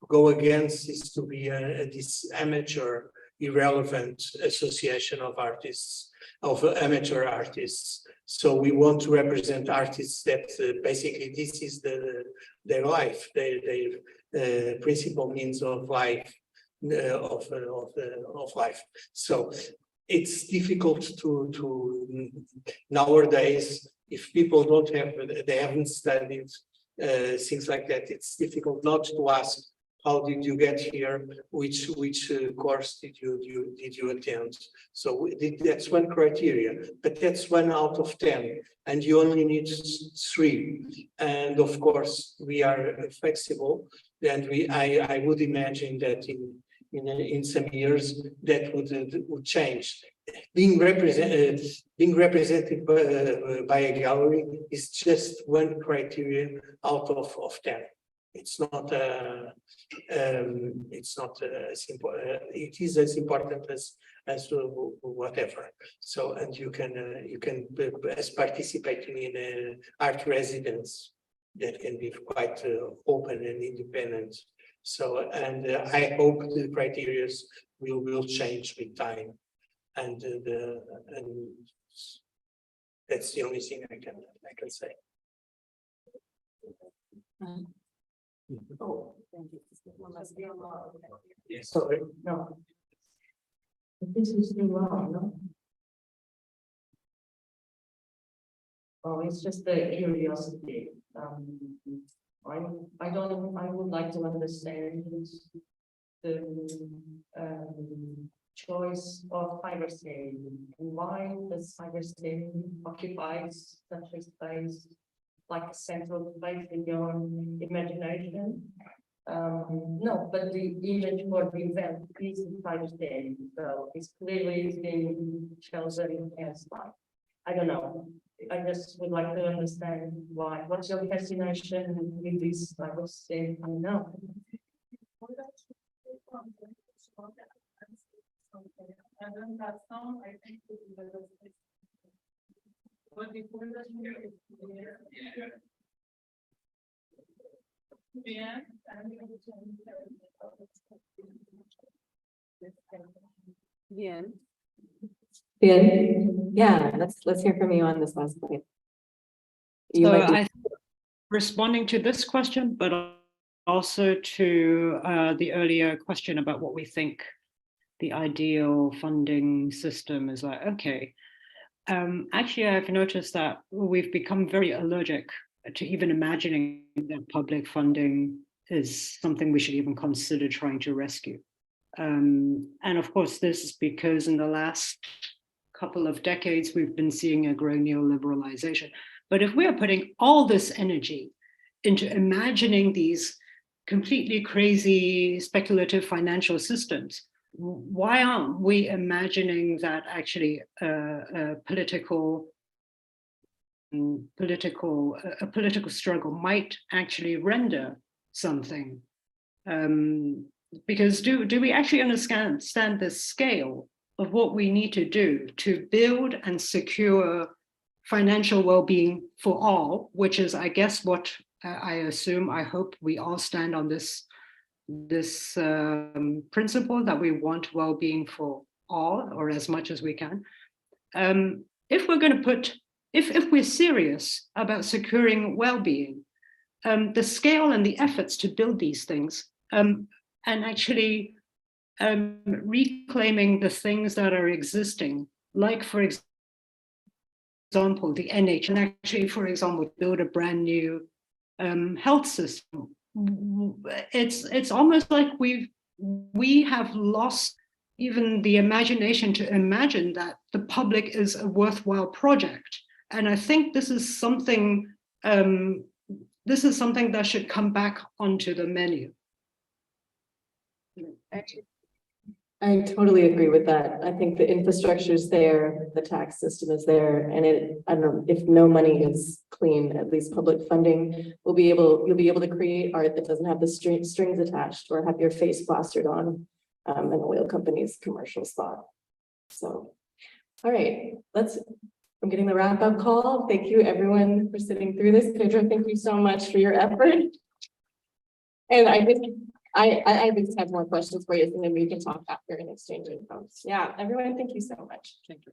go against is to be this amateur, irrelevant association of artists, of amateur artists. So we want to represent artists that basically this is their life, their principal means of life, of life. So it's difficult to nowadays, if people don't have, they haven't studied things like that, it's difficult not to ask, how did you get here? Which course did you attend? So that's one criteria, but that's 1 out of 10, and you only need 3. And of course, we are flexible, and I would imagine that in some years that would change. Being represented by a gallery is just 1 criteria out of 10. It's not as important. It is as important as whatever. So, and you can as participating in an art residence that can be quite open and independent. So, and I hope the criteria will change with time, and that's the only thing I can say. Oh, thank you. Yes. Sorry, no. This is too long, no? Oh, it's just the curiosity. I would like to understand the choice of cyberscape and why the cyberscape occupies such a space, like a central place in your imagination. No, but the image for the event is cyberscape, so it's clearly been chosen as like, I don't know. I just would like to understand why. What's your fascination with this cyberscape? I don't know. And then that song, I think, what before that Bien. Bien. Yeah, let's hear from you on this last point. So responding to this question, but also to the earlier question about what we think the ideal funding system is like. Okay, actually, I've noticed that we've become very allergic to even imagining that public funding is something we should even consider trying to rescue. And of course, this is because in the last couple of decades, we've been seeing a growing neoliberalization. But if we are putting all this energy into imagining these completely crazy speculative financial systems, why aren't we imagining that actually a political struggle might actually render something? Because do we actually understand the scale of what we need to do to build and secure financial well-being for all, which is, I guess, what I hope we all stand on this principle that we want well-being for all, or as much as we can. If we're going to if we're serious about securing well-being, the scale and the efforts to build these things, and actually reclaiming the things that are existing, like, for example, the NHS, and actually, for example, build a brand new health system. It's almost like we have lost even the imagination to imagine that the public is a worthwhile project. And I think this is something that should come back onto the menu. I totally agree with that. I think the infrastructure is there, the tax system is there, and I don't know, if no money is clean, at least public funding you'll be able to create art that doesn't have the strings attached or have your face plastered on an oil company's commercial spot. So, all right, I'm getting the wrap-up call. Thank you everyone for sitting through this. Pedro, thank you so much for your effort. And I just have more questions for you, and then we can talk after and exchange info. Yeah, everyone, thank you so much. Thank you.